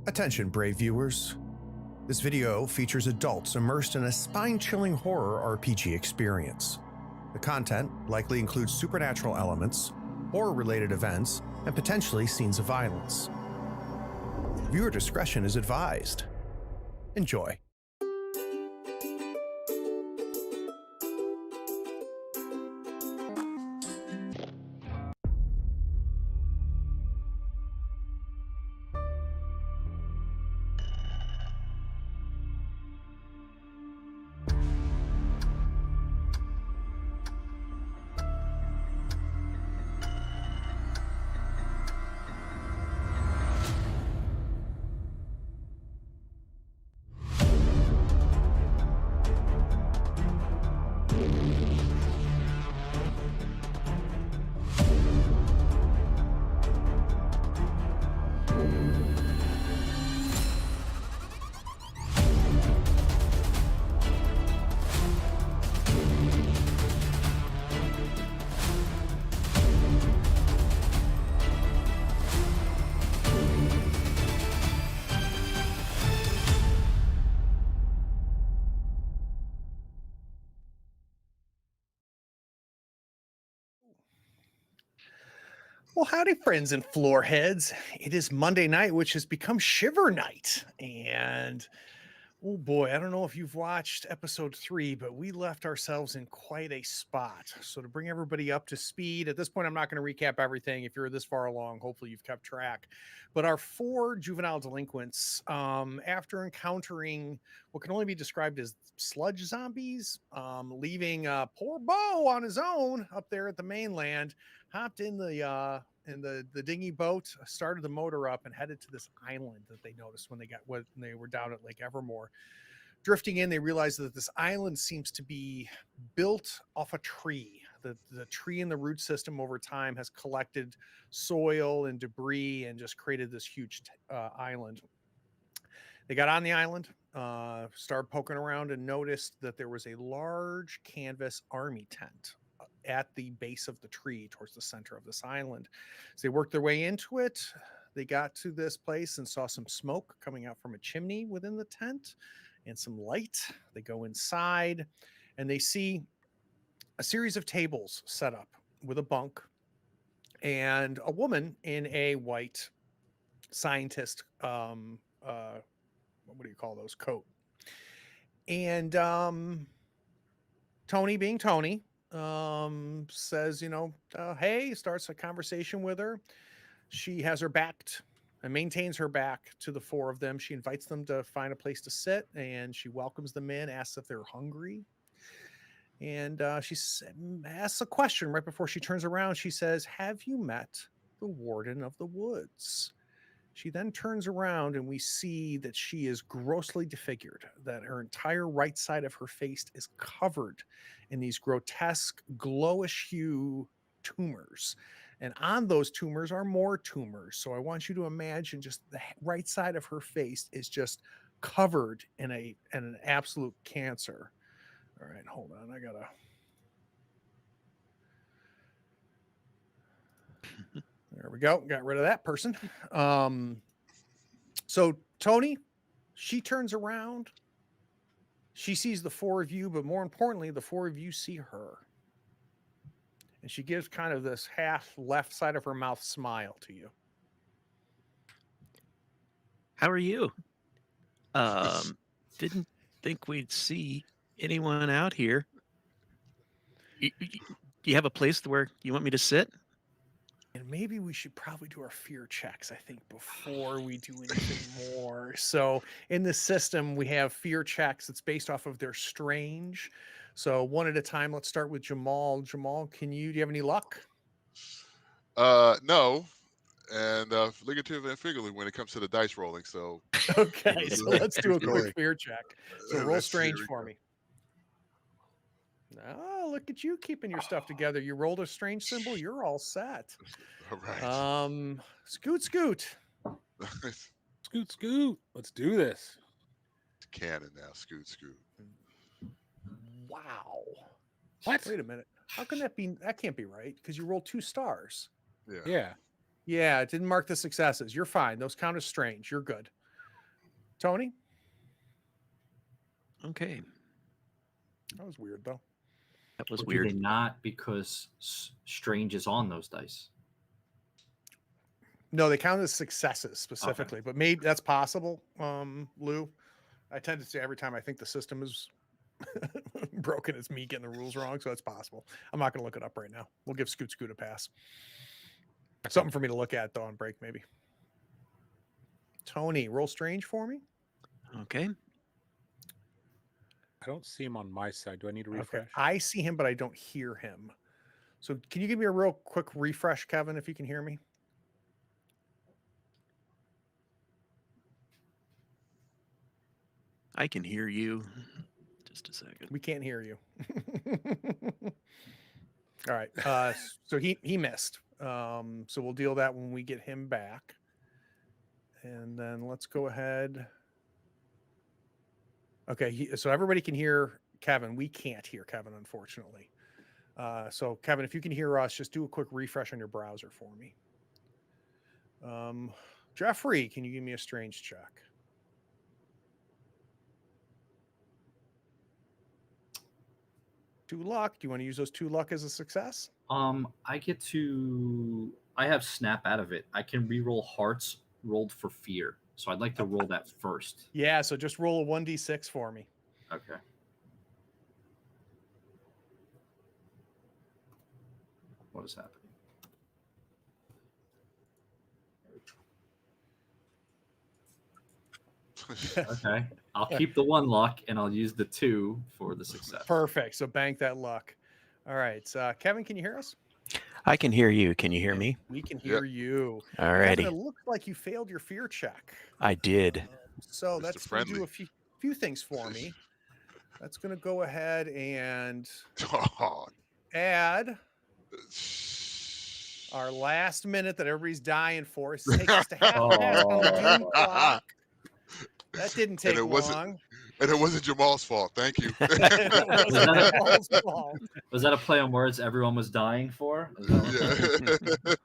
Attention, brave viewers. This video features adults immersed in a spine-chilling horror RPG experience. The content likely includes supernatural elements, horror-related events, and potentially scenes of violence. Viewer discretion is advised. Enjoy. Well, howdy, friends and floor heads. It is Monday night, which has become Shiver Night. And oh boy, I don't know if you've watched episode 3, but we left ourselves in quite a spot. So to bring everybody up to speed, at this point, I'm not going to recap everything. If you're this far along, hopefully you've kept track. But our 4 juvenile delinquents, after encountering what can only be described as sludge zombies, leaving poor Bo on his own up there at the mainland, hopped in the dinghy boat, started the motor up, and headed to this island that they noticed when they were down at Lake Evermore. Drifting in, they realized that this island seems to be built off a tree. The tree and the root system over time has collected soil and debris and just created this huge island. They got on the island, started poking around, and noticed that there was a large canvas army tent at the base of the tree towards the center of this island. So they worked their way into it. They got to this place and saw some smoke coming out from a chimney within the tent and some light. They go inside and they see a series of tables set up with a bunk and a woman in a white scientist, what do you call those, coat. And Tony, being Tony, says, hey, starts a conversation with her. She has her back and maintains her back to the 4 of them. She invites them to find a place to sit, and she welcomes them in, asks if they're hungry. And she asks a question right before she turns around. She says, have you met the Warden of the Woods? She then turns around and we see that she is grossly disfigured, that her entire right side of her face is covered in these grotesque glowish hue tumors. And on those tumors are more tumors. So I want you to imagine just the right side of her face is just covered in an absolute cancer. All right, hold on. I gotta. There we go. Got rid of that person. So Tony, she turns around. She sees the 4 of you, but more importantly, the 4 of you see her. And she gives kind of this half left side of her mouth smile to you. How are you? Didn't think we'd see anyone out here. Do you have a place where you want me to sit? And maybe we should probably do our fear checks, I think, before we do anything more. So in the system, we have fear checks. It's based off of their strange. So one at a time. Let's start with Jamal. Jamal, do you have any luck? No. And figuratively and figuratively when it comes to the dice rolling. So okay, so let's do a quick fear check. So roll strange for me. Oh, look at you keeping your stuff together. You rolled a strange symbol. You're all set. All right. Scoot. Scoot. Let's do this. It's canon now. Scoot. Wow. What? Wait a minute. How can that be? That can't be right because you rolled 2 stars. Yeah. Yeah, it didn't mark the successes. You're fine. Those count as strange. You're good. Tony? Okay, That was weird, though. that was Or do weird. they not because Strange is on those dice? No, they count as successes specifically, but maybe that's possible, Lou. I tend to say every time I think the system is broken, it's me getting the rules wrong, so it's possible. I'm not going to look it up right now. We'll give Scoot a pass. Something for me to look at, though, on break, maybe. Tony, roll Strange for me. Okay. I don't see him on my side. Do I need to Okay, refresh? I see him, but I don't hear him. So can you give me a real quick refresh, Kevin, if you can hear me? I can hear you. Just a second. We can't hear you. All right. So he missed. So we'll deal that when we get him back. And then let's go ahead. Okay. So everybody can hear Kevin. We can't hear Kevin, unfortunately. So Kevin, if you can hear us, just do a quick refresh on your browser for me. Jeffrey, can you give me a strange check? Two luck. Do you want to use those 2 luck as a success? I have snap out of it. I can reroll hearts rolled for fear. So I'd like to roll that first. Yeah, so just roll a 1d6 for me. Okay. What is happening? Okay. I'll keep the 1 luck and I'll use the 2 for the success. Perfect. So bank that luck. All right. Kevin, can you hear us? I can hear you. Can you hear me? We can hear you. All Kevin, righty. it looks like you failed your fear check. I did. So Mr. that's going to do Friendly. a few things for me. That's going to go ahead and Oh, add our last minute that everybody's dying for. It takes us to half past on the doom clock. That didn't take it wasn't- long. And it wasn't Jamal's fault. Thank you. It wasn't Jamal's fault. Was that a play on words everyone was dying for? Is that what-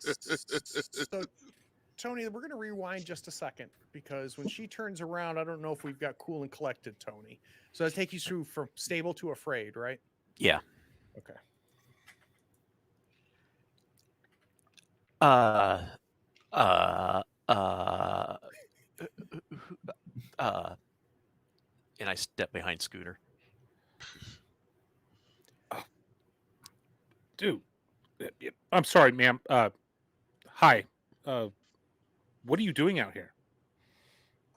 Yeah. So, Tony, we're going to rewind just a second because when she turns around, I don't know if we've got cool and collected, Tony. So that take you through from stable to afraid, right? Yeah. Okay. And I step behind Scooter. Dude, I'm sorry, ma'am. Hi. What are you doing out here?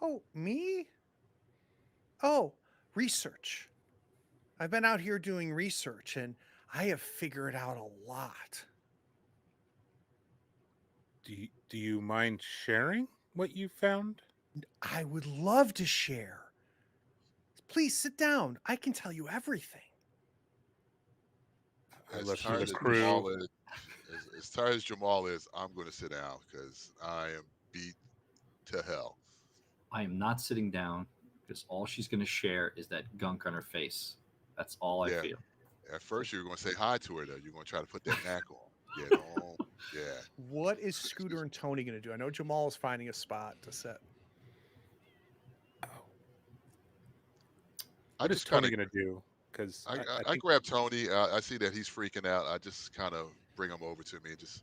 Oh, me? Oh, research. I've been out here doing research and I have figured out a lot. Do you mind sharing what you found? I would love to share. Please sit down. I can tell you everything. I As left you tired the as crew. Jamal is, as tired as Jamal is, I'm going to sit down because I am beat to hell. I am not sitting down because all she's going to share is that gunk on her face. That's all I Yeah. feel. At first, you were going to say hi to her, though. You're going to try to put that knack on. Yeah, no, yeah. What is Scooter and Tony going to do? I know Jamal is finding a spot to sit. What is just kinda- Tony going to do? Because I grab Tony. I see that he's freaking out. I just kind of bring him over to me. It's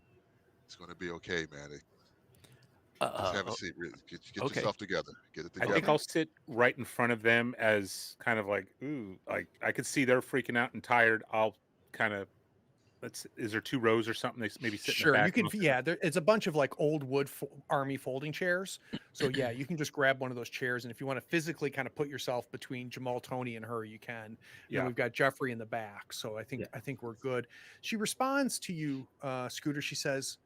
going to be okay, man. Just have a seat. Get okay. yourself together. Get it I together. think I'll sit right in front of them as kind of like, ooh, like I could see they're freaking out and tired. I'll kind of, is there 2 rows or something? They maybe sit in the Sure, back you can. and I'll sit- Yeah, it's a bunch of like old wood army folding chairs. So yeah, you can just grab one of those chairs, and if you want to physically kind of put yourself between Jamal, Tony, and her, you can. And Yeah. we've got Jeffrey in the back, so I think we're good. She responds to you, Scooter. She says,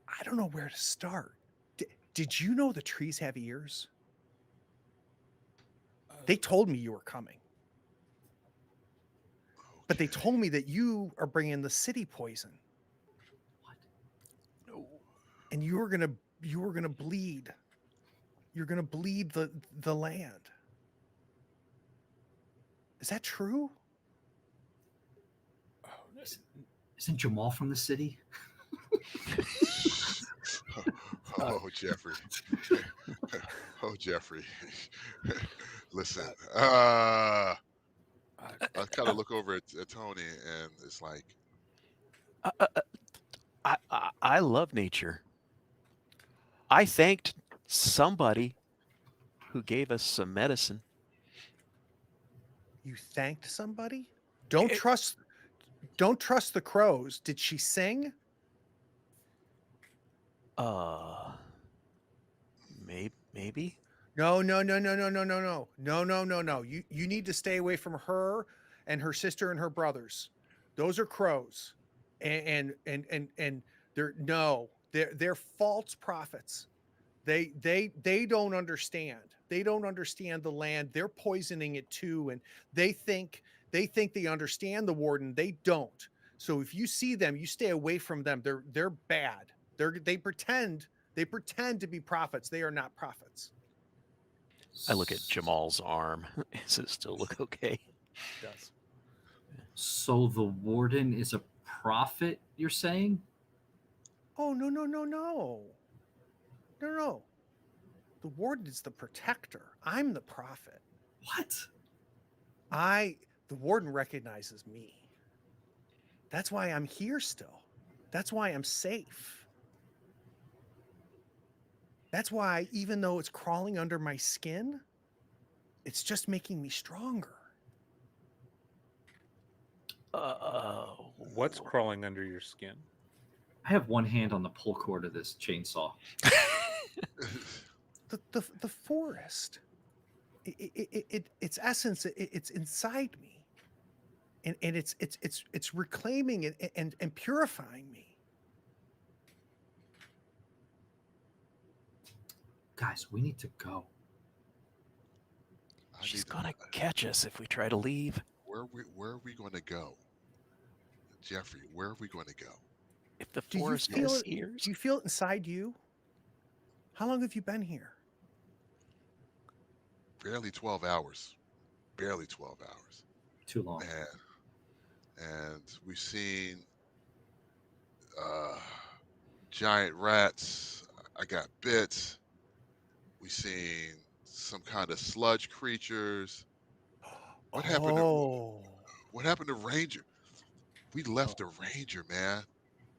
"I don't know where to start. Did you know the trees have ears? They told me you were coming." But they told me that you are bringing the city poison. What? And you were gonna bleed. You're gonna bleed the land. Is that true? Isn't Jamal from the city? Oh, Jeffrey. Oh, Jeffrey. Listen, I kind of look over at Tony, and it's like, I love nature. I thanked somebody who gave us some medicine. You thanked somebody? Don't It- trust the crows. Did she sing? Maybe. No. You need to stay away from her and her sister and her brothers. Those are crows. And they're false prophets. They don't understand. They don't understand the land. They're poisoning it too, and they think they understand the warden. They don't. So if you see them, you stay away from them. They're bad. They pretend to be prophets. They are not prophets. I look at Jamal's arm. Does it still look okay? It does. So the warden is a prophet, you're saying? Oh, no. The warden is the protector. I'm the prophet. What? The warden recognizes me. That's why I'm here still. That's why I'm safe. That's why, even though it's crawling under my skin, it's just making me stronger. What's crawling under your skin? I have one hand on the pull cord of this chainsaw. The forest. Its essence. It's inside me, and it's reclaiming and purifying me. Guys, we need to go. She's gonna catch us if we try to leave. Where are we going to go, Jeffrey? Where are we going to go? If the Do you forest feel has it? ears, Do you feel it inside you? How long have you been here? Barely 12 hours. Barely 12 hours. Too long. And we've seen giant rats. I got bits. We've seen some kind of sludge creatures. What happened to Ranger? We left a Ranger, man.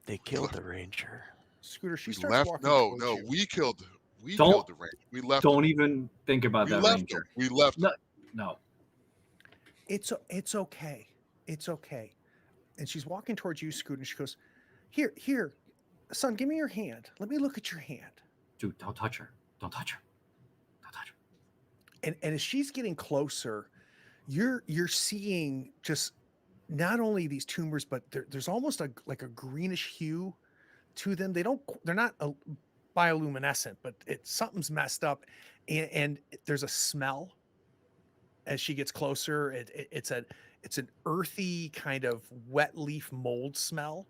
they killed the ranger. Scooter, she We starts left. walking No, towards no. you. We killed the Ranger. We left. Don't him. even think about We that left ranger. him. We left him. No. It's okay. It's okay. And she's walking towards you, Scooter, and she goes, Here, son, give me your hand. Let me look at your hand. Dude, don't touch her. Don't touch her. Don't touch her. And as she's getting closer, you're seeing just not only these tumors, but there's almost like a greenish hue to them. They're not bioluminescent, but something's messed up, and there's a smell as she gets closer. It's an earthy kind of wet leaf mold smell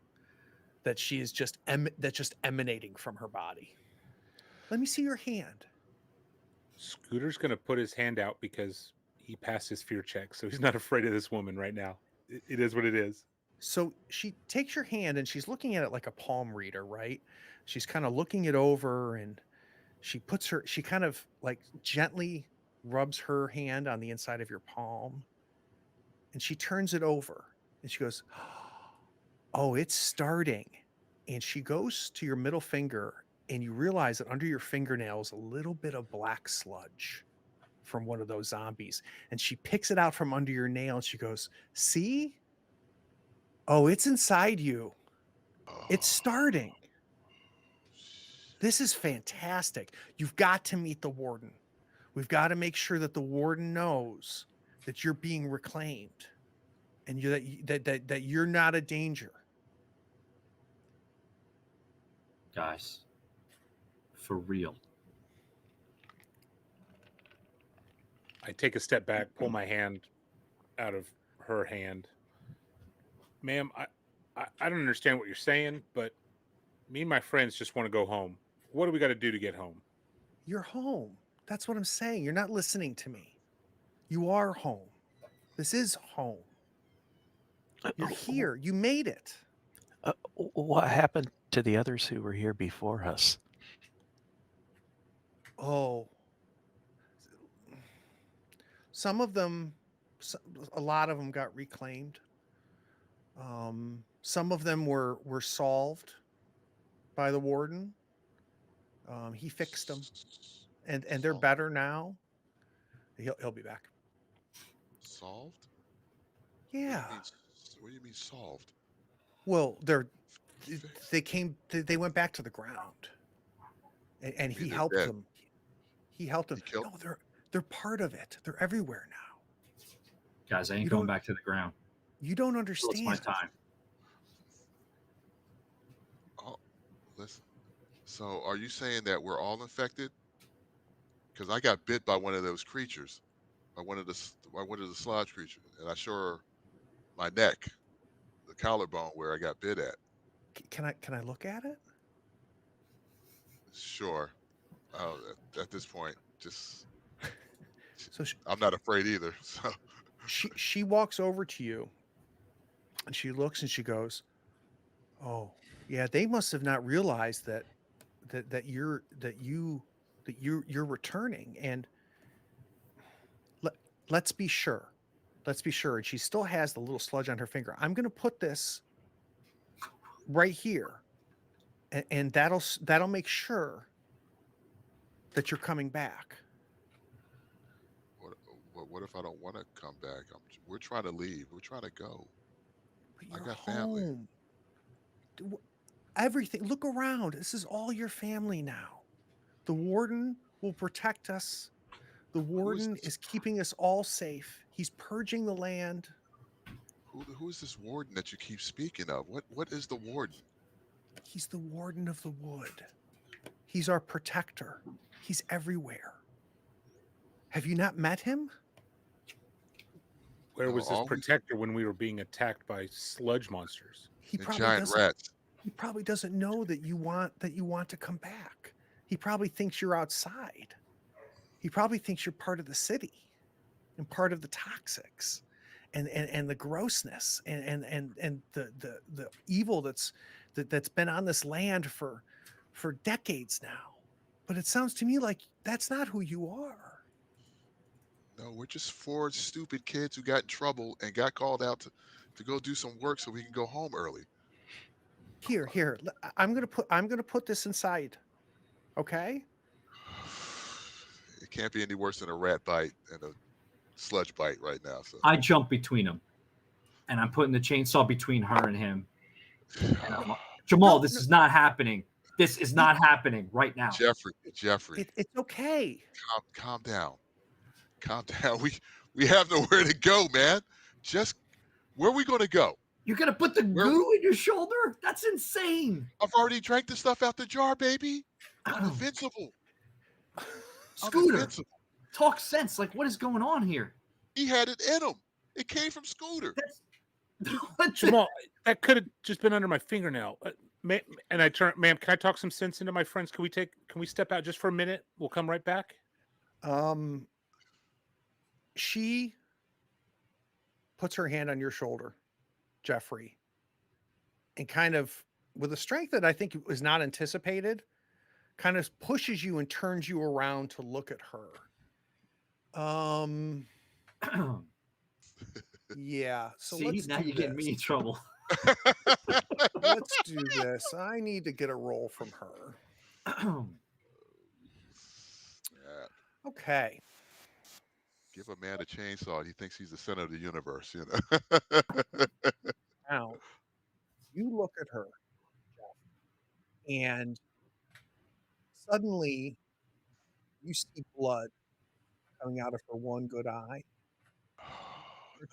that she is just emanating from her body. Let me see your hand. Scooter's going to put his hand out because he passed his fear check, so he's not afraid of this woman right now. It is what it is. So she takes your hand and she's looking at it like a palm reader, right? She's kind of looking it over, and she kind of like gently rubs her hand on the inside of your palm, and she turns it over and she goes, "Oh, it's starting." And she goes to your middle finger, and you realize that under your fingernails a little bit of black sludge from one of those zombies. And she picks it out from under your nail and she goes, "See? Oh, it's inside you. It's starting. This is fantastic. You've got to meet the warden. We've got to make sure that the warden knows that you're being reclaimed, and that you're not a danger." Guys, for real. I take a step back, pull my hand out of her hand. Ma'am, I don't understand what you're saying, but me and my friends just want to go home. What do we got to do to get home? You're home. That's what I'm saying. You're not listening to me. You are home. This is home. You're here. You made it. What happened to the others who were here before us? Oh, some of them, a lot of them got reclaimed. Some of them were solved by the warden. He fixed them, and they're Solved? better now. He'll be back. Solved? Yeah. What do you mean solved? Well, Fixed? they went back to the ground, and You mean he they're helped dead? them. He helped them. He killed? No, they're part of it. They're everywhere now. Guys, I ain't You going don't back to the ground. you don't Till it's my understand. time. Oh, listen. So, are you saying that we're all infected? Because I got bit by one of those creatures, by one of the sludge creatures, and I sure my neck, the collarbone where I got bit at. Can I look at it? Sure. At this point, just So I'm not afraid either. So, she walks over to you, and she looks and she goes, "Oh, yeah, they must have not realized that you're returning, and let's be sure. Let's be sure." And she still has the little sludge on her finger. I'm going to put this right here, and that'll make sure that you're coming back. what if I don't want to come back? We're trying to leave. We're trying to go. But I you're got family. home. Everything. Look around. This is all your family now. The warden will protect us. The Who is warden this? is keeping us all safe. He's purging the land. Who is this warden that you keep speaking of? What is the warden? He's the warden of the wood. He's our protector. He's everywhere. Have you not met him? Where No, was this all we protector when we were being attacked by sludge monsters? He and probably giant doesn't. rats. He probably doesn't know that you want to come back. He probably thinks you're outside. He probably thinks you're part of the city and part of the toxics and the grossness and the evil that's been on this land for decades now. But it sounds to me like that's not who you are. No, we're just four stupid kids who got in trouble and got called out to go do some work so we can go home early. Here. I'm gonna put this inside. Okay? It can't be any worse than a rat bite and a sludge bite right now. So I jump between them, and I'm putting the chainsaw between her and him. And I'm, Jamal, this is not happening. This is not happening right now. Jeffrey, It's okay. calm down. Calm down. We have nowhere to go, man. Just where are we going to go? You're gonna put the Where- goo in your shoulder? That's insane. I've already drank the stuff out the jar, baby. I'm invincible. I'm Scooter, invincible. talk sense. Like, what is going on here? He had it in him. It came from Scooter. What the- Jamal, that could have just been under my fingernail. And I turn, ma'am, can I talk some sense into my friends? Can we step out just for a minute? We'll come right back. She puts her hand on your shoulder, Jeffrey, and kind of with a strength that I think was not anticipated, kind of pushes you and turns you around to look at her. Yeah. So See, let's now do you're getting this. me in trouble. Let's do this. I need to get a roll from her. Yeah, Okay. give a man a chainsaw. He thinks he's the center of the universe, you know. Now, you look at her, Jeff, and suddenly you see blood coming out of her one good eye. There's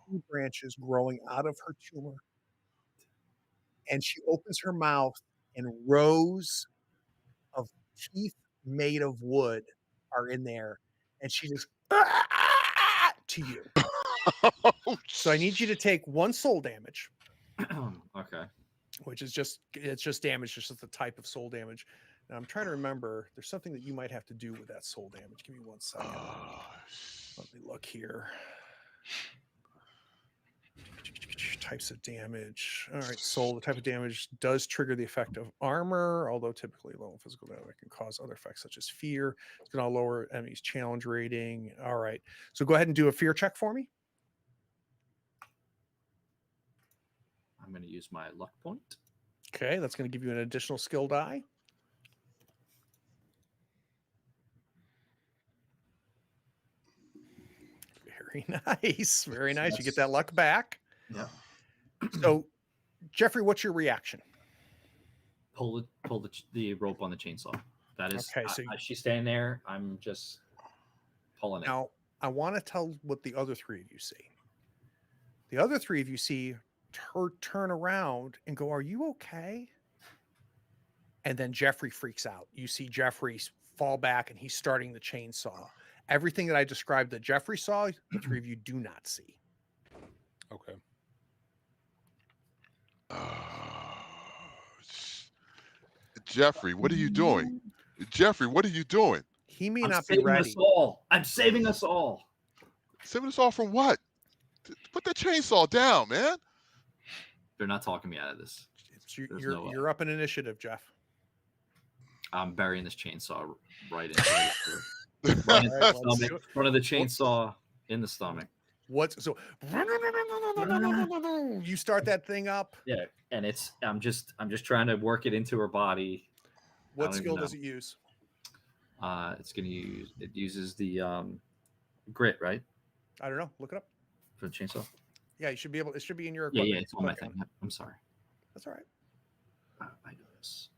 two branches growing out of her tumor. And she opens her mouth, and rows of teeth made of wood are in there. And she just to you. Oh, So I need you to take 1 soul damage, Okay. which is just damage, just the type of soul damage. Now I'm trying to remember. There's something that you might have to do with that soul damage. Give me 1 second. Let me look here. types of damage. All right, soul. The type of damage does trigger the effect of armor, although typically low physical damage can cause other effects such as fear. It's going to lower enemies' challenge rating. All right, so go ahead and do a fear check for me. I'm going to use my luck point. Okay, that's going to give you an additional skill die. Very nice. Very nice. You get that luck back. Yeah. So, Jeffrey, what's your reaction? Pull the rope on the chainsaw. That is. Okay, so she's standing there. I'm just pulling it. Now, I want to tell what the other three of you see. The other three of you see her turn around and go, "Are you okay?" And then Jeffrey freaks out. You see Jeffrey fall back and he's starting the chainsaw. Everything that I described that Jeffrey saw, the three of you do not see. Okay. Jeffrey, what are you doing? Jeffrey, what are you doing? He may I'm not be saving ready. us all. I'm saving us all. Saving us all from what? Put that chainsaw down, man. They're not talking me out of this. There's no way. You're up in initiative, Jeff. I'm burying this chainsaw right in All right, let's stomach, do it. front of the chainsaw in the stomach. What's so? You start that thing up. Yeah, and I'm just trying to work it into her body. What skill does it use? It uses the grit, right? I don't know. Look it up. For the chainsaw. Yeah, you should be able. It should be in your Yeah, equipment. it's on my Okay. thing. I'm sorry. That's all right. I know this.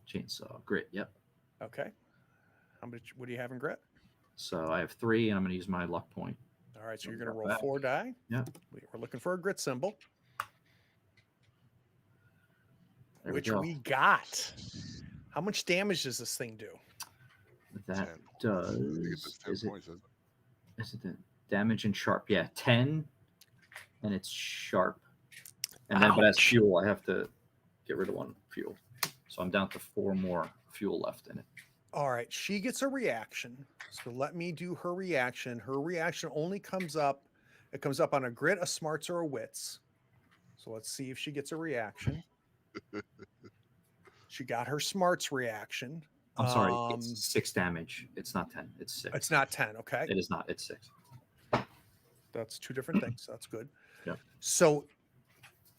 Chainsaw grit. Yep. Okay. How much? What do you have in grit? So I have 3, and I'm going to use my luck point. All right. So you're going to Not roll bad. 4 die. Yeah. We're looking for a grit symbol, There which we go. we got. How much damage does this thing do? That 10. I think does. it's 10 Is it? points, isn't it? Is it the damage and sharp? Yeah, 10, and it's sharp. And then, but as Ouch. fuel, I have to get rid of 1 fuel. So I'm down to 4 more fuel left in it. All right. She gets a reaction. So let me do her reaction. Her reaction only comes up. It comes up on a grit, a smarts, or a wits. So let's see if she gets a reaction. She got her smarts reaction. I'm sorry, it's 6 damage. It's not 10. It's 6. It's not 10. Okay. It is not. It's 6. That's 2 different things. That's good. Yeah. So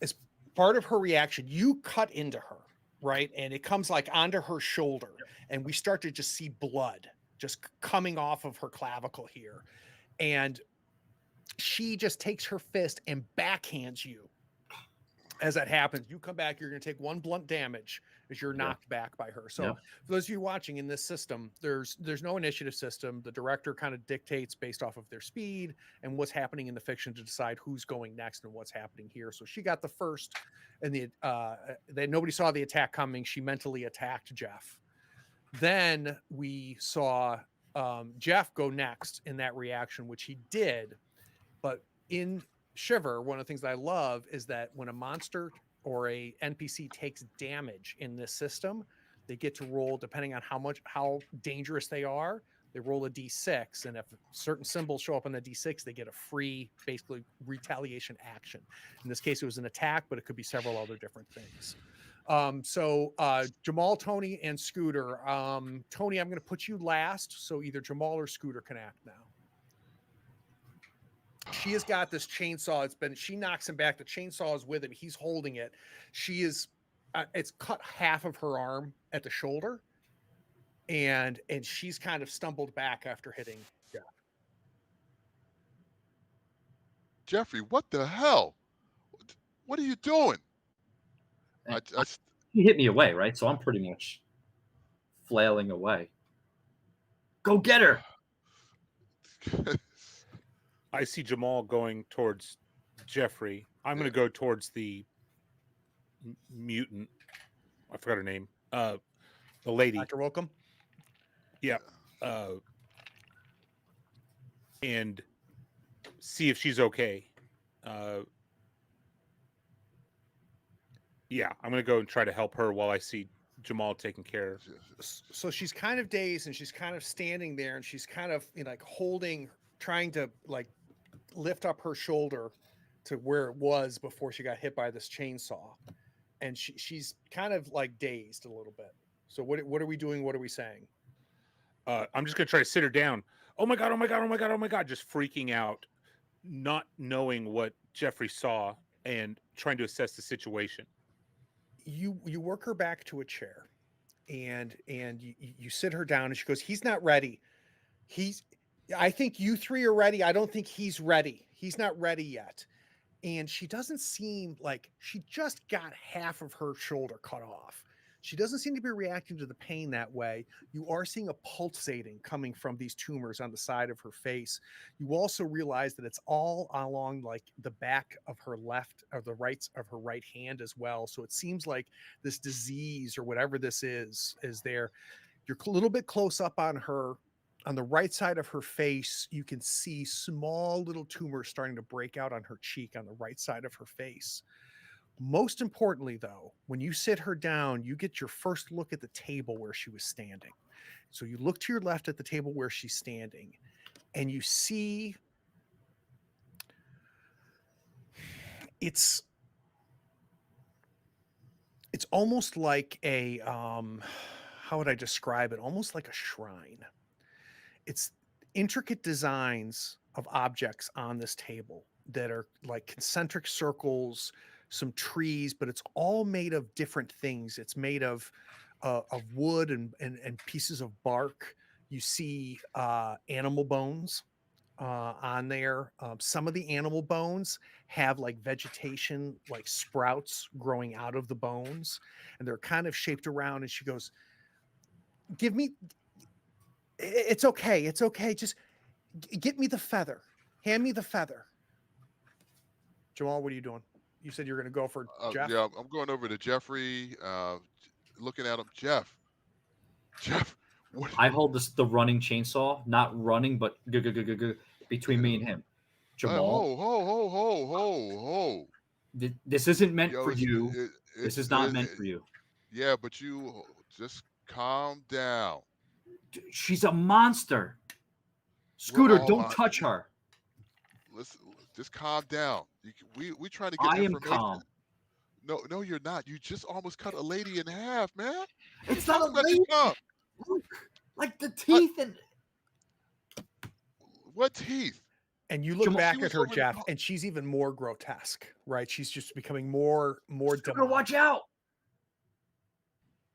as part of her reaction, you cut into her, right? And it comes like onto her shoulder. And we start to just see blood just coming off of her clavicle here. And she just takes her fist and backhands you. As that happens, you come back, you're going to take 1 blunt damage as you're knocked back by her. So for those of you watching in this system, there's no initiative system. The director kind of dictates based off of their speed and what's happening in the fiction to decide who's going next and what's happening here. So she got the first, and nobody saw the attack coming. She mentally attacked Jeff. Then we saw Jeff go next in that reaction, which he did. But in Shiver, one of the things that I love is that when a monster or a NPC takes damage in this system, they get to roll, depending on how dangerous they are, they roll a d6. And if certain symbols show up on the d6, they get a free, basically, retaliation action. In this case, it was an attack, but it could be several other different things. So Jamal, Tony, and Scooter. Tony, I'm going to put you last, so either Jamal or Scooter can act now. She has got this chainsaw. She knocks him back. The chainsaw is with him. He's holding it. It's cut half of her arm at the shoulder. And she's kind of stumbled back after hitting Jeff. Jeffrey, what the hell? What are you doing? He hit me away, right? So I'm pretty much flailing away. Go get her. I see Jamal going towards Jeffrey. I'm going to go towards the mutant. I forgot her name. The lady. Dr. Welcome. Yeah. And see if she's okay. Yeah, I'm going to go and try to help her while I see Jamal taking care. So she's kind of dazed and she's kind of standing there and she's kind of like holding, trying to like lift up her shoulder to where it was before she got hit by this chainsaw, and she's kind of like dazed a little bit. So what are we doing? What are we saying? I'm just gonna try to sit her down. Oh my god! Oh my god! Oh my god! Oh my god! Just freaking out, not knowing what Jeffrey saw, and trying to assess the situation. You work her back to a chair, and you sit her down, and she goes, "He's not ready. I think you three are ready. I don't think he's ready. He's not ready yet." And she doesn't seem like she just got half of her shoulder cut off. She doesn't seem to be reacting to the pain that way. You are seeing a pulsating coming from these tumors on the side of her face. You also realize that it's all along like the back of her left or the right of her right hand as well. So it seems like this disease or whatever this is there. You're a little bit close up on her. On the right side of her face, you can see small little tumors starting to break out on her cheek on the right side of her face. Most importantly, though, when you sit her down, you get your first look at the table where she was standing. So you look to your left at the table where she's standing, and you see it's almost like a how would I describe it? Almost like a shrine. It's intricate designs of objects on this table that are like concentric circles, some trees, but it's all made of different things. It's made of wood and pieces of bark. You see animal bones on there. Some of the animal bones have like vegetation, like sprouts growing out of the bones, and they're kind of shaped around. And she goes, "Give me. It's okay. It's okay. Just get me the feather. Hand me the feather." Jamal, what are you doing? You said you're going to go for Jeff? Yeah, I'm going over to Jeffrey, looking at him. Jeff, what? I hold the running chainsaw, not running, but between me and him. Jamal, Ho. this isn't meant Yo, for you. This is not meant for you. Yeah, but you just calm down. She's a monster. Scooter, all don't touch her. Listen, just calm down. We trying to get I am information. calm. No, you're not. You just almost cut a lady in half, man. It's You're not a talking about lady. you calm. Look, like the teeth and What teeth? And you look Jamal, back she at was her, over the Jeff, top. and she's even more grotesque, right? She's just becoming more Scooter, demonic. watch out.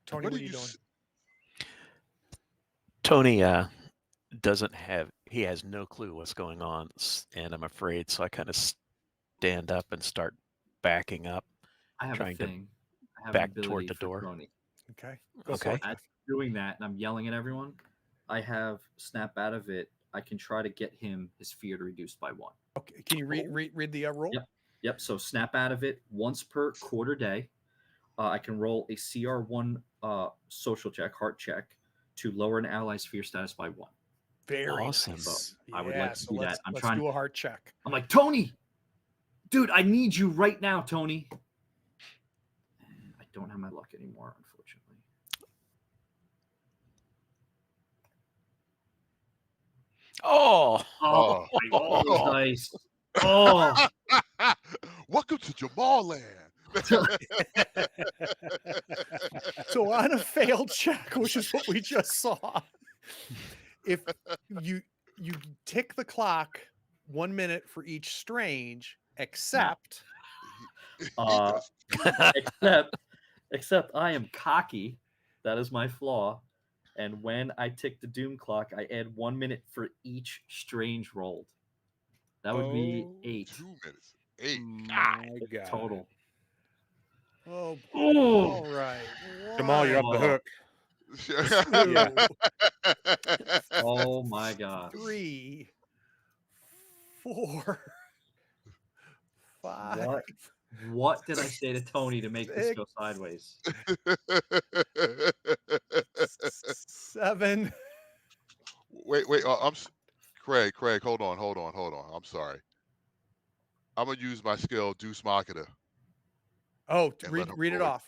Tony, what are you doing? Tony doesn't have, he has no clue what's going on, and I'm afraid, so I kind of stand up and start backing up. I have Trying a to thing. I have back an toward ability the for door. Tony. Okay. Okay. As I'm doing that, and I'm yelling at everyone, I have snap out of it. I can try to get his fear to reduced by 1. Okay. Can you read the roll? Yep. So snap out of it once per quarter day. I can roll a CR1 social check, heart check, to lower an ally's fear status by 1. Very Awesome. nice. So I would like to do that. Let's do a heart check. I'm like, Tony, dude, I need you right now, Tony. And I don't have my luck anymore, unfortunately. Oh, Nice. Oh, Welcome to Jamal Land. So on a failed check, which is what we just saw, if you tick the clock 1 minute for each strange, except except I am cocky. That is my flaw. And when I tick the doom clock, I add 1 minute for each strange rolled. That would be 8. 2 minutes. 8. My God. Total. oh, Oh, all right. Jamal, you're off the hook. Two, oh my God. 3, 4, 5. What did I say to Tony to make this go sideways? 7. Wait. Craig, hold on. I'm sorry. I'm gonna use my skill, Deuce Machina. Oh, And read it off.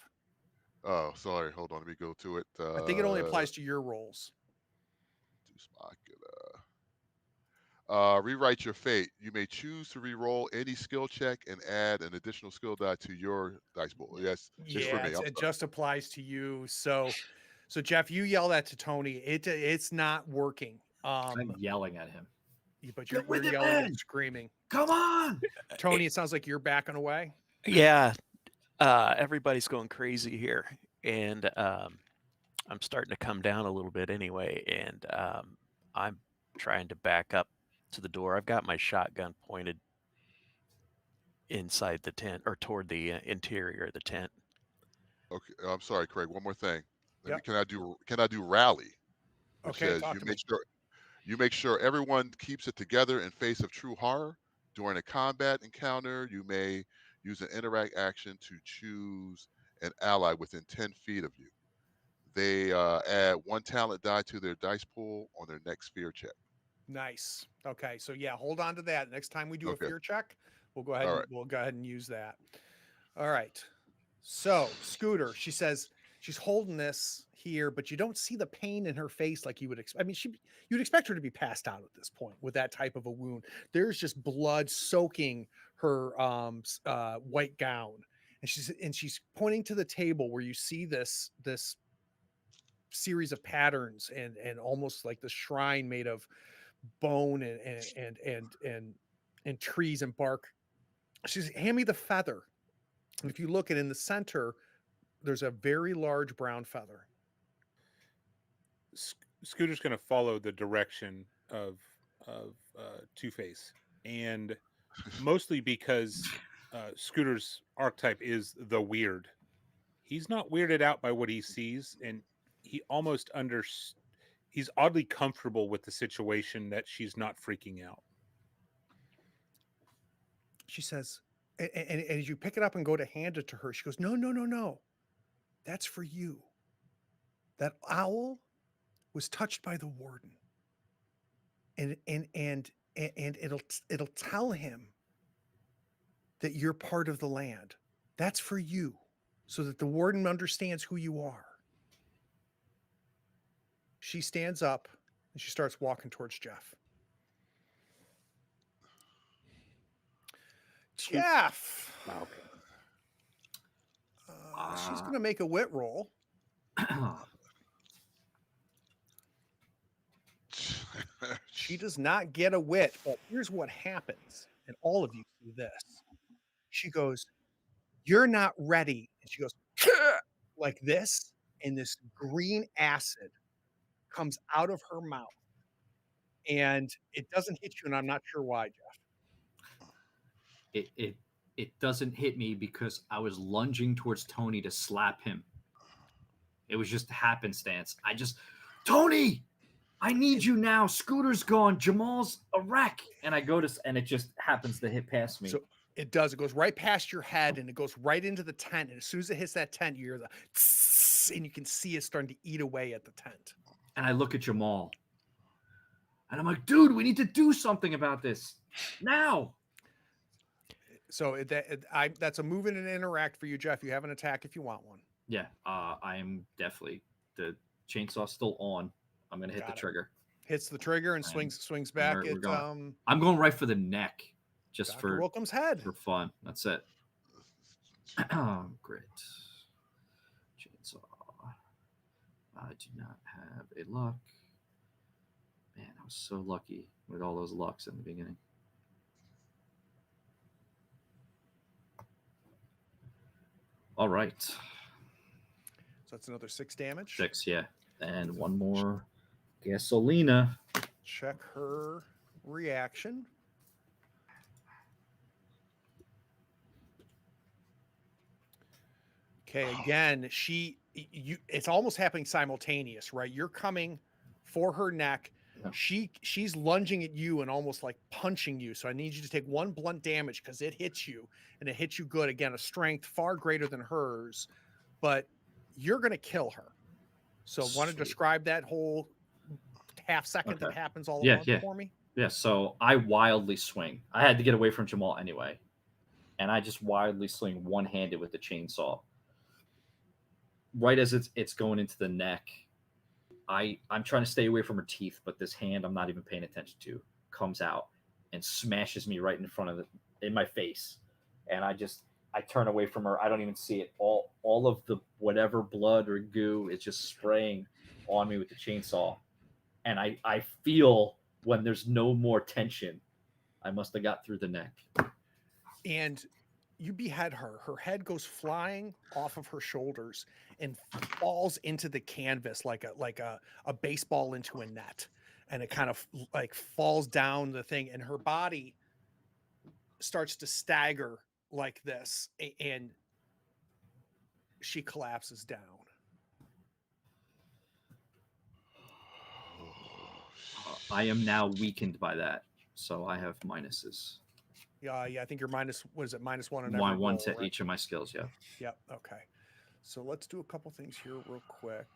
Oh, sorry. Hold on. Let me go to it. I think it only applies to your rolls. Deuce Machina. Rewrite your fate. You may choose to re-roll any skill check and add an additional skill die to your dice pool. Yes, it's for Yeah, me. it I'm sorry. just applies to you. So Jeff, you yell that to Tony. It's not working. I'm yelling at him. But Get with you're it, yelling man! and screaming. Come on! Tony, it sounds like you're backing away. Yeah, everybody's going crazy here, and I'm starting to come down a little bit anyway, and I'm trying to back up to the door. I've got my shotgun pointed inside the tent or toward the interior of the tent. Okay, I'm sorry, Craig. One more thing. Yep. Can I do rally? Which Okay, says talk to me. you make sure everyone keeps it together in face of true horror. During a combat encounter, you may use an interact action to choose an ally within 10 feet of you. They add 1 talent die to their dice pool on their next fear check. Nice. Okay, so yeah, hold on to that. Next time we do a Okay. fear check, we'll go ahead All and right. we'll go ahead and use that. All right. So Scooter, she says she's holding this here, but you don't see the pain in her face like you would expect. I mean, you'd expect her to be passed out at this point with that type of a wound. There's just blood soaking her white gown, and she's pointing to the table where you see this series of patterns and almost like the shrine made of bone and trees and bark. She says, hand me the feather. And if you look at in the center, there's a very large brown feather. Scooter's going to follow the direction of Two-Face, and mostly because Scooter's archetype is the weird. He's not weirded out by what he sees, and he almost he's oddly comfortable with the situation that she's not freaking out. She says, and as you pick it up and go to hand it to her, she goes, no. That's for you. That owl was touched by the warden. And it'll tell him that you're part of the land. That's for you, so that the warden understands who you are. She stands up and she starts walking towards Jeff. Jeff. Okay. She's going to make a wit roll. She does not get a wit, but here's what happens. And all of you see this. She goes, you're not ready. And she goes, like this. And this green acid comes out of her mouth. And it doesn't hit you. And I'm not sure why, Jeff. It doesn't hit me because I was lunging towards Tony to slap him. It was just happenstance. Tony, I need you now. Scooter's gone. Jamal's a wreck. And I go to, and it just happens to hit past me. So it does. It goes right past your head and it goes right into the tent. And as soon as it hits that tent, you hear the tss, and you can see it starting to eat away at the tent. And I look at Jamal. And I'm like, dude, we need to do something about this now. So that's a move and an interact for you, Jeff. You have an attack if you want one. Yeah, I'm definitely, the chainsaw's still on. I'm going to hit the trigger. Hits the trigger and swings back. I'm going right for the neck, just Dr. for Wilkham's head. For fun. That's it. Great. Chainsaw. I do not have a luck. Man, I was so lucky with all those lucks in the beginning. All right. So that's another 6 damage. 6, yeah. And one more gasolina. Check her reaction. Okay, again, it's almost happening simultaneous, right? You're coming for her neck. Yeah. She's lunging at you and almost like punching you. So I need you to take 1 blunt damage because it hits you, and it hits you good. Again, a strength far greater than hers, but you're going to kill her. So want to describe that whole half second that happens all at once for me? Yeah, so I wildly swing. I had to get away from Jamal anyway. And I just wildly swing one-handed with the chainsaw. Right as it's going into the neck, I'm trying to stay away from her teeth, but this hand I'm not even paying attention to. comes out and smashes me right in front of in my face. And I turn away from her. I don't even see it. All of the whatever blood or goo is just spraying on me with the chainsaw. And I feel when there's no more tension, I must have got through the neck. And you behead her. Her head goes flying off of her shoulders and falls into the canvas like a baseball into a net. And it kind of like falls down the thing, and her body starts to stagger like this, and she collapses down. I am now weakened by that, so I have minuses. Yeah, I think you're minus. What is it? -1 on every One roll, to right? each of my skills. Yeah. Yep. Okay. So let's do a couple things here real quick.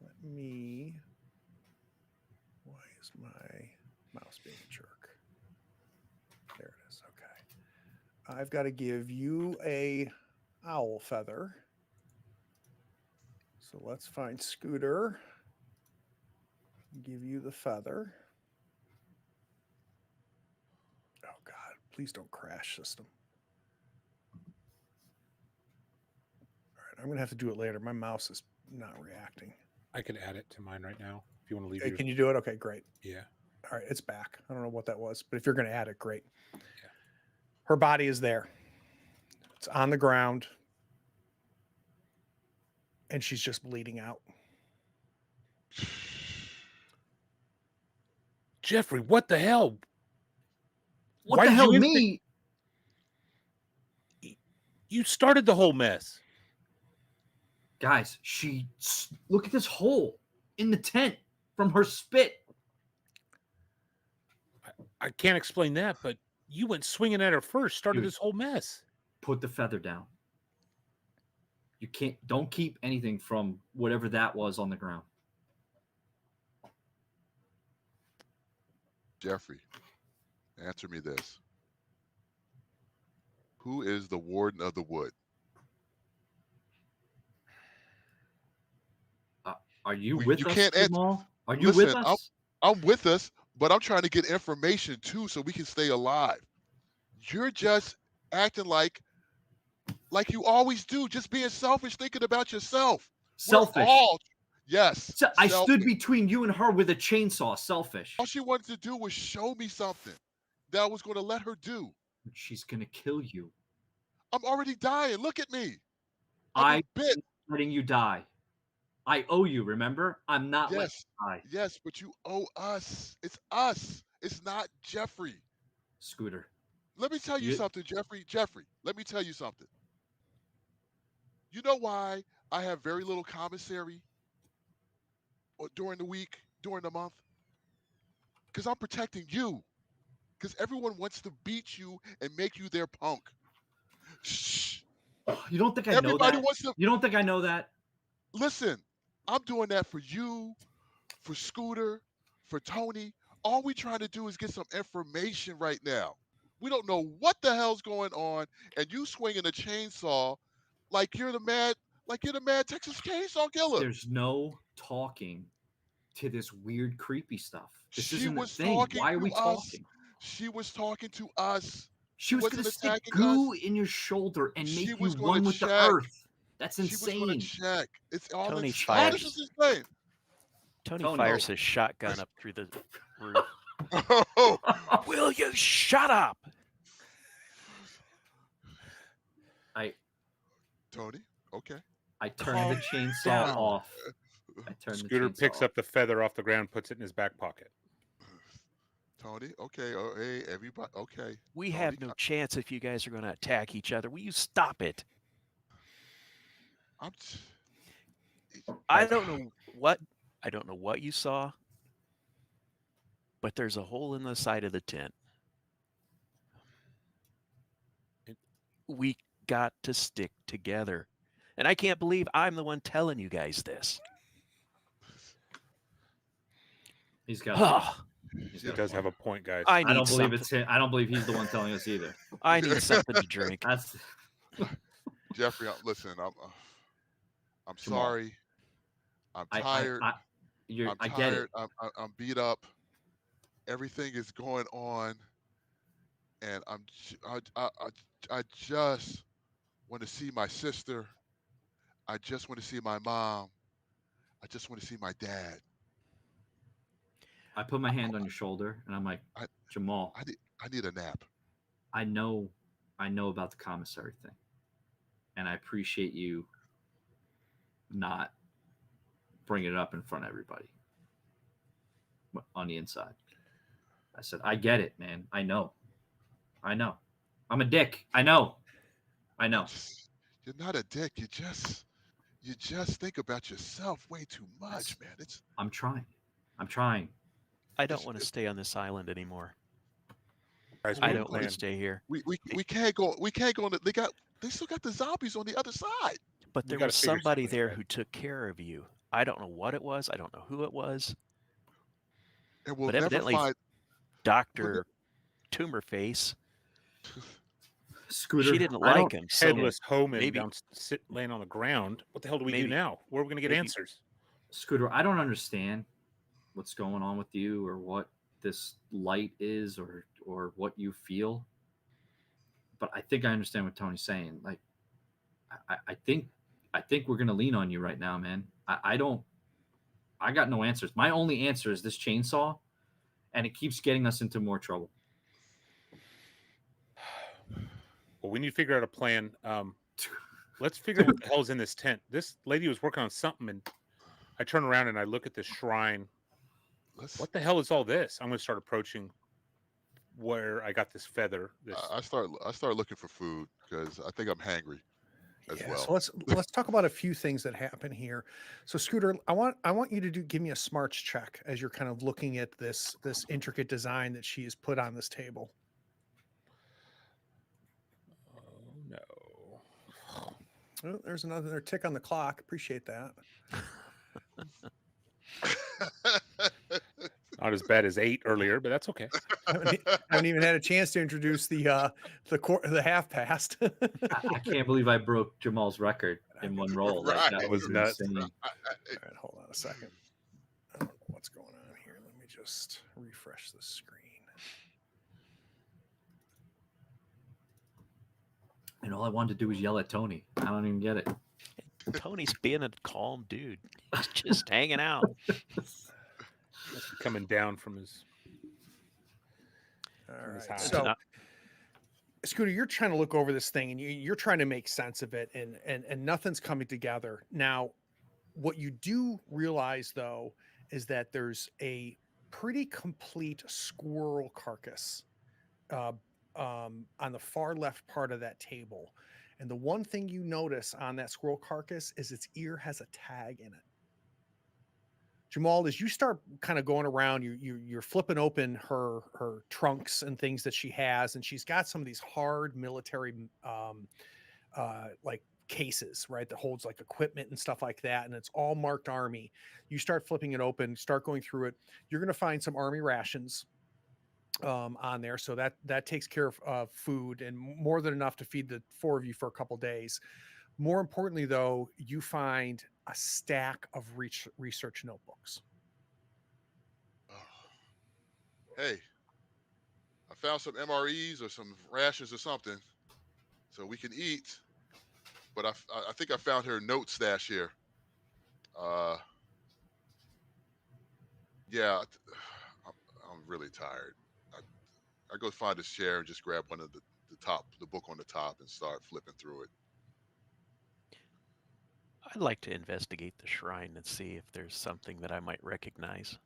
Let me. Why is my mouse being a jerk? There it is. Okay. I've got to give you a owl feather. So let's find Scooter. Give you the feather. Oh God, please don't crash, system. All right, I'm gonna have to do it later. My mouse is not reacting. I can add it to mine right now if you want to leave Hey, yours. can you do it? Okay, great. Yeah. All right, it's back. I don't know what that was, but if you're gonna add it, great. Yeah. Her body is there. It's on the ground. And she's just bleeding out. Jeffrey, what the hell? What Why the did hell, you me? You started the whole mess. Guys, look at this hole in the tent from her spit. I can't explain that, but you went swinging at her first, started Dude. this whole mess. Put the feather down. Don't keep anything from whatever that was on the ground. Jeffrey, answer me this. Who is the warden of the wood? Are you You with us, can't answer. Jamal? Are you Listen, with us? I'm with us, but I'm trying to get information too so we can stay alive. You're just acting like you always do, just being selfish, thinking about yourself. Selfish. We're all, yes. I stood selfish. between you and her with a chainsaw. Selfish. All she wanted to do was show me something that I was going to let her do. She's going to kill you. I'm already dying. Look at me. I'm bit. letting you die. I owe you, remember? I'm not letting you die. Yes, but you owe us. It's us. It's not Jeffrey. Scooter. Let me tell you something, Jeffrey. Jeffrey, let me tell you something. You know why I have very little commissary during the week, during the month? Because I'm protecting you. Because everyone wants to beat you and make you their punk. Shh. You don't think I know that? You don't think I know that? Listen, I'm doing that for you, for Scooter, for Tony. All we trying to do is get some information right now. We don't know what the hell's going on, and you swinging a chainsaw like you're the mad Texas Chainsaw Killer. There's no talking to this weird, creepy stuff. This she isn't was a thing. talking Why are to we us. talking? She was talking to us. She was going to stick goo in your shoulder and make you one with the earth. That's insane. She was going to check. It's all Tony this fires. is insane. Tony fires his shotgun up through the roof. Oh. Will you shut up? Tony, okay. I turned the chainsaw off. Scooter picks up the feather off the ground, puts it in his back pocket. Tony, okay. Oh, hey, everybody, okay. We Tony, have no chance if you guys are going to attack each other. Will you stop it? I don't know what you saw, but there's a hole in the side of the tent. We got to stick together. And I can't believe I'm the one telling you guys this. He does have a point, guys. I don't believe it's him. I don't believe he's the one telling us either. I need something to drink. Jeffrey, listen, I'm sorry. I'm tired. I'm tired. I'm beat up. everything is going on, and I just want to see my sister. I just want to see my mom. I just want to see my dad. I put my hand on your shoulder and I'm like, I Jamal, I need a nap. I know about the commissary thing, and I appreciate you not bringing it up in front of everybody on the inside. I said, I get it, man. I know. I'm a dick. I know. You're not a dick. You just think about yourself way too much, man. I'm trying. I don't It's, want to it's stay on this island anymore. Guys, I we don't want plan. to stay here. we can't go. We can't go on. They still got the zombies on the other side. But We there gotta was figure somebody something there out. who took care of you. I don't know what it was. I don't know who it was. And we'll But never evidently, find. Dr. Tumorface, Scooter, she didn't I like don't. him. So Headless Homan maybe- down laying on the ground. What the hell do we do maybe- now? Where are we going to get maybe- answers? Scooter, I don't understand what's going on with you or what this light is or what you feel. But I think I understand what Tony's saying. Like, I think we're gonna lean on you right now, man. I got no answers. My only answer is this chainsaw, and it keeps getting us into more trouble. Well, we need to figure out a plan. Let's figure out what the hell's in this tent. This lady was working on something, and I turn around and I look at this shrine. What the hell is all this? I'm going to start approaching where I got this feather. I start looking for food because I think I'm hangry as well. So let's talk about a few things that happen here. So Scooter, I want you to give me a smarts check as you're kind of looking at this intricate design that she has put on this table. Oh no! Oh, there's another tick on the clock. Appreciate that. Not as bad as 8 earlier, but that's okay. I haven't even had a chance to introduce the half past. I can't believe I broke Jamal's record in one roll. Like, that Right. was nuts. insane. All right, hold on a second. I don't know what's going on here. Let me just refresh the screen. And all I wanted to do was yell at Tony. I don't even get it. Tony's being a calm dude. He's just hanging out. Must be coming down from his. All From his right. house. So, Scooter, you're trying to look over this thing and you're trying to make sense of it, and nothing's coming together. Now, what you do realize, though, is that there's a pretty complete squirrel carcass on the far left part of that table. And the one thing you notice on that squirrel carcass is its ear has a tag in it. Jamal, as you start kind of going around, you're flipping open her trunks and things that she has, and she's got some of these hard military like cases, right, that holds like equipment and stuff like that, and it's all marked Army. You start flipping it open, start going through it. You're going to find some Army rations on there, so that takes care of food and more than enough to feed the 4 of you for a couple days. More importantly, though, you find a stack of research notebooks. Hey, I found some MREs or some rations or something, so we can eat. But I think I found her note stash here. Yeah, I'm really tired. I go find a chair and just grab one of the book on the top, and start flipping through it. I'd like to investigate the shrine and see if there's something that I might recognize.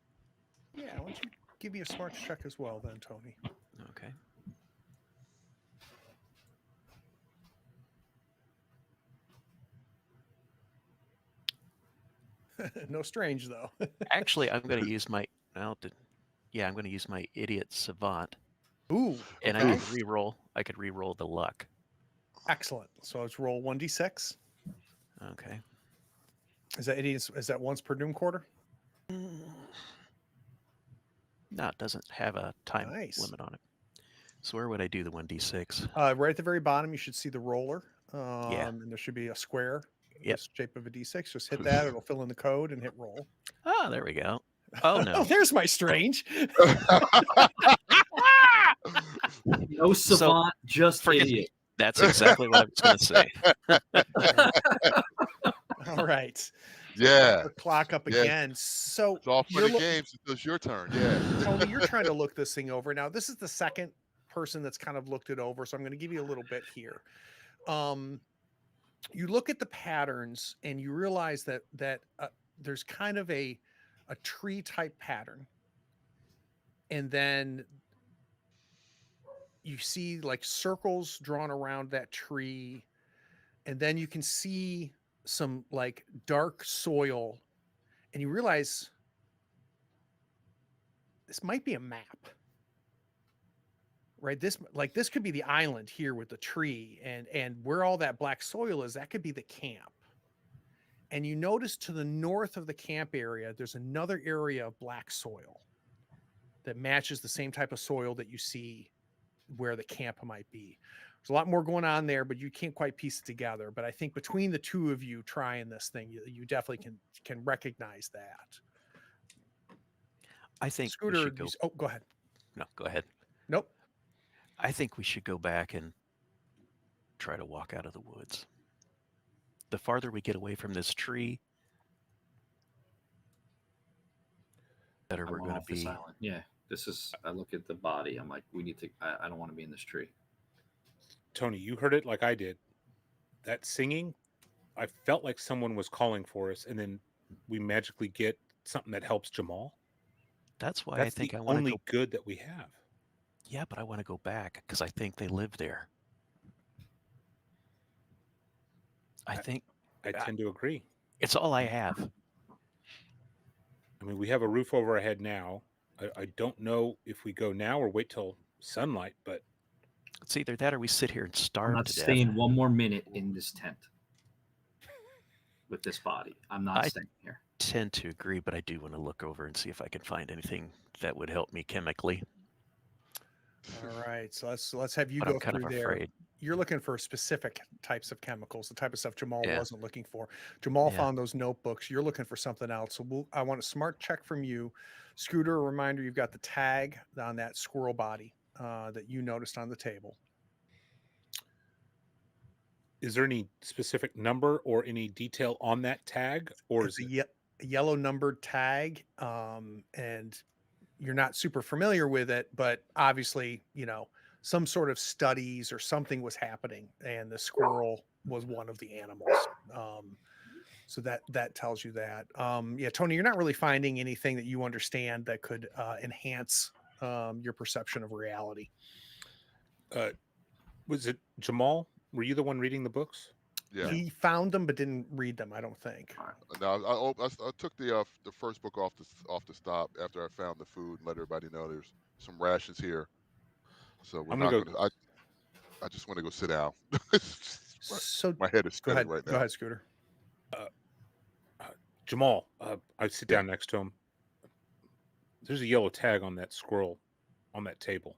Yeah, why don't you give me a smarts check as well, then, Tony? Okay. No strange, though. Actually, I'm going to use my I'm going to use my idiot savant, Ooh, and okay. I could re-roll the luck. Excellent. So let's roll 1d6. Okay. Is that once per doom quarter? No, it doesn't have a time Nice. limit on it. So where would I do the 1d6? Right at the very bottom, you should see the roller. And there should be a square. Yep. The shape of a d6. Just hit that. It'll fill in the code and hit roll. Ah, there we go. Oh no. There's my strange. No savant, just forget- idiot. That's exactly what I was going to say. All right. Yeah. The clock up Yes. again. So It's all you're funny games until it's your turn. Yeah. Tony, you're trying to look this thing over. Now, this is the second person that's kind of looked it over, so I'm going to give you a little bit here. You look at the patterns and you realize that there's kind of a tree type pattern, and then you see like circles drawn around that tree, and then you can see some like dark soil, and you realize this might be a map, right? This could be the island here with the tree, and where all that black soil is, that could be the camp. And you notice to the north of the camp area, there's another area of black soil that matches the same type of soil that you see where the camp might be. There's a lot more going on there, but you can't quite piece it together. But I think between the two of you trying this thing, you definitely can recognize that. I think Scooter, we should go. oh, go ahead. No, go ahead. Nope. I think we should go back and try to walk out of the woods. The farther we get away from this tree, better we're going to be. Island. Yeah, this is. I look at the body. I'm like, we need to. I don't want to be in this tree. Tony, you heard it like I did. That singing, I felt like someone was calling for us, and then we magically get something that helps Jamal. That's why That's I think the I want to only go. good that we have. Yeah, but I want to go back because I think they live there. I think I tend to agree. it's all I have. I mean, we have a roof over our head now. I don't know if we go now or wait till sunlight, but It's either that or we sit here and I'm starve not to staying death. one more minute in this tent with this body. I'm not I- staying here. Tend to agree, but I do want to look over and see if I can find anything that would help me chemically. All right. So let's have you But go I'm kind through of there. afraid. You're looking for specific types of chemicals, the type of stuff Jamal Yeah. wasn't looking for. Jamal Yeah. found those notebooks. You're looking for something else. So I want a smart check from you. Scooter, a reminder, you've got the tag on that squirrel body that you noticed on the table. is there any specific number or any detail on that tag? Or It's is a yellow numbered tag, and you're not super familiar with it, but obviously, some sort of studies or something was happening, and the squirrel was one of the animals. So that tells you that. Yeah, Tony, you're not really finding anything that you understand that could enhance your perception of reality. was it Jamal? Were you the one reading the books? Yeah. He found them but didn't read them, I don't think. No, I took the first book off the stop after I found the food and let everybody know there's some rations here. So we're I'm not gonna gonna. I just want to go sit down. So My head is go spinning ahead, right now. go ahead, Scooter. Jamal, I sit down next to him. There's a yellow tag on that squirrel on that table,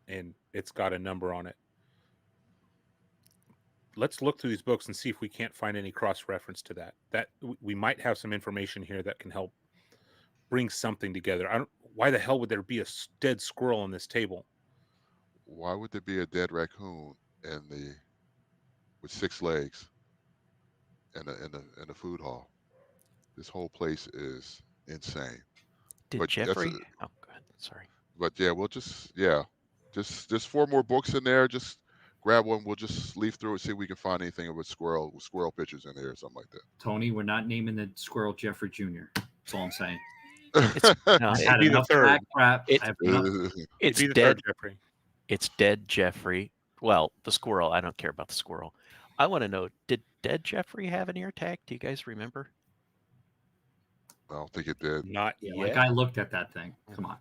and it's got a number on it. Let's look through these books and see if we can't find any cross-reference to that. That we might have some information here that can help bring something together. Why the hell would there be a dead squirrel on this table? Why would there be a dead raccoon with 6 legs in a food hall? This whole place is insane. Did But that's Jeffrey? Oh, go ahead. Sorry. But yeah, we'll just there's 4 more books in there. Just grab one. We'll just leaf through it, see if we can find anything with squirrel pictures in there or something like that. Tony, we're not naming the squirrel Jeffrey Jr. That's all I'm saying. No, I've had be the enough third. back crap. It- I have enough. it's Be the dead. third, Jeffrey. It's dead Jeffrey. Well, the squirrel. I don't care about the squirrel. I want to know, did dead Jeffrey have an ear tag? Do you guys remember? I don't think it did. Not Yeah, yet. like I looked at that thing. Come on.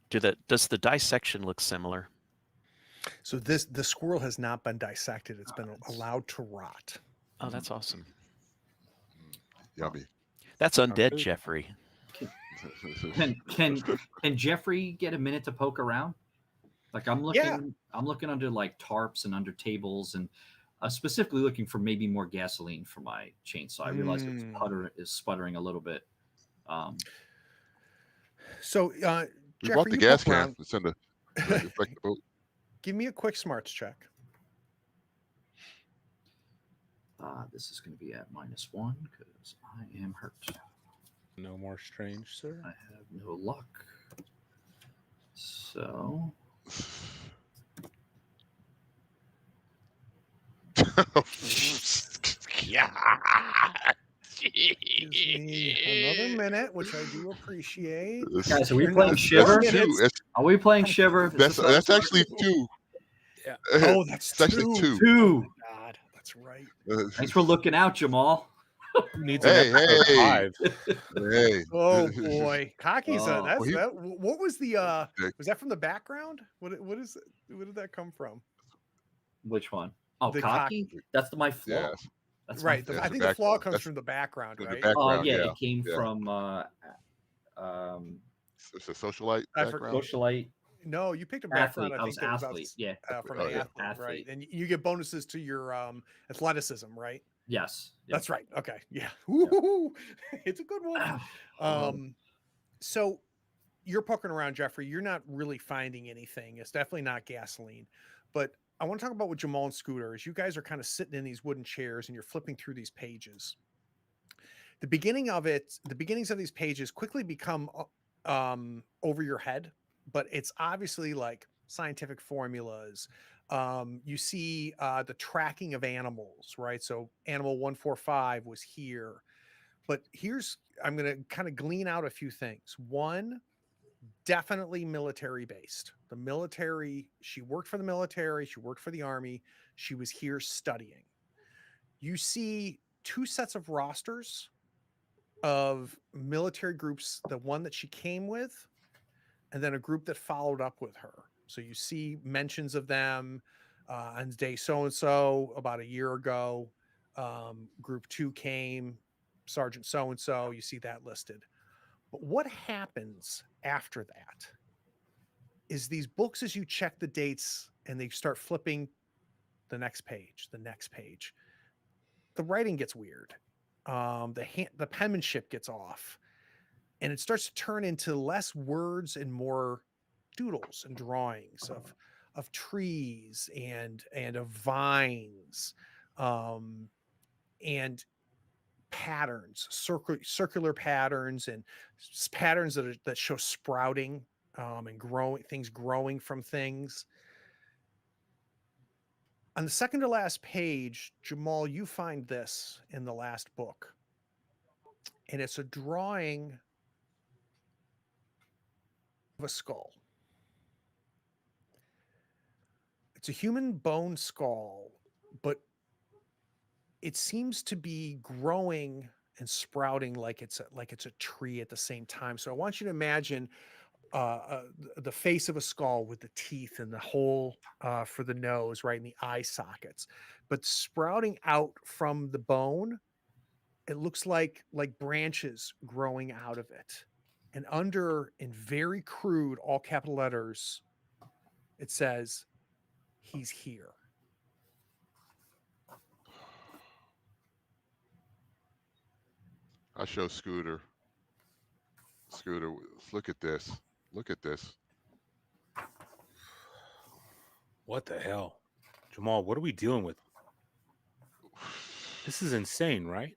Does the dissection look similar? So the squirrel has not been dissected. It's been allowed to rot. Oh, that's awesome. Yummy. That's undead good. Jeffrey. Can Jeffrey get a minute to poke around? Like I'm looking under like tarps and under tables, and specifically looking for maybe more gasoline for my chainsaw. I realize its putter is sputtering a little bit. So, We bought Jeffrey, the you gas poke can. around. It's in the affect the boat. Give me a quick smarts check. This is going to be at -1 because I am hurt. No more strange, sir. I have no luck. So Yeah. Gives me another minute, which I do appreciate. guys, are we You're playing not Shiver? That's two. minutes. Are we playing Shiver? Is That's this that's our- actually two. Yeah. Oh, that's It's actually two. two. Oh two. my God, that's right. Thanks for looking out, Jamal. Needs Hey, an episode hey. 5. Hey. Oh boy, Cocky's Oh. that's Well, he- that. What was the Okay. was that from the background? What is where did that come from? Which one? Oh, The cocky? That's my flaw. Yes. That's Right. My Yeah, flaw. I it's think the the flaw background. comes That's from the background, the right? background. Yeah, Yeah. it came yeah. from It's a socialite I forgot- background. socialite No, you picked a athlete. background. I I was think that was athlete. Yeah. from Oh, an yeah. athlete, right? And you get bonuses to your athleticism, right? Yes. That's right. Okay. Yeah. Woo-hoo-hoo. It's a good one. So you're poking around, Jeffrey. You're not really finding anything. It's definitely not gasoline. But I want to talk about what Jamal and Scooter is. You guys are kind of sitting in these wooden chairs and you're flipping through these pages. The beginnings of these pages quickly become over your head, but it's obviously like scientific formulas. You see the tracking of animals, right? So animal 145 was here. But I'm going to kind of glean out a few things. One, definitely military based. The military, she worked for the military, she worked for the army, she was here studying. You see two sets of rosters of military groups, the one that she came with, and then a group that followed up with her. So you see mentions of them on day so and so about a year ago. Group 2 came, Sergeant so and so. You see that listed. But what happens after that is these books, as you check the dates and they start flipping the next page, the writing gets weird. The penmanship gets off, and it starts to turn into less words and more doodles and drawings of trees and of vines, and patterns, circular patterns, and patterns that show sprouting and growing from things. On the second to last page, Jamal, you find this in the last book, and it's a drawing of a skull. It's a human bone skull, but it seems to be growing and sprouting like it's a tree at the same time. So I want you to imagine the face of a skull with the teeth and the hole for the nose, right, and the eye sockets, but sprouting out from the bone, it looks like branches growing out of it. And under, in very crude, all capital letters, it says, "He's here." I show Scooter. Scooter, look at this. Look at this. What the hell? Jamal, what are we dealing with? This is insane, right?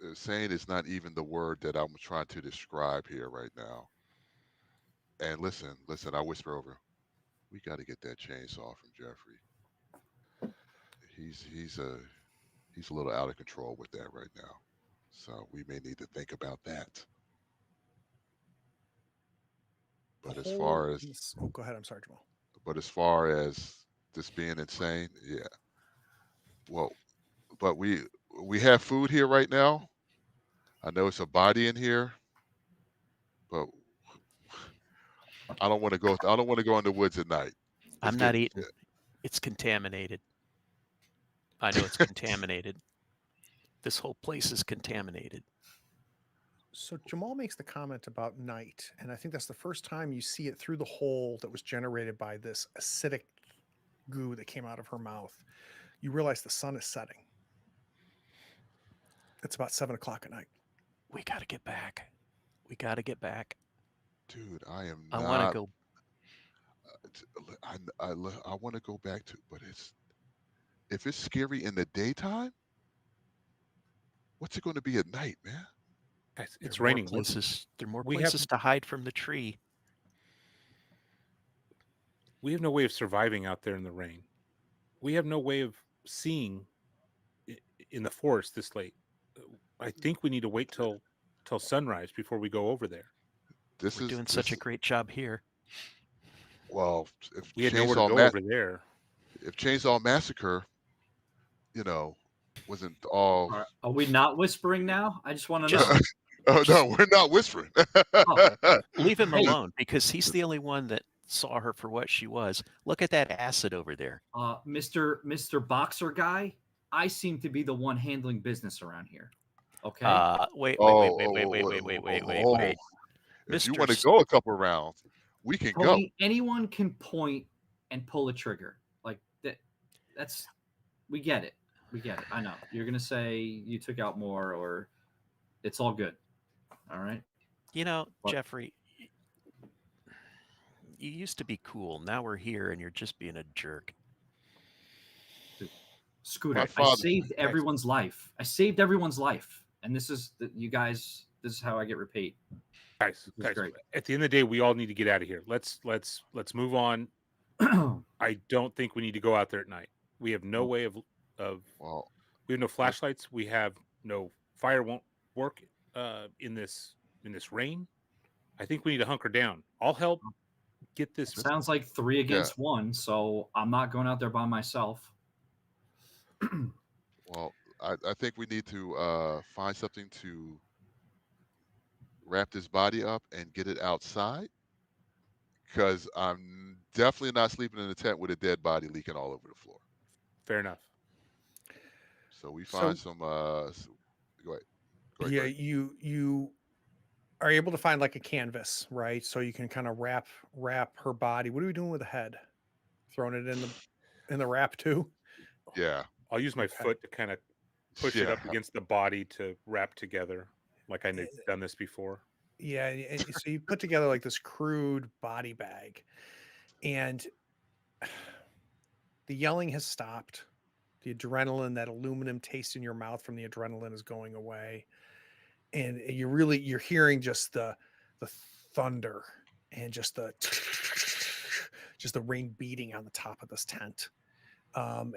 Insane is not even the word that I'm trying to describe here right now. And listen, I whisper over. We got to get that chainsaw from Jeffrey. He's a little out of control with that right now. So we may need to think about that. But as far as go ahead. I'm sorry, Jamal. But as far as this being insane, yeah. Well, but we have food here right now. I know it's a body in here, but I don't want to go. I don't want to go in the woods at night. I'm not eating. It's contaminated. I know it's contaminated. This whole place is contaminated. So Jamal makes the comment about night, and I think that's the first time you see it through the hole that was generated by this acidic goo that came out of her mouth. You realize the sun is setting. It's about 7 o'clock at night. We got to get back. We got to get back. Dude, I am I want to not. go. I want to go back to, but if it's scary in the daytime, what's it going to be at night, man? Guys, There it's are more raining. places. There are more we have- places to hide from the tree. We have no way of surviving out there in the rain. We have no way of seeing in the forest this late. I think we need to wait till sunrise before we go over there. This We're is doing this. such a great job here. Well, if We had nowhere to Chainsaw go Ma- over there. if Chainsaw Massacre, wasn't all. All right. Are we not whispering now? I just want to Just- know. Oh no, we're not whispering. Leave him Hey. alone because he's the only one that saw her for what she was. Look at that acid over there. Mr. Boxer guy, I seem to be the one handling business around here. Okay. Wait. Oh, if you Mr. want to go a couple rounds, we can go. Anyone can point and pull a trigger. Like that. That's we get it. We get it. I know. You're gonna say you took out more or it's all good. All right. What? Jeffrey, you used to be cool. Now we're here and you're just being a jerk. Scooter, I saved everyone's life. And this is you guys. This is how I get repaid. Guys, at the end of the day, we all need to get out of here. Let's move on. I don't think we need to go out there at night. We have no way of we have no flashlights. We have no fire won't work in this rain. I think we need to hunker down. I'll help get this. Sounds like 3 against 1, so I'm not going out there by myself. Well, I think we need to find something to wrap this body up and get it outside, because I'm definitely not sleeping in a tent with a dead body leaking all over the floor. Fair enough. So we find some. Go ahead. Yeah, you are able to find like a canvas, right? So you can kind of wrap her body. What are we doing with the head? Throwing it in the wrap too? Yeah. I'll use my foot to kind of push it up against the body to wrap together, like I've done this before. Yeah, and so you put together like this crude body bag, and the yelling has stopped. The adrenaline, that aluminum taste in your mouth from the adrenaline is going away, and you're hearing just the thunder and just the rain beating on the top of this tent.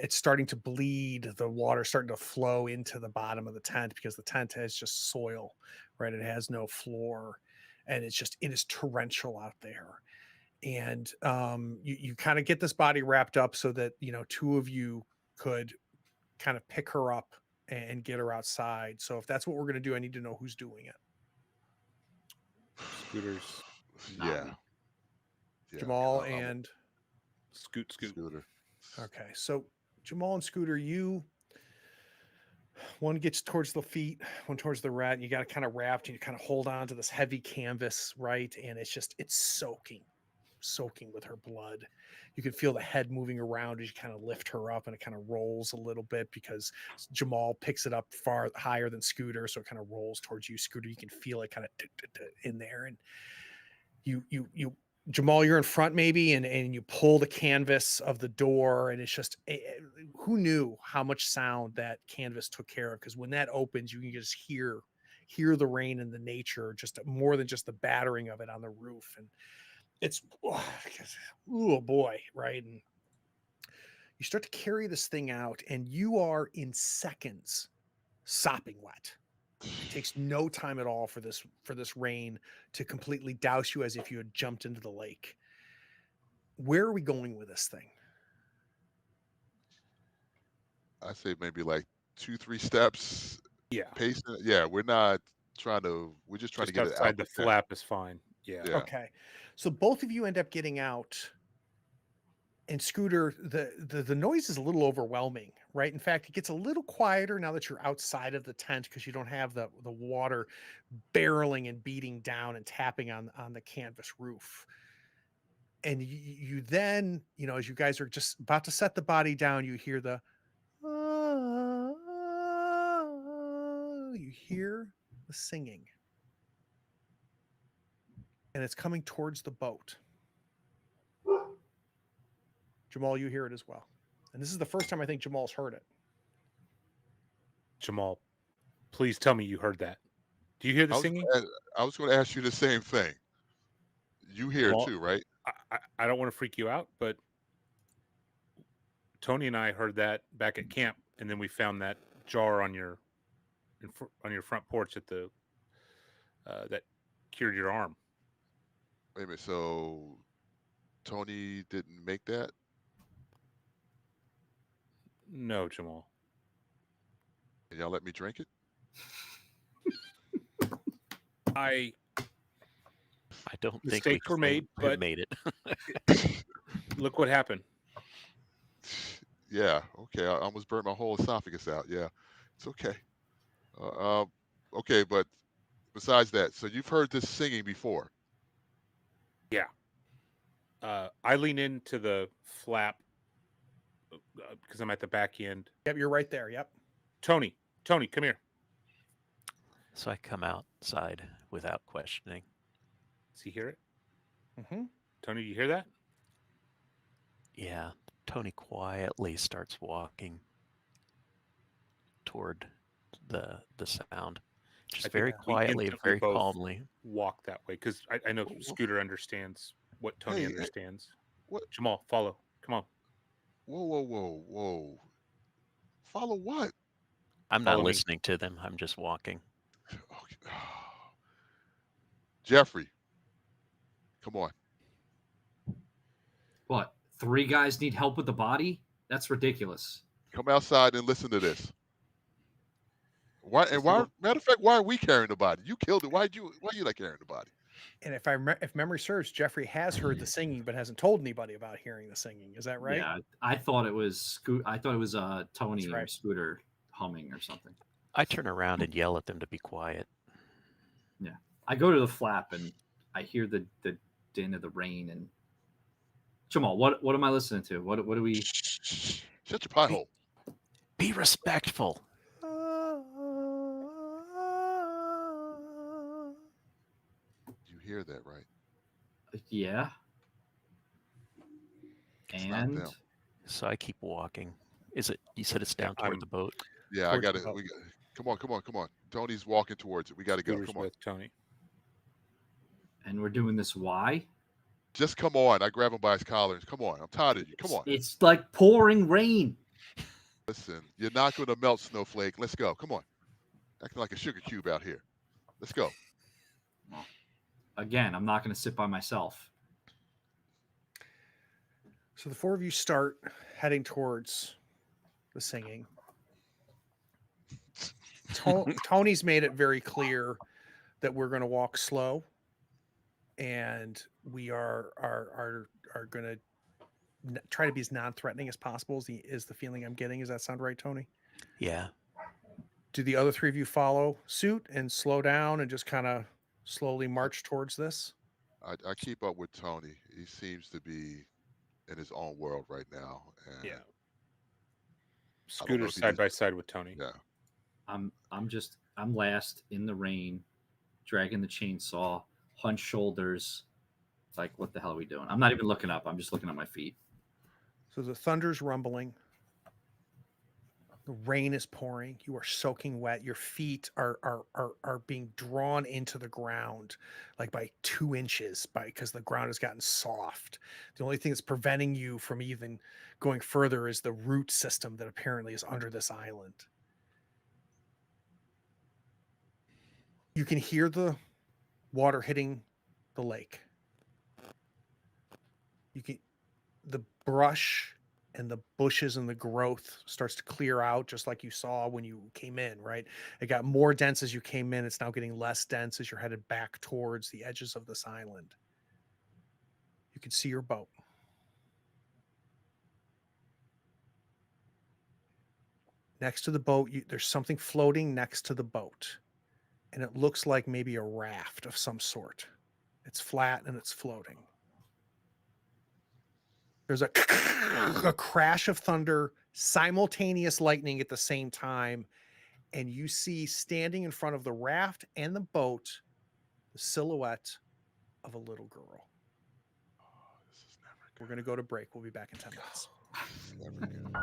It's starting to bleed. The water starting to flow into the bottom of the tent because the tent has just soil, right? It has no floor, and it is torrential out there. And you kind of get this body wrapped up so that two of you could kind of pick her up and get her outside. So if that's what we're going to do, I need to know who's doing it. Scooters. Yeah. Jamal and Scooter. Okay, so Jamal and Scooter, one gets towards the feet, one towards the rat, and you got to kind of wrap, and you kind of hold on to this heavy canvas, right? And it's soaking with her blood. You can feel the head moving around as you kind of lift her up, and it kind of rolls a little bit because Jamal picks it up far higher than Scooter, so it kind of rolls towards you. Scooter, you can feel it kind of in there, and you Jamal, you're in front maybe, and you pull the canvas of the door, and it's just, who knew how much sound that canvas took care of? Because when that opens, you can just hear the rain and the nature, just more than just the battering of it on the roof. And it's, oh boy, right? And you start to carry this thing out, and you are in seconds sopping wet. It takes no time at all for this rain to completely douse you as if you had jumped into the lake. Where are we going with this thing? I say maybe like 2-3 steps. Yeah. Pacing. Yeah, we're not trying to. We're just trying to get it out. The flap is fine. Yeah. Okay. So both of you end up getting out. And Scooter, the noise is a little overwhelming, right? In fact, it gets a little quieter now that you're outside of the tent because you don't have the water barreling and beating down and tapping on the canvas roof. And you then, as you guys are just about to set the body down, you hear you hear the singing. And it's coming towards the boat. Jamal, you hear it as well. And this is the first time I think Jamal's heard it. Jamal, please tell me you heard that. Do you hear the singing? I was going to ask you the same thing. You hear it too, right? I don't want to freak you out, but Tony and I heard that back at camp, and then we found that jar on your front porch at the that cured your arm. Wait a minute. So Tony didn't make that? No, Jamal. And y'all let me drink it? I don't think mistakes were made, but made it. Look what happened. Yeah. Okay. I almost burnt my whole esophagus out. Yeah. It's okay. Okay, but besides that, so you've heard this singing before? Yeah. I lean into the flap because I'm at the back end. Yep, you're right there. Yep. Tony, come here. So I come outside without questioning. Does he hear it? Mm-hmm. Tony, do you hear that? Yeah. Tony quietly starts walking toward the sound. Just very quietly and very calmly. Walk that way because I know Scooter understands what Tony understands. What? Jamal, follow. Come on. Whoa. Follow what? I'm not listening to them. I'm just walking. Okay. Jeffrey, come on. What? 3 guys need help with the body? That's ridiculous. Come outside and listen to this. Matter of fact, why are we carrying the body? You killed it. Why you not carrying the body? And if memory serves, Jeffrey has heard the singing, but hasn't told anybody about hearing the singing. Is that right? Yeah, I thought it was Tony or Scooter humming or something. I turn around and yell at them to be quiet. Yeah, I go to the flap and I hear the din of the rain. And Jamal, what am I listening to? What do we? Shut your pie hole. Be respectful. You hear that, right? Yeah. And so I keep walking. Is it? You said it's down toward the boat. Yeah, I got it. Come on. Tony's walking towards it. We got to go. Come on, Tony. And we're doing this. Why? Just come on. I grab him by his collar. Come on. I'm tired of you. Come on. It's like pouring rain. Listen, you're not going to melt, Snowflake. Let's go. Come on. Acting like a sugar cube out here. Let's go. Again, I'm not going to sit by myself. So the 4 of you start heading towards the singing. Tony's made it very clear that we're going to walk slow, and we are going to try to be as non-threatening as possible. Is the feeling I'm getting? Does that sound right, Tony? Yeah. Do the other 3 of you follow suit and slow down and just kind of slowly march towards this? I keep up with Tony. He seems to be in his own world right now. And yeah. Scooter side by side with Tony. Yeah. I'm last in the rain, dragging the chainsaw, hunched shoulders. Like, what the hell are we doing? I'm not even looking up. I'm just looking at my feet. So the thunder's rumbling. The rain is pouring. You are soaking wet. Your feet are being drawn into the ground like by 2 inches because the ground has gotten soft. The only thing that's preventing you from even going further is the root system that apparently is under this island. You can hear the water hitting the lake. The brush and the bushes and the growth starts to clear out, just like you saw when you came in, right? It got more dense as you came in. It's now getting less dense as you're headed back towards the edges of this island. You can see your boat. Next to the boat, there's something floating next to the boat. And it looks like maybe a raft of some sort. It's flat and it's floating. There's a crash of thunder, simultaneous lightning at the same time, and you see standing in front of the raft and the boat the silhouette of a little girl. Oh, this is never We're good. going to go to break. We'll be back in 10 minutes. This is never good.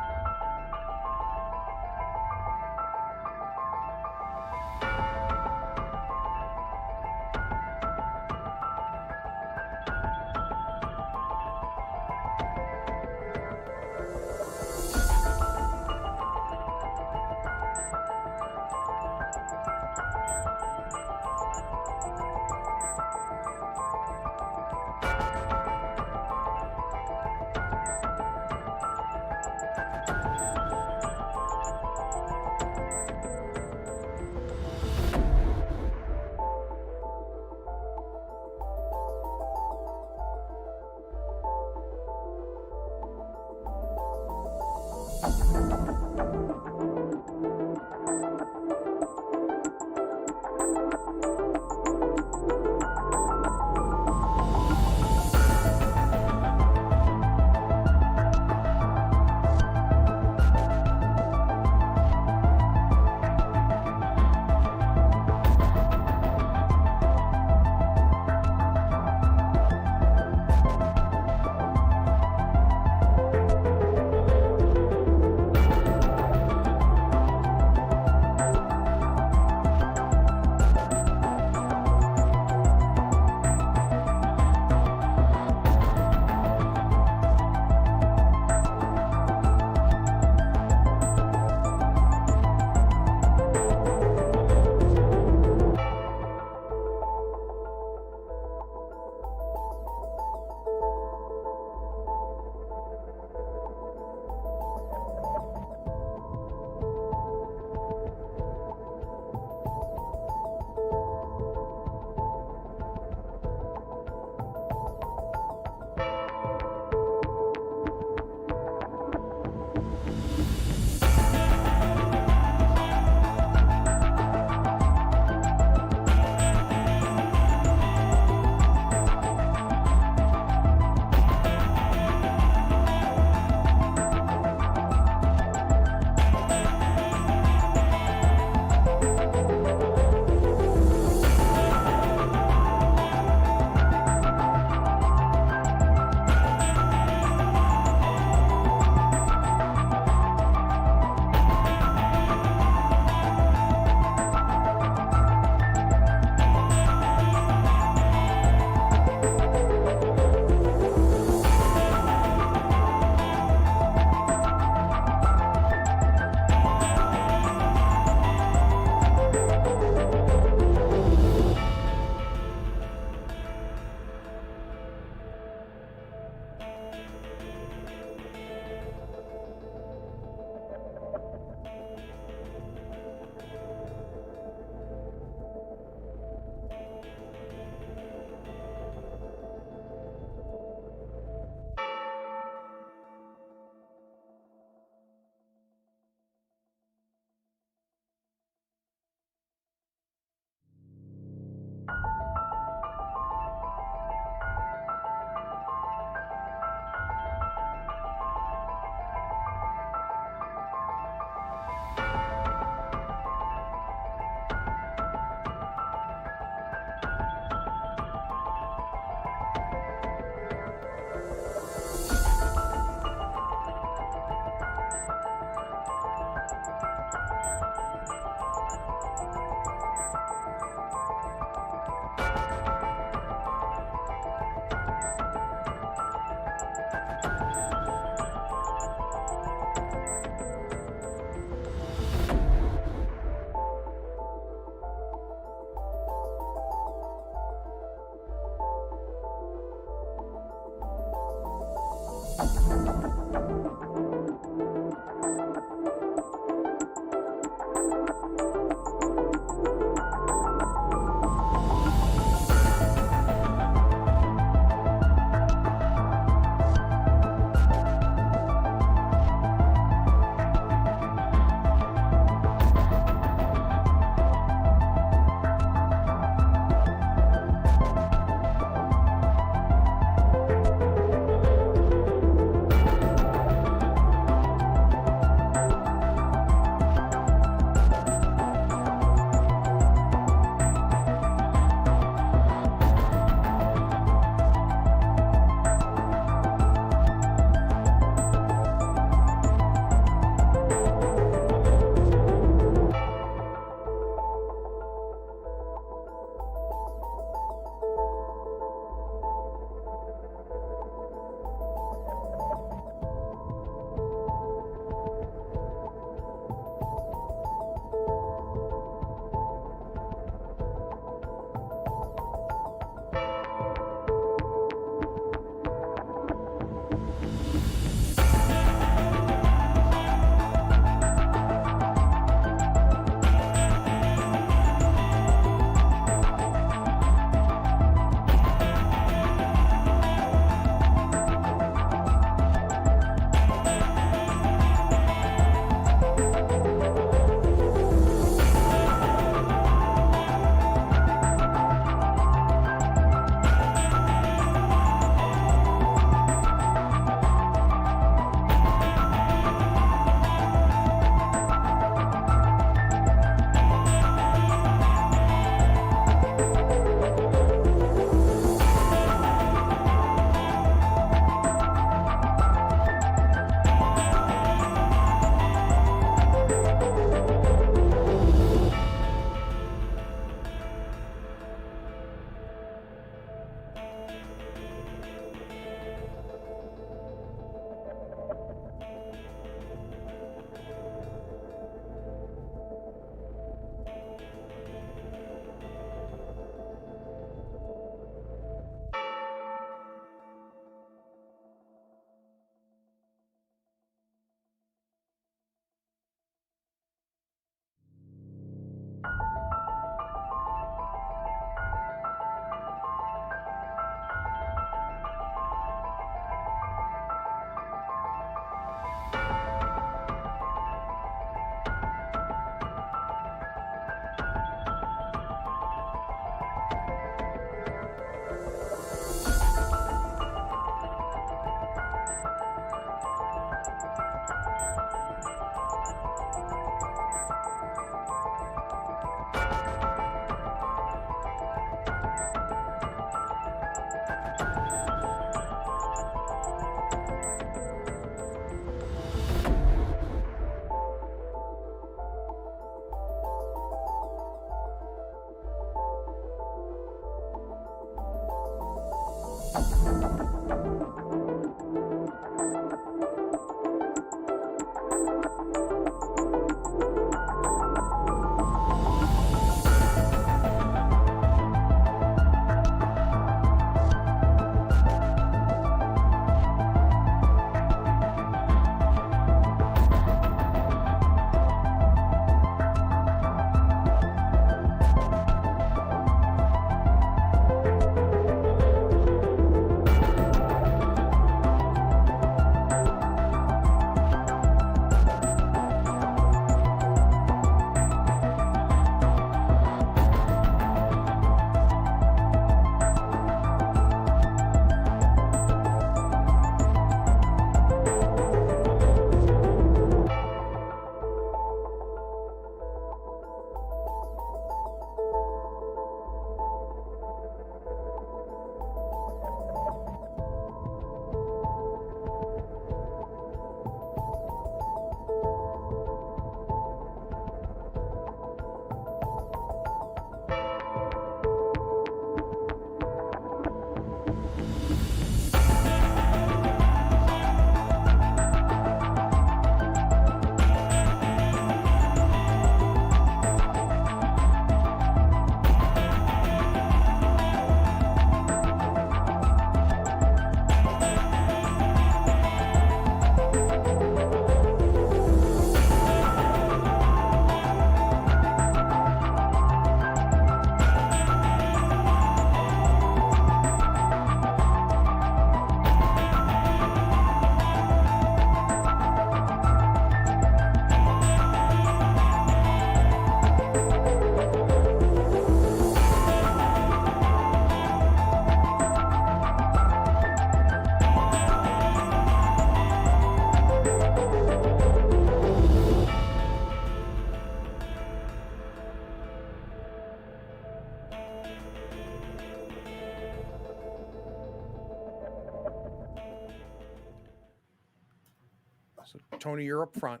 Tony, you're up front.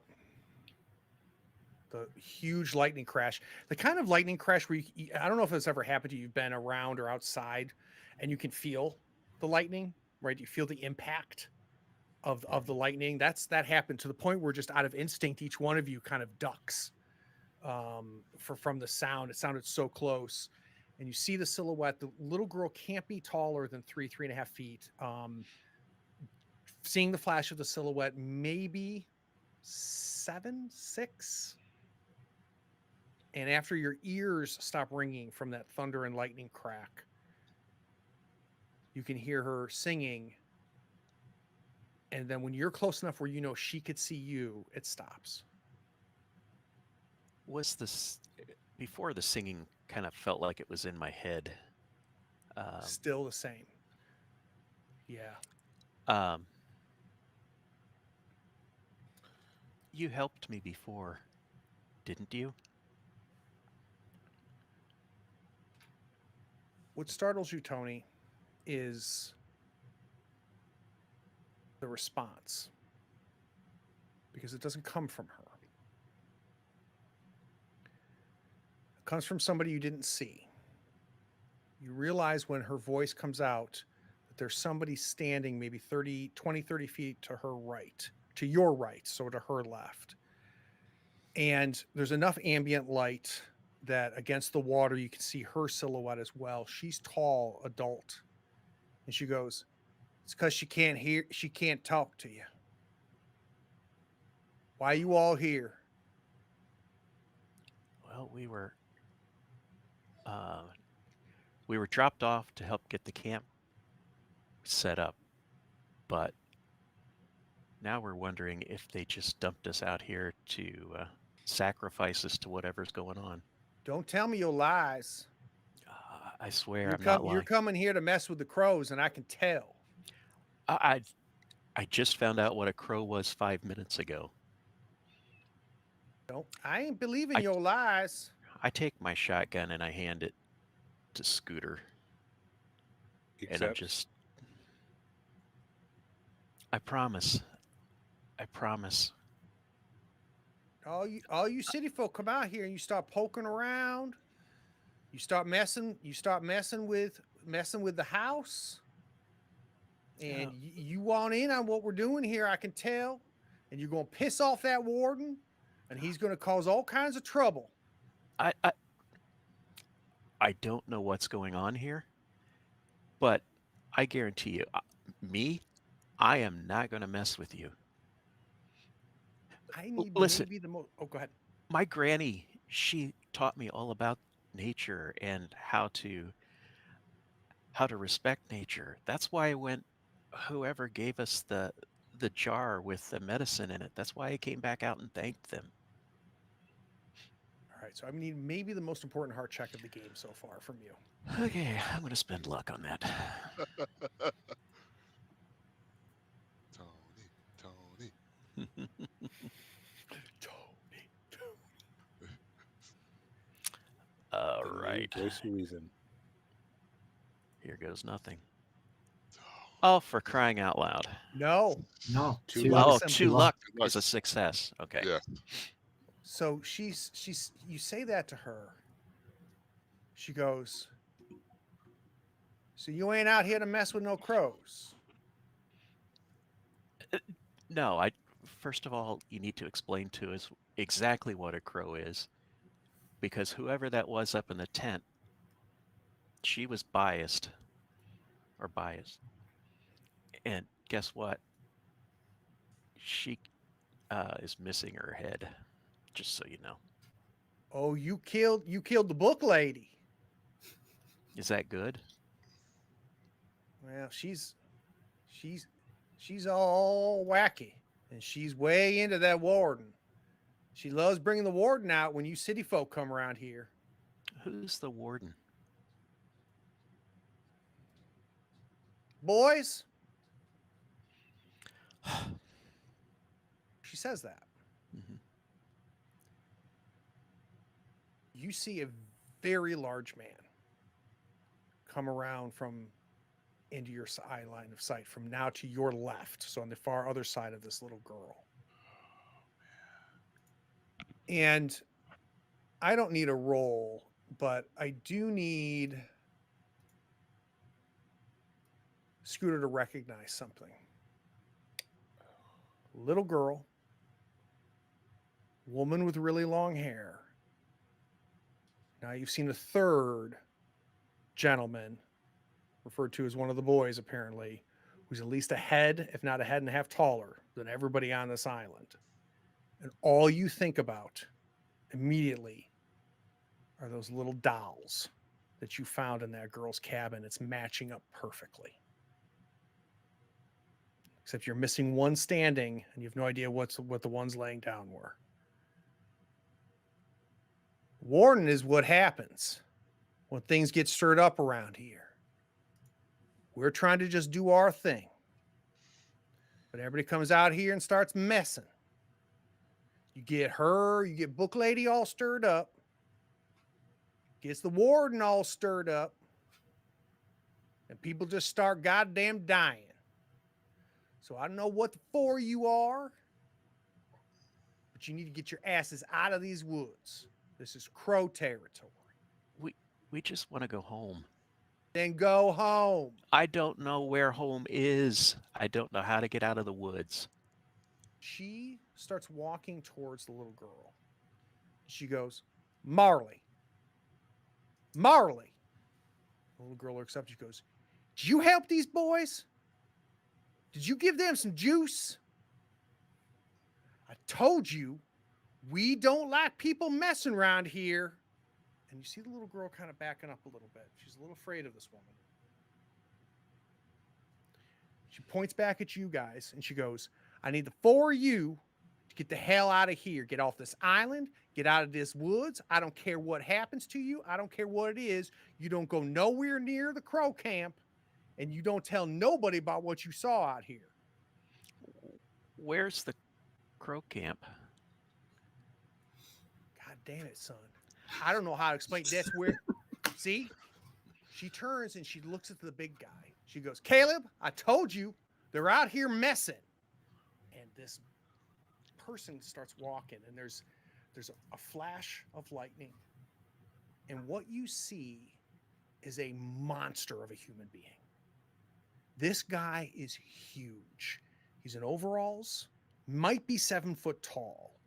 The huge lightning crash, the kind of lightning crash where I don't know if it's ever happened to you. You've been around or outside and you can feel the lightning, right? You feel the impact of the lightning. That happened to the point where just out of instinct, each one of you kind of ducks from the sound. It sounded so close. And you see the silhouette. The little girl can't be taller than 3.5 feet. Seeing the flash of the silhouette, maybe 7, 6. And after your ears stop ringing from that thunder and lightning crack, you can hear her singing. And then when you're close enough where you know she could see you, it stops. Was this before the singing kind of felt like it was in my head? Still the same. Yeah. You helped me before, didn't you? What startles you, Tony, is the response, because it doesn't come from her. It comes from somebody you didn't see. You realize when her voice comes out that there's somebody standing maybe 30 feet to her right, to your right, so to her left. And there's enough ambient light that against the water you can see her silhouette as well. She's tall, adult. And she goes, "It's because she can't talk to you. Why are you all here?" Well, we were dropped off to help get the camp set up, but now we're wondering if they just dumped us out here to sacrifice us to whatever's going on. Don't tell me your lies. I swear I'm not lying. You're coming here to mess with the crows, and I can tell. I just found out what a crow was 5 minutes ago. I ain't believing your lies. I take my shotgun and I hand it to Scooter. And I'm just... I promise. All you city folk come out here and you start poking around. You start messing with the house. And you want in on what we're doing here, I can tell. And you're going to piss off that warden, and he's going to cause all kinds of trouble. I don't know what's going on here, but I guarantee you, I am not going to mess with you. Listen, maybe the most... Oh, go ahead. My granny, she taught me all about nature and how to respect nature. That's why I went, whoever gave us the jar with the medicine in it, that's why I came back out and thanked them. All right, so I need maybe the most important heart check of the game so far from you. Okay, I'm going to spend luck on that. Tony. All right. Voice of reason. Here goes nothing. Oh, for crying out loud. No. Two luck is a success. Okay. Yeah. So you say that to her. She goes, "So you ain't out here to mess with no crows?" No, first of all, you need to explain to us exactly what a crow is, because whoever that was up in the tent, she was biased. And guess what? She is missing her head, just so you know. Oh, you killed the book lady. Is that good? Well, she's all wacky, and she's way into that warden. She loves bringing the warden out when you city folk come around here. Who's the warden? Boys. She says that. Mm-hmm. You see a very large man come around from into your eye line of sight from now to your left, so on the far other side of this little girl. And I don't need a roll, but I do need Scooter to recognize something. Little girl, woman with really long hair. Now you've seen a third gentleman, referred to as one of the boys apparently, who's at least a head, if not a head and a half taller than everybody on this island. And all you think about immediately are those little dolls that you found in that girl's cabin. It's matching up perfectly. Except you're missing one standing and you have no idea what the ones laying down were. Warning is what happens when things get stirred up around here. We're trying to just do our thing. But everybody comes out here and starts messing. You get Book Lady all stirred up. Gets the warden all stirred up. And people just start goddamn dying. So I don't know what the four you are, but you need to get your asses out of these woods. This is crow territory. We just want to go home. Then go home. I don't know where home is. I don't know how to get out of the woods. She starts walking towards the little girl. She goes, Marley. Marley. The little girl looks up. She goes, did you help these boys? Did you give them some juice? I told you, we don't like people messing around here. And you see the little girl kind of backing up a little bit. She's a little afraid of this woman. She points back at you guys and she goes, I need the four of you to get the hell out of here. Get off this island. Get out of this woods. I don't care what happens to you. I don't care what it is. You don't go nowhere near the crow camp and you don't tell nobody about what you saw out here. Where's the crow camp? God damn it, son. I don't know how to explain. That's where, see? She turns and she looks at the big guy. She goes, Caleb, I told you they're out here messing. And this person starts walking and there's a flash of lightning. And what you see is a monster of a human being. This guy is huge. He's in overalls, might be 7 foot tall,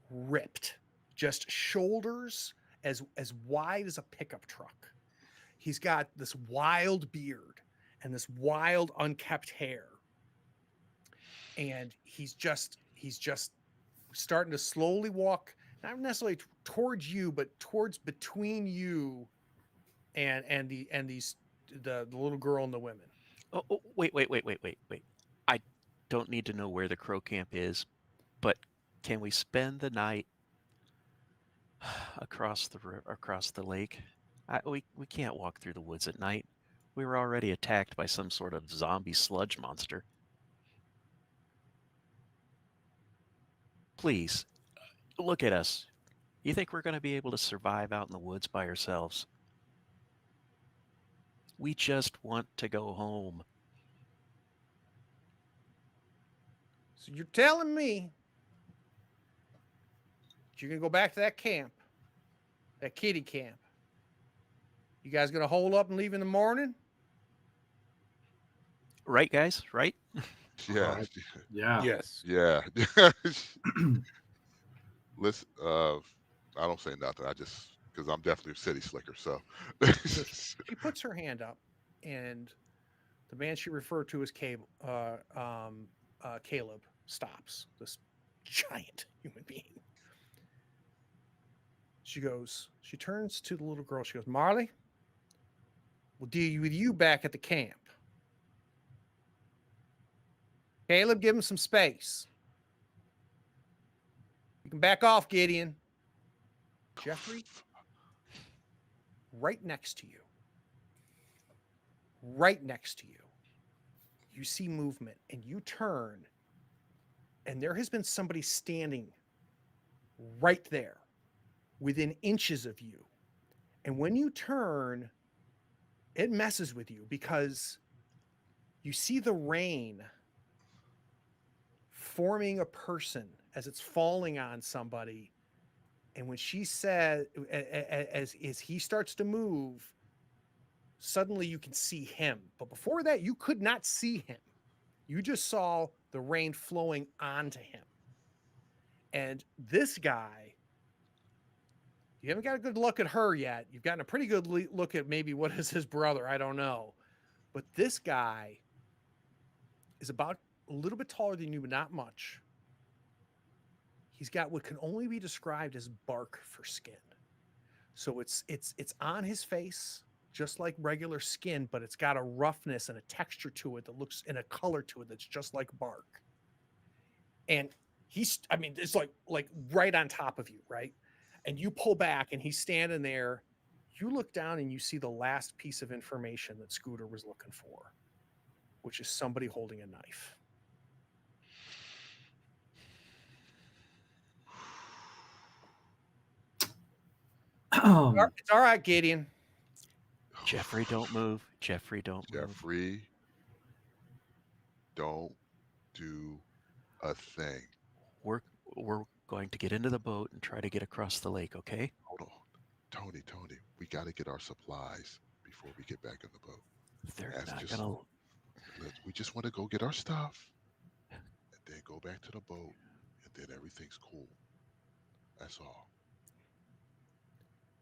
ripped, just shoulders as wide as a pickup truck. He's got this wild beard and this wild unkept hair. And he's just starting to slowly walk, not necessarily towards you, but towards between you and the little girl and the women. Oh, wait. I don't need to know where the crow camp is, but can we spend the night across the lake? We can't walk through the woods at night. We were already attacked by some sort of zombie sludge monster. Please, look at us. You think we're going to be able to survive out in the woods by ourselves? We just want to go home. So you're telling me that you're going to go back to that camp, that kitty camp. You guys going to hold up and leave in the morning? Right, guys? Right? Yeah. Yeah. Yes. Yeah. Listen, I don't say nothing. I just, because I'm definitely a city slicker. So She puts her hand up, and the man she referred to as Caleb stops, this giant human being. She turns to the little girl. She goes, Marley, we'll deal with you back at the camp. Caleb, give him some space. You can back off, Gideon. Jeffrey, right next to you. Right next to you. You see movement and you turn, and there has been somebody standing right there within inches of you. And when you turn, it messes with you because you see the rain forming a person as it's falling on somebody And when she said, as he starts to move, suddenly you can see him. But before that, you could not see him. You just saw the rain flowing onto him. And this guy, you haven't got a good look at her yet. You've gotten a pretty good look at maybe what is his brother. I don't know. But this guy is about a little bit taller than you, but not much. He's got what can only be described as bark for skin. So it's on his face, just like regular skin, but it's got a roughness and a texture to it that looks, and a color to it that's just like bark. And it's like right on top of you, right? And you pull back and he's standing there. You look down and you see the last piece of information that Scooter was looking for, which is somebody holding a knife. It's all right, Gideon. Jeffrey, don't move. Jeffrey, don't move. Jeffrey, don't do a thing. We're going to get into the boat and try to get across the lake, okay? Hold on. Tony, we got to get our supplies before we get back in the boat. They're That's not just- gonna. We just want to go get our stuff and then go back to the boat, and then everything's cool. That's all.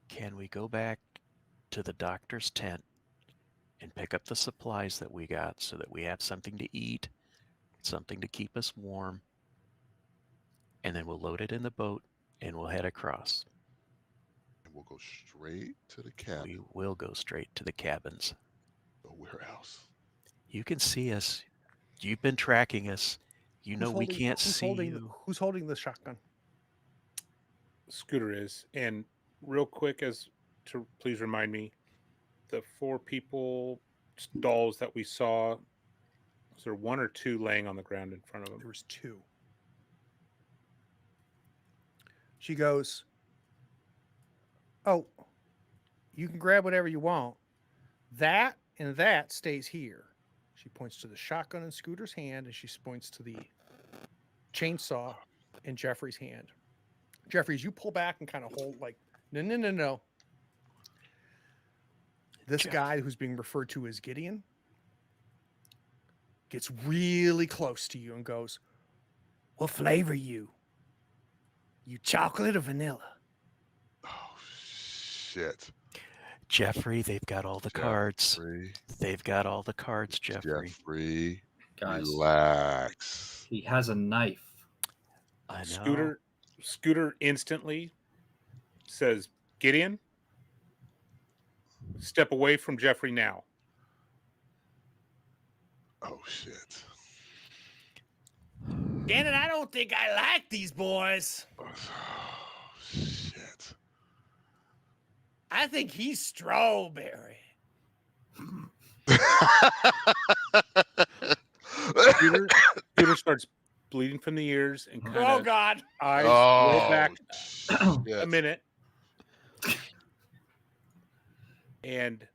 Can we go back to the doctor's tent and pick up the supplies that we got so that we have something to eat, something to keep us warm, and then we'll load it in the boat and we'll head across. And we'll go straight to the cabin. We will go straight to the cabins. But where else? You can see us. You've been tracking us. You know we can't see you. Who's holding the shotgun? Scooter is. And real quick, please remind me, the 4 people dolls that we saw, was there 1 or 2 laying on the ground in front of them? There was 2. She goes, "Oh, you can grab whatever you want. That and that stays here." She points to the shotgun in Scooter's hand, and she points to the chainsaw in Jeffrey's hand. Jeffrey, as you pull back and kind of hold, like, no. This guy who's being referred to as Gideon gets really close to you and goes, "What flavor you? You chocolate or vanilla?" Oh, shit. Jeffrey, they've got all the cards. Jeffrey, They've got all the cards, Jeffrey. Jeffrey, Guys, relax. he has a knife. I know. Scooter instantly says, "Gideon, step away from Jeffrey now." Oh, shit. Damn it, I don't think I like these boys. Oh, shit. I think he's strawberry. Scooter starts bleeding from the ears and kind Oh, of God. eyes roll back shit. a minute. And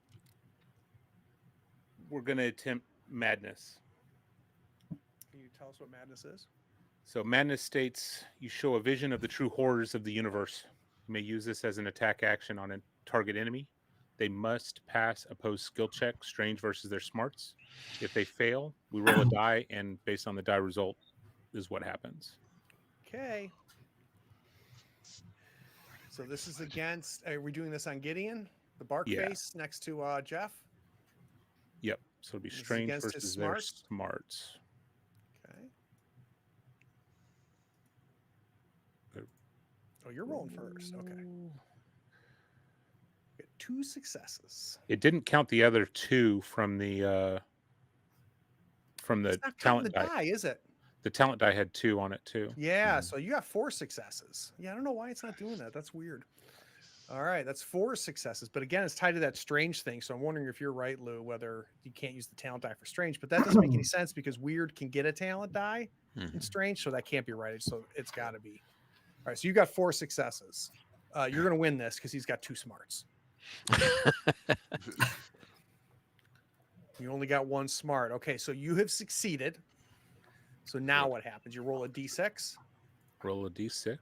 we're going to attempt madness. Can you tell us what madness is? So madness states you show a vision of the true horrors of the universe. You may use this as an attack action on a target enemy. They must pass opposed skill check, strange versus their smarts. If they fail, we roll a die, and based on the die result is what happens. Okay. So this is against, are we doing this on Gideon? The bark Yeah. face next to Jeff? Yep. So it'll be This is strange against his versus their smarts? smarts. Okay. Oh, you're rolling first. Okay. Get 2 successes. It didn't count the other 2 from the It's not counting talent the die. die, is it? The talent die had 2 on it too. Yeah, so you got 4 successes. Yeah, I don't know why it's not doing that. That's weird. All right, that's 4 successes. But again, it's tied to that strange thing. So I'm wondering if you're right, Lou, whether you can't use the talent die for strange. But that doesn't make any sense because weird can get a talent die in strange. So that can't be right. So it's got to be. All right, so you got 4 successes. You're going to win this because he's got 2 smarts. You only got 1 smart. Okay, so you have succeeded. So now what happens? You roll a d6. Roll a d6.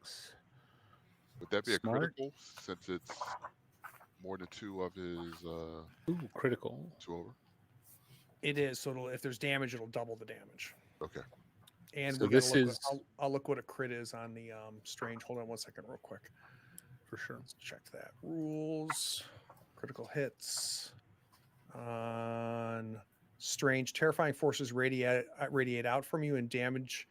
Would that be a Smart. critical since it's more than 2 of his Ooh, critical. 2 over? It is. So if there's damage, it'll double the damage. Okay. And So we're gonna this look. is- I'll look what a crit is on the strange. Hold on 1 second, real quick. For sure. Let's check that. Rules, critical hits on strange. Terrifying forces radiate out from you and damage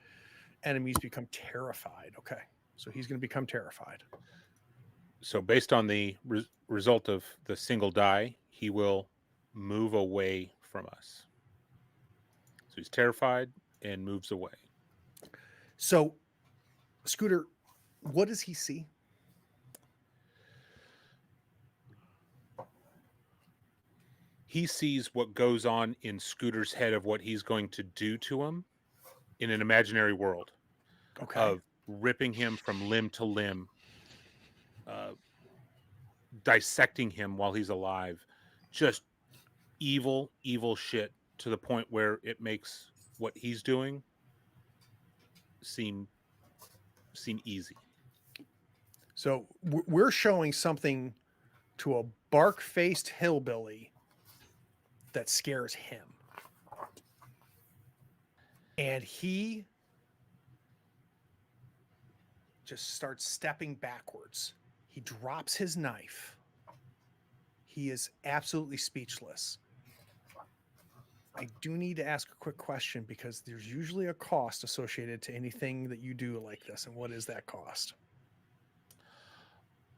enemies become terrified. Okay, so he's going to become terrified. So based on the result of the single die, he will move away from us. So he's terrified and moves away. So, Scooter, what does he see? He sees what goes on in Scooter's head of what he's going to do to him in an imaginary world Okay. of ripping him from limb to limb, dissecting him while he's alive. Just evil, evil shit to the point where it makes what he's doing seem easy. So we're showing something to a bark-faced hillbilly that scares him. And he just starts stepping backwards. He drops his knife. He is absolutely speechless. I do need to ask a quick question because there's usually a cost associated to anything that you do like this. And what is that cost?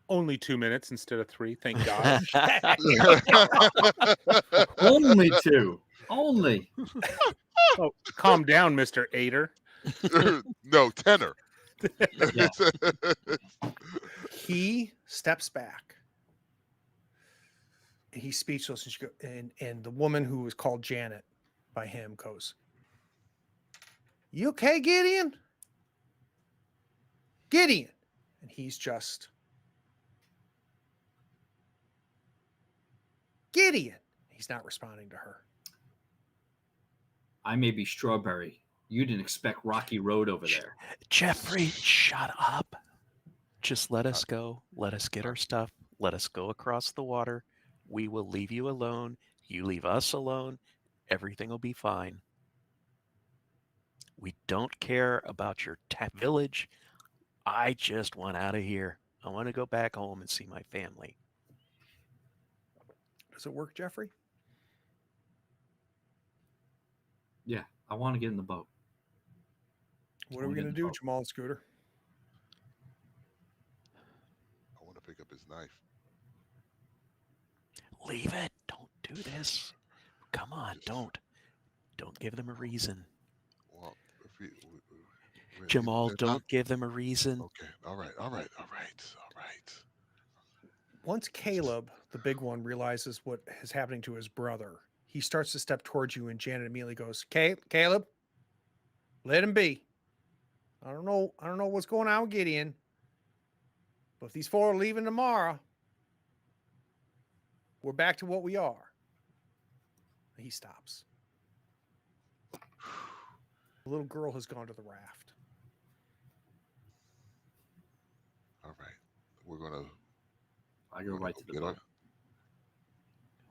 Only 2 minutes instead of 3, thank God. Only 2. Only. Oh, calm down, Mr. Ader. No, tenor. Yeah. He steps back. And he's speechless. And, and the woman who was called Janet by him goes, "You okay, Gideon? Gideon." And he's just, "Gideon." He's not responding to her. I may be Strawberry. You didn't expect Rocky Road over there. Jeffrey, shut up. Just let us go. Let us get our stuff. Let us go across the water. We will leave you alone. You leave us alone. Everything will be fine. We don't care about your village. I just want out of here. I want to go back home and see my family. Does it work, Jeffrey? Yeah, I want to get in the boat. What are we going to do, Jamal and Scooter? I want to pick up his knife. Leave it. Don't do this. Come on, don't. Don't give them a reason. Well, if Jamal, don't give them a reason. Okay. All right. Once Caleb, the big one, realizes what is happening to his brother, he starts to step towards you, and Janet immediately goes, "Caleb, let him be. I don't know what's going on with Gideon, but if these 4 are leaving tomorrow, we're back to what we are." He stops. The little girl has gone to the raft. All right. We're gonna. I go right to the get boat. up.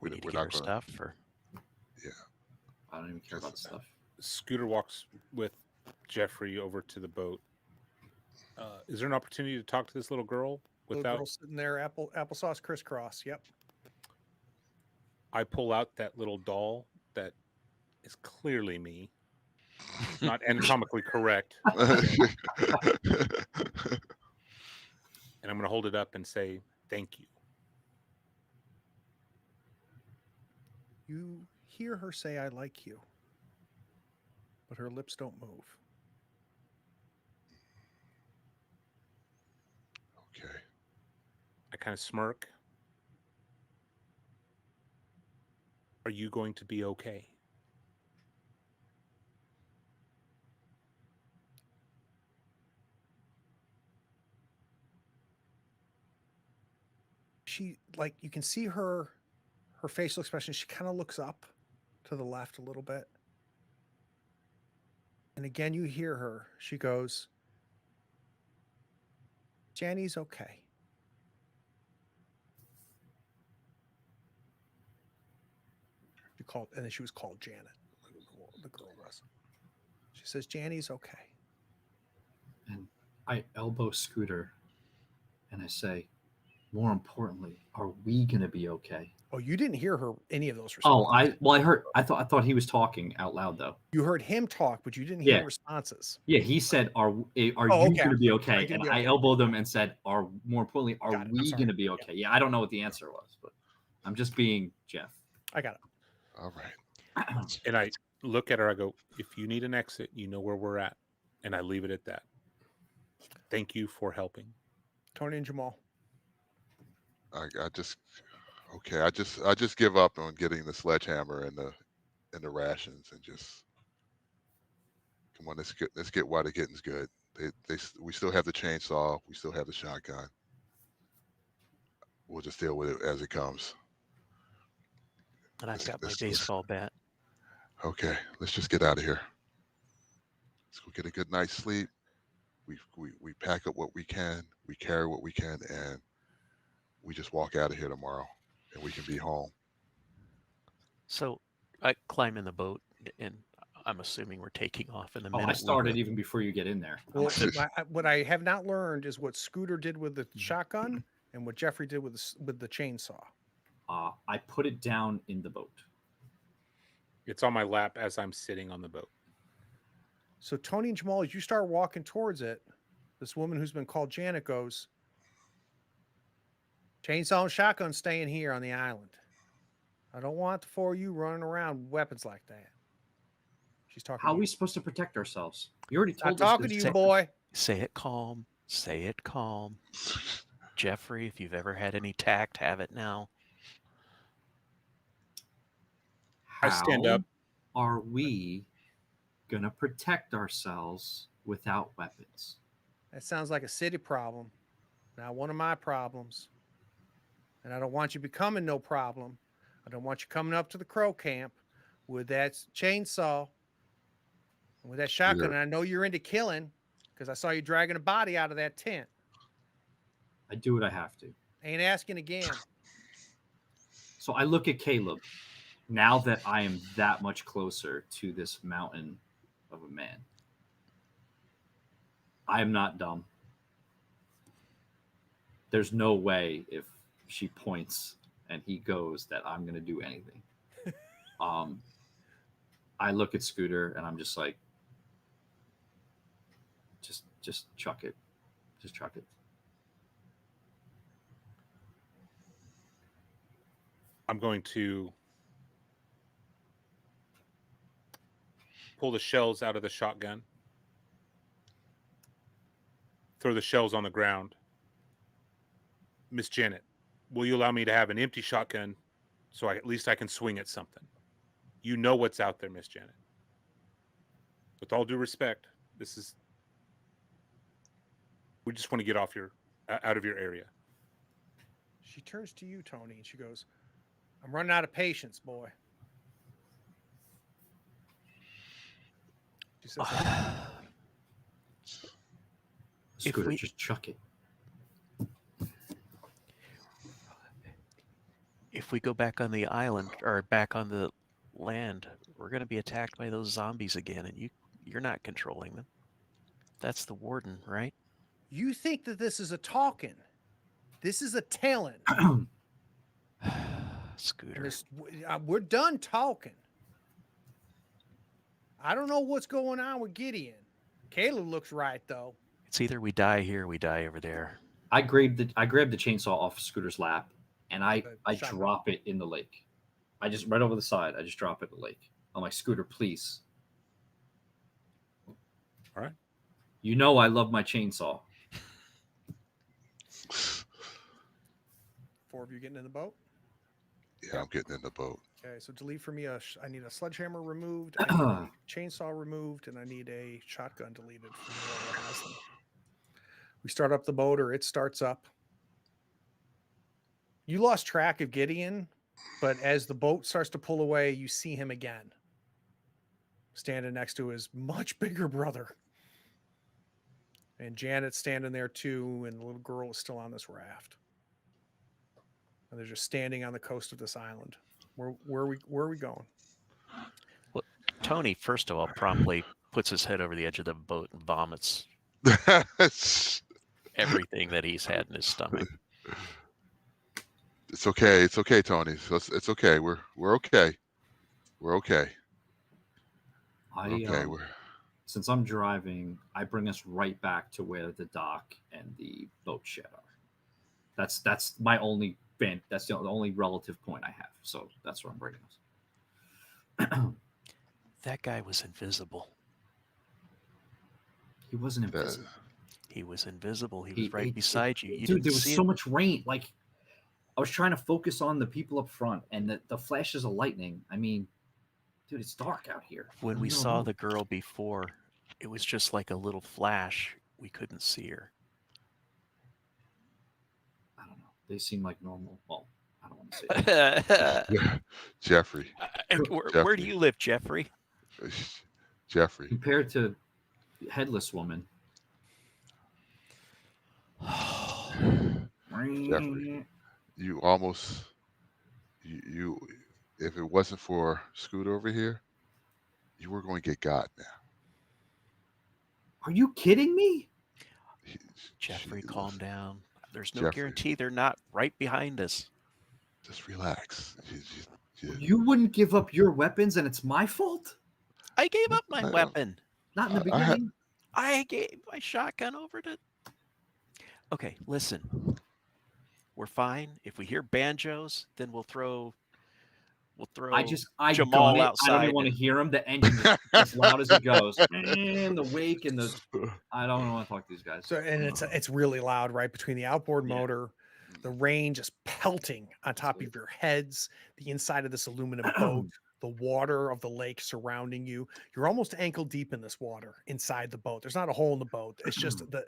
We need to we're get not our gonna- stuff. Or I don't even care about Listen, stuff. Scooter walks with Jeffrey over to the boat. Is there an opportunity to talk to this little girl Little without? girl sitting there, applesauce crisscross. Yep. I pull out that little doll that is clearly me, not anatomically correct, and I'm going to hold it up and say thank you. You hear her say, "I like you," but her lips don't move. Okay. I kind of smirk. Are you going to be okay? She, like, you can see her facial expression. She kind of looks up to the left a little bit. And again, you hear her. She goes, "Jenny's okay." And then she was called Janet. The girl was. She says, Janny's okay. And I elbow Scooter and I say, more importantly, are we going to be okay? Oh, you didn't hear any of those Oh, responses. I thought he was talking out loud though. You heard him talk, but you didn't Yeah. hear responses. Yeah, he said, "Are you okay. going to be Are okay?" you gonna And be I okay? elbowed him and said, "Are more importantly, are Got it. I'm we sorry. going to be okay?" Yeah, I don't know what the answer was, but I'm just being Jeff. I got it. All right. And I look at her. I go, "If you need an exit, you know where we're at." And I leave it at that. Thank you for helping. Tony and Jamal. I just give up on getting the sledgehammer and the rations and just come on. Let's get while the getting's good. We still have the chainsaw. We still have the shotgun. We'll just deal with it as it comes. And I've got my baseball bat. Okay, let's just get out of here. Let's go get a good night's sleep. We pack up what we can. We carry what we can, and we just walk out of here tomorrow, and we can be home. So I climb in the boat, and I'm assuming we're taking off in the minute. I started even before you get in there. Well, what I have not learned is what Scooter did with the shotgun and what Jeffrey did with the chainsaw. I put it down in the boat. It's on my lap as I'm sitting on the boat. So Tony and Jamal, as you start walking towards it, this woman who's been called Janet goes, chainsaw and shotgun staying here on the island. I don't want the four of you running around with weapons like that. She's talking. How are we supposed to protect ourselves? You already told us. I'm talking to you, boy. Say it calm. Say it calm. Jeffrey, if you've ever had any tact, have it now. I stand up. Are we going to protect ourselves without weapons? That sounds like a city problem, not one of my problems. And I don't want you becoming no problem. I don't want you coming up to the crow camp with that chainsaw, with that shotgun. And I know you're into killing because I saw you dragging a body out of that tent. I do what I have to. Ain't asking again. So I look at Caleb. Now that I am that much closer to this mountain of a man, I am not dumb. There's no way if she points and he goes that I'm going to do anything. I look at Scooter and I'm just like, just chuck it. Just chuck it. I'm going to pull the shells out of the shotgun, throw the shells on the ground. Miss Janet, will you allow me to have an empty shotgun so at least I can swing at something? You know what's out there, Miss Janet. With all due respect, we just want to get out of your area. She turns to you, Tony, and she goes, I'm running out of patience, boy. She says, Scooter, just chuck it. If we go back on the island or back on the land, we're going to be attacked by those zombies again, and you're not controlling them. That's the warden, right? You think that this is a talking. This is a telling. Scooter. We're done talking. I don't know what's going on with Gideon. Caleb looks right, though. It's either we die here or we die over there. I grabbed the chainsaw off Scooter's lap, and I shotgun. drop it in the lake. I just right over the side. I just drop it in the lake. I'm like, Scooter, please. All right. You know I love my chainsaw. Four of you getting in the boat? Yeah, I'm getting in the boat. Okay, so delete for me. I need a sledgehammer removed, I need a chainsaw removed, and I need a shotgun deleted from whoever has them. We start up the boat, or it starts up. You lost track of Gideon, but as the boat starts to pull away, you see him again, standing next to his much bigger brother. And Janet's standing there too, and the little girl is still on this raft. And they're just standing on the coast of this island. Where are we going? Well, Tony, first of all, promptly puts his head over the edge of the boat and vomits everything that he's had in his stomach. It's okay. It's okay, Tony. So it's okay. We're okay. We're okay. Okay. Since I'm driving, I bring us right back to where the dock and the boat shed are. That's my only that's the only relative point I have. So that's where I'm bringing us. That guy was invisible. He wasn't invisible. He was invisible. He was right beside you. Dude, there was so much rain. Like, I was trying to focus on the people up front and the flashes of lightning. I mean, dude, it's dark out here. When we saw the girl before, it was just like a little flash. We couldn't see her. I don't know. They seem like normal. Well, I don't want to say Jeffrey. Where do you live, Jeffrey? Jeffrey. Compared to Headless Woman. Jeffrey, you almost you if it wasn't for Scooter over here, you were going to get God now. Are you kidding me? Jeffrey, calm down. There's no guarantee they're not right behind us. Just relax. You wouldn't give up your weapons and it's my fault? I gave up my weapon. Not in the beginning. I gave my shotgun over to... Okay, listen. We're fine. If we hear banjos, then we'll throw I Jamal outside. I don't even want to hear him. The engine is as loud as it goes. And the wake and the... I don't want to talk to these guys. So, and it's really loud, right? Between the outboard motor, the rain just pelting on top of your heads, the inside of this aluminum boat, the water of the lake surrounding you. You're almost ankle deep in this water inside the boat. There's not a hole in the boat. It's just that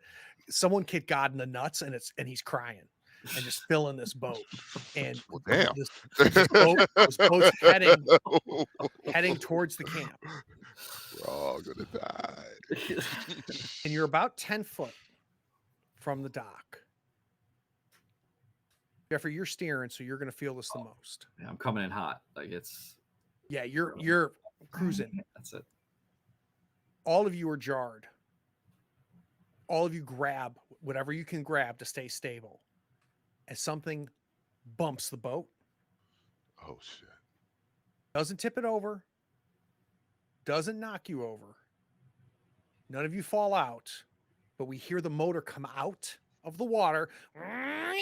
someone kicked God in the nuts and he's crying and just filling this boat. And this boat's heading towards the camp. We're all gonna die. And you're about 10 foot from the dock. Jeffrey, you're steering, so you're gonna feel this the most. Yeah, I'm coming in hot. Like it's... Yeah, you're cruising. That's it. All of you are jarred. All of you grab whatever you can grab to stay stable. As something bumps the boat. Oh shit. Doesn't tip it over. Doesn't knock you over. None of you fall out, but we hear the motor come out of the water. And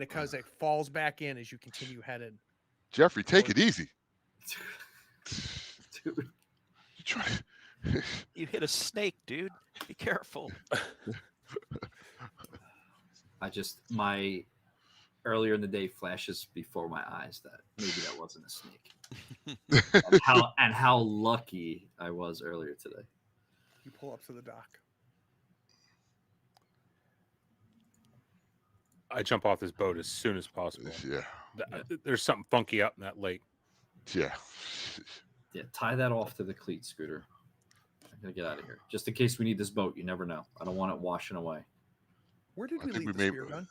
it falls back in as you continue headed. Jeffrey, take it easy. Dude. You hit a snake, dude. Be careful. My earlier in the day flashes before my eyes that maybe that wasn't a snake. and how lucky I was earlier today. You pull up to the dock. I jump off this boat as soon as possible. Yeah. There's something funky out in that lake. Yeah. Yeah, tie that off to the cleat, Scooter. I'm gonna get out of here. Just in case we need this boat. You never know. I don't want it washing away. Where did we leave the spear gun?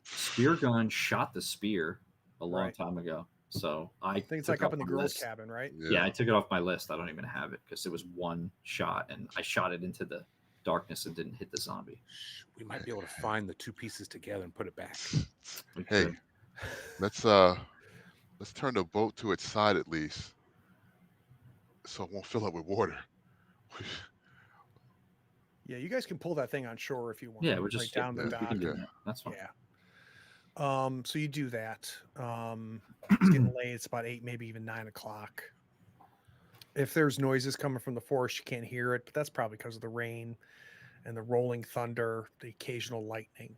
Spear gun shot the spear a long time ago. So I think it's like up in the girls' cabin, right? Yeah, I took it off my list. I don't even have it because it was one shot and I shot it into the darkness and didn't hit the zombie. We might be able to find the two pieces together and put it back. Hey, let's turn the boat to its side at least, so it won't fill up with water. Yeah, you guys can pull that thing on shore if you want. Yeah, we're just down the dock. That's fine. Yeah. So you do that. It's getting late. It's about 8, maybe even 9 o'clock. If there's noises coming from the forest, you can't hear it, but that's probably because of the rain and the rolling thunder, the occasional lightning.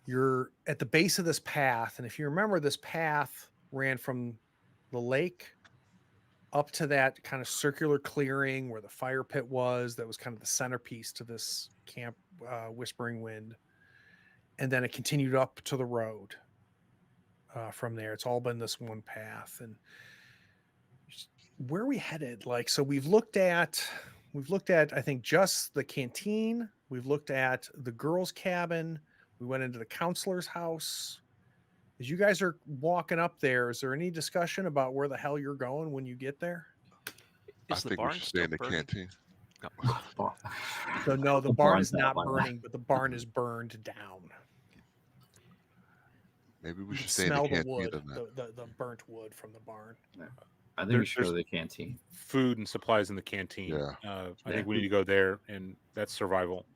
You're at the base of this path, and if you remember, this path ran from the lake up to that kind of circular clearing where the fire pit was. That was kind of the centerpiece to this camp, Whispering Wind. And then it continued up to the road from there. It's all been this one path. And where are we headed? Like, so we've looked at, I think, just the canteen. We've looked at the girls' cabin. We went into the counselor's house. As you guys are walking up there, is there any discussion about where the hell you're going when you get there? Is I the think we barn should stay still in the burning? canteen. No. So no, the The barn barn's is not not burning. burning, but the barn is burned down. Maybe we You should can stay in the smell the canteen. wood, Tonight. the burnt wood from the barn. I think There- we should go to there's- the canteen. Food and supplies in the canteen. Yeah. I think we need to go there, and that's survival.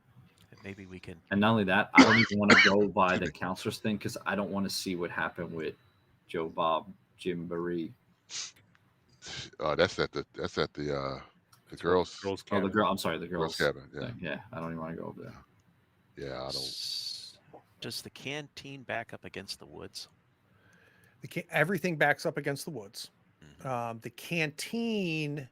And maybe we can. And not only that, I don't even want to go by the counselor's thing because I don't want to see what happened with Joe Bob, Jim Barry. That's at the girls' Girls' Oh, the cabin. girl. I'm sorry, the girls' girls. cabin. Yeah, thing. Yeah, I don't even want to go over there. yeah. I don't. Does the canteen back up against the woods? Everything backs up against the woods. Mhm. The canteen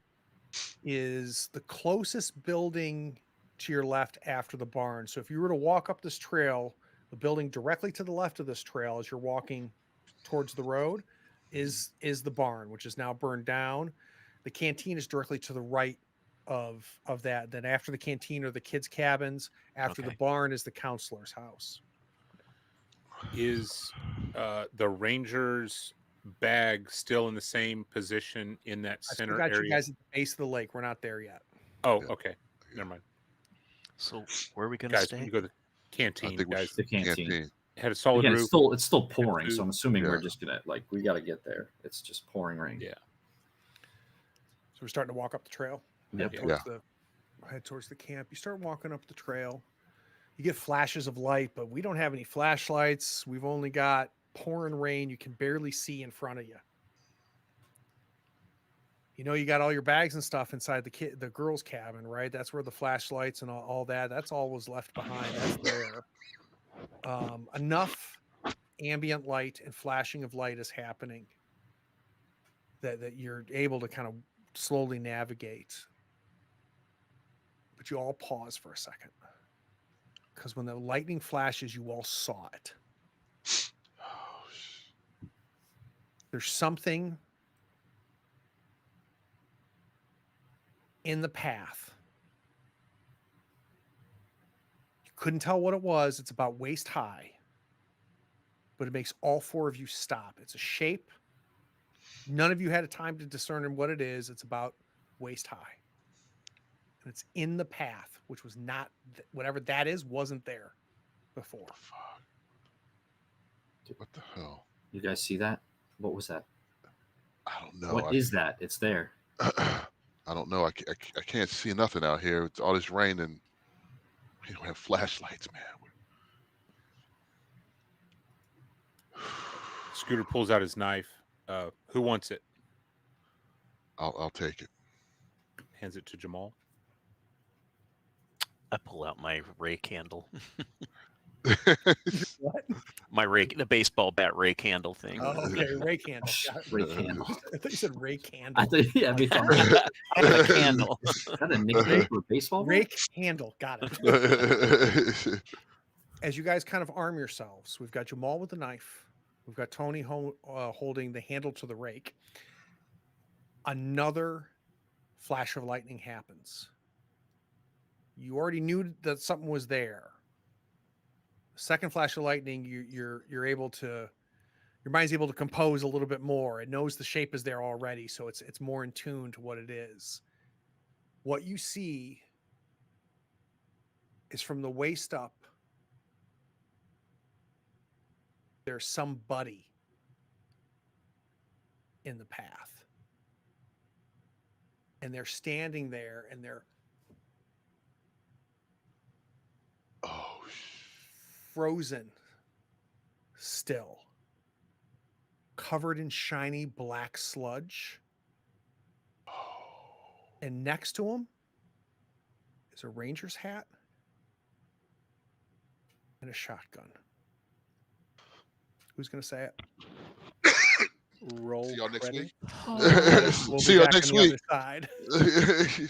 is the closest building to your left after the barn. So if you were to walk up this trail, the building directly to the left of this trail as you're walking towards the road is the barn, which is now burned down. The canteen is directly to the right of that. Then after the canteen are the kids' cabins. After the Okay. barn is the counselor's house. Is the Rangers' bag still in the same position in that I still center got you area? guys at the base of the lake. We're not there yet. Oh, Yeah. okay. Never mind. So where are we going to Guys, when stay? you go to the I canteen, think we guys, should The canteen. had a solid Again, roof. it's still pouring, so I'm assuming Yeah. we're just gonna we got to get there. It's just pouring rain. Yeah. So we're starting to walk up the trail. Yep. Head towards the camp. You start walking up the trail. You get flashes of light, but we don't have any flashlights. We've only got pouring rain. You can barely see in front of you. You know, you got all your bags and stuff inside the girls' cabin, right? That's where the flashlights and all that. That's all was left behind. That's there. Enough ambient light and flashing of light is happening that you're able to kind of slowly navigate. But you all pause for a second. Because when the lightning flashes, you all saw it. There's something in the path. You couldn't tell what it was. It's about waist high. But it makes all four of you stop. It's a shape. None of you had a time to discern what it is. It's about waist high. And it's in the path, which was not, whatever that is, wasn't there before. Fuck. What the hell? You guys see that? What was that? I don't know. What is that? It's there. I don't know. I can't see nothing out here. It's all this rain and we don't have flashlights, man. Scooter pulls out his knife. Who wants it? I'll take it. Hands it to Jamal. I pull out my rake handle. What? My rake, the baseball bat rake handle thing. Oh, okay. Rake handle. Got it. Rake handle. I thought you said rake handle. I think yeah, me too. I have a candle. Is that a nickname for a baseball? bat? Rake handle. Got it. As you guys kind of arm yourselves, we've got Jamal with the knife. We've got Tony holding the handle to the rake. Another flash of lightning happens. You already knew that something was there. Second flash of lightning, you're able to, your mind's able to compose a little bit more. It knows the shape is there already, so it's more in tune to what it is. What you see is from the waist up, there's somebody in the path. And they're standing there and they're Oh, frozen still, covered in shiny black sludge. And next to him is a ranger's hat and a shotgun. Who's going to say it? Roll See y'all next credit. week. We'll See be y'all back next on the week. other side.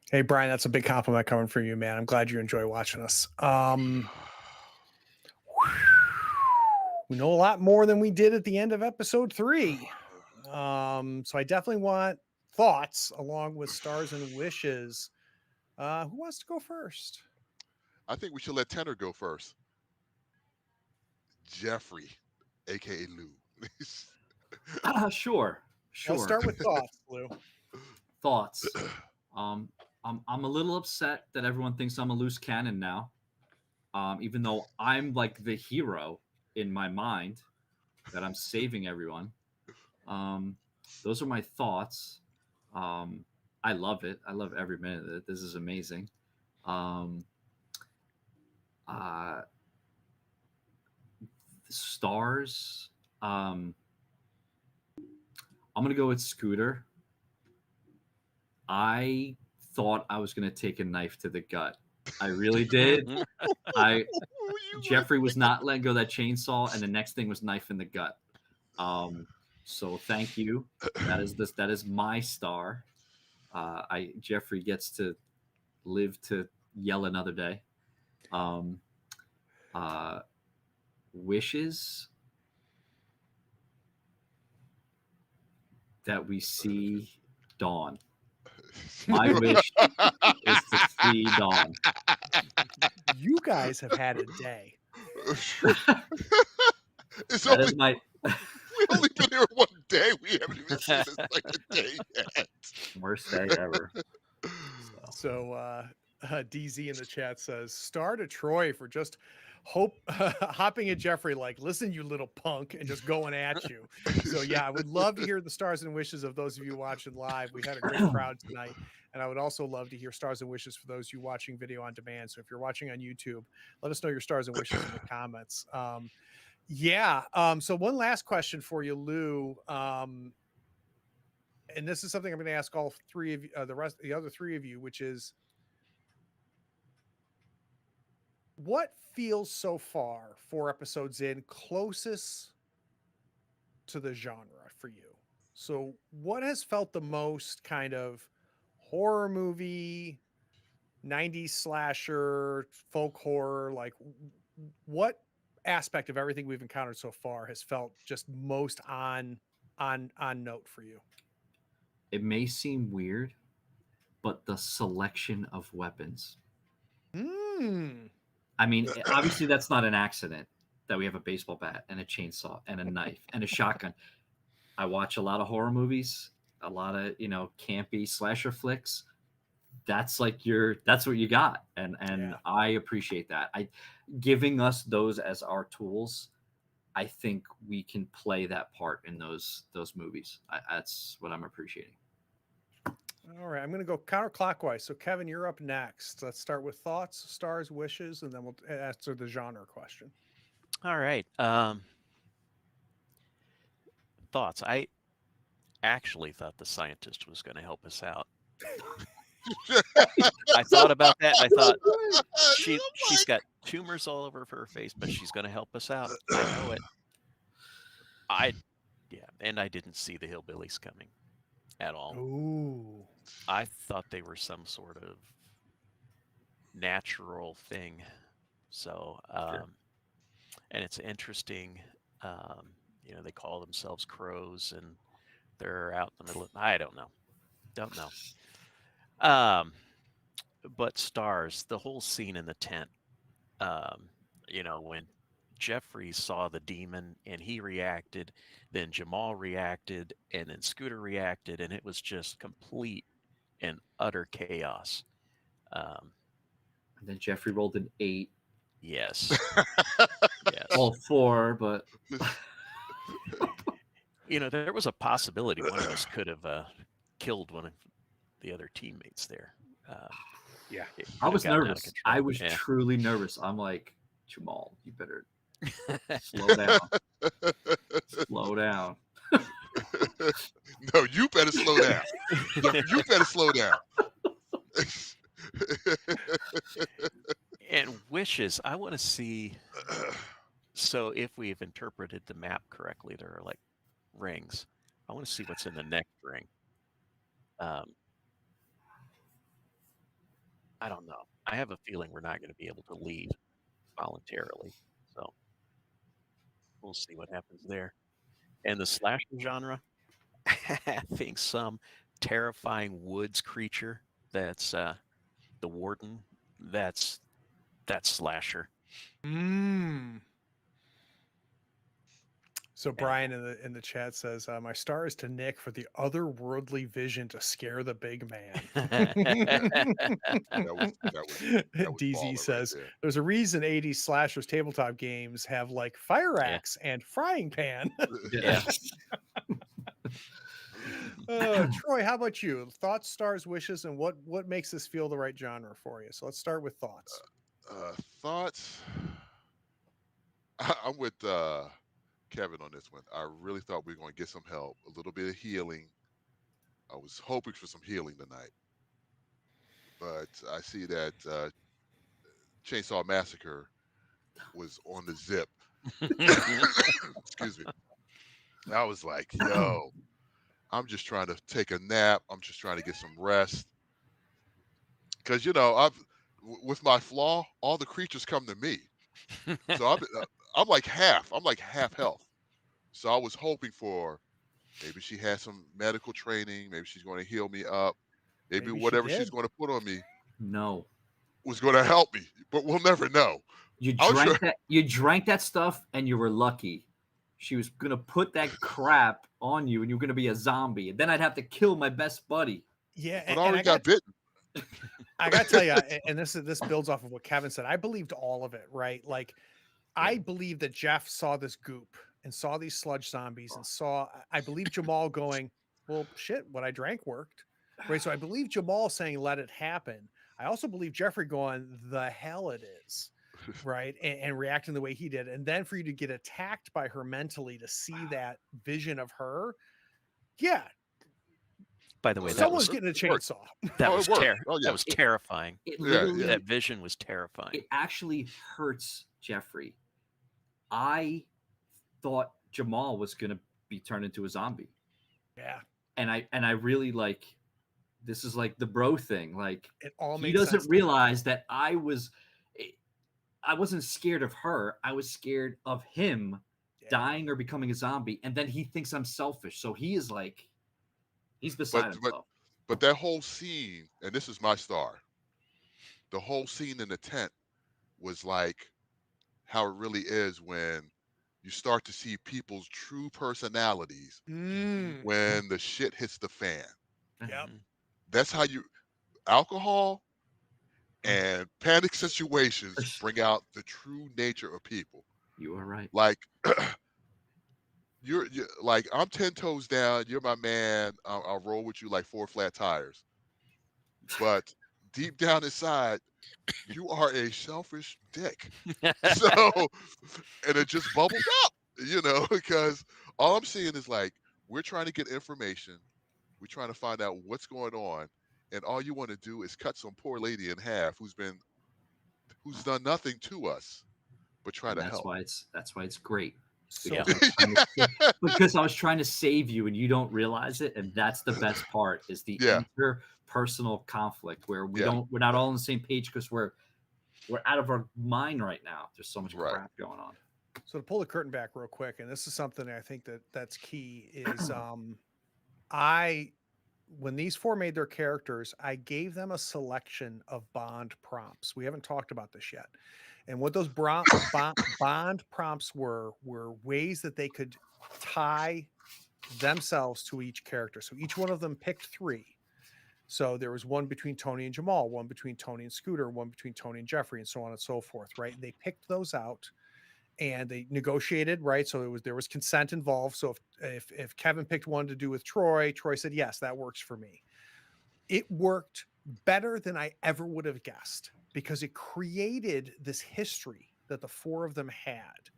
Hey, Brian, that's a big compliment coming from you, man. I'm glad you enjoy watching us. We know a lot more than we did at the end of episode 3. So I definitely want thoughts along with stars and wishes. Who wants to go first? I think we should let Tanner go first. Jeffrey, aka Lou. Sure. Let's start with thoughts, Lou. Thoughts. I'm a little upset that everyone thinks I'm a loose cannon now. Even though I'm like the hero in my mind, that I'm saving everyone. Those are my thoughts. I love it. I love every minute of it. This is amazing. Stars. I'm gonna go with Scooter. I thought I was gonna take a knife to the gut. I really did. Jeffrey was not letting go of that chainsaw, and the next thing was knife in the gut. So thank you. That is my star. Jeffrey gets to live to yell another day. Wishes that we see dawn. My wish is to see dawn. You guys have had a day. That is my. We've only been here one day. We haven't even seen this second day yet. Worst day ever. So DZ in the chat says, star to Troy for just hopping at Jeffrey like, listen, you little punk, and just going at you. So yeah, I would love to hear the stars and wishes of those of you watching live. We had a great crowd tonight. And I would also love to hear stars and wishes for those of you watching video on demand. So if you're watching on YouTube, let us know your stars and wishes in the comments. So one last question for you, Lou. And this is something I'm going to ask all three of you, the other three of you, which is, what feels so far 4 episodes in closest to the genre for you? So what has felt the most kind of horror movie, 90s slasher, folk horror? Like, what aspect of everything we've encountered so far has felt just most on note for you? It may seem weird, but the selection of weapons. I mean, obviously that's not an accident that we have a baseball bat and a chainsaw and a knife and a shotgun. I watch a lot of horror movies, a lot of, campy slasher flicks. That's what you got. And Yeah. I appreciate that. Giving us those as our tools, I think we can play that part in those movies. That's what I'm appreciating. All right, I'm going to go counterclockwise. So Kevin, you're up next. Let's start with thoughts, stars, wishes, and then we'll answer the genre question. All right. Thoughts. I actually thought the scientist was going to help us out. I thought about that. I thought she's got tumors all over her face, but she's going to help us out. I know it. And I didn't see the hillbillies coming at all. Ooh. I thought they were some sort of natural thing. So, Sure. And it's interesting. They call themselves crows, and they're out in the middle of. I don't know. But stars. The whole scene in the tent. When Jeffrey saw the demon and he reacted, then Jamal reacted, and then Scooter reacted, and it was just complete and utter chaos. And then Jeffrey rolled an 8. Yes. Well, 4, but there was a possibility one of us could have killed one of the other teammates there. Yeah, I was nervous. I was truly nervous. I'm like, Jamal, you better slow down. Slow down. No, you better slow down. You better slow down. And wishes, I want to see. So if we've interpreted the map correctly, there are like rings. I want to see what's in the next ring. I don't know. I have a feeling we're not going to be able to leave voluntarily. So we'll see what happens there. And the slasher genre, having some terrifying woods creature that's the warden, that's slasher. So Brian in the chat says, "My star is to Nick for the otherworldly vision to scare the big man." That was DZ baller right says, there. "There's a reason 80s slashers tabletop games have like fire Yeah. axe and frying pan." Yeah. Troy, how about you? Thoughts, stars, wishes, and what makes this feel the right genre for you? So let's start with thoughts. Thoughts? I'm with Kevin on this one. I really thought we were going to get some help, a little bit of healing. I was hoping for some healing tonight, but I see that Chainsaw Massacre was on the zip. Excuse me. I was like, yo, I'm just trying to take a nap. I'm just trying to get some rest. Because, with my flaw, all the creatures come to me. So I'm like half health. So I was hoping for maybe she has some medical training. Maybe she's going to heal me up. Maybe Maybe she whatever she's did. going to put on me No. was going to help me. But we'll never know. You I was drank sure- that. You drank that stuff, and you were lucky. She was gonna put that crap on you, and you're gonna be a zombie. And then I'd have to kill my best buddy. Yeah, But and I I already got bitten. I got to tell you, and this builds off of what Kevin said. I believed all of it, right? Like, I believe that Jeff saw this goop and saw these sludge zombies and saw. I believe Jamal going, well, shit, what I drank worked, right? So I believe Jamal saying, "Let it happen." I also believe Jeffrey going, "The hell it is," right, and reacting the way he did, and then for you to get attacked by her mentally to see that vision of her, yeah, By the way, someone's it getting a worked. chainsaw. that Oh, was it worked. Oh, yeah. that was terrifying. It Yeah, literally, yeah. That vision was terrifying. it actually hurts Jeffrey. I thought Jamal was gonna be turned into a zombie, Yeah, and I really like. This is like the bro thing. Like it all he made doesn't sense to me. realize that I wasn't scared of her. I was scared of him Yeah. dying or becoming a zombie, and then he thinks I'm selfish. So he is like, he's beside himself. But that whole scene, and this is my star, the whole scene in the tent was like how it really is when you start to see people's true personalities when the shit hits the fan. Yep. Mhm. That's how alcohol and panic situations bring out the true nature of people. You are right. Like you're like, I'm 10 toes down, you're my man, I'll roll with you like 4 flat tires. But deep down inside, you are a selfish dick. So, and it just bubbles up, because all I'm seeing is like, we're trying to get information, we're trying to find out what's going on, and all you want to do is cut some poor lady in half who's done nothing to us but try And to that's help. why it's great. Yeah. Because I was trying to save you and you don't realize it, and that's the best part is the Yeah. interpersonal conflict where Yeah. we're not all on the same page because we're out of our mind right now. There's so much Right. crap going on. So to pull the curtain back real quick, and this is something I think that's key is when these four made their characters, I gave them a selection of bond prompts. We haven't talked about this yet. And what those bond prompts were ways that they could tie themselves to each character. So each one of them picked 3. So there was one between Tony and Jamal, one between Tony and Scooter, one between Tony and Jeffrey, and so on and so forth, right? They picked those out and they negotiated, right? So there was consent involved. So if Kevin picked one to do with Troy said, yes, that works for me. It worked better than I ever would have guessed because it created this history that the 4 of them had.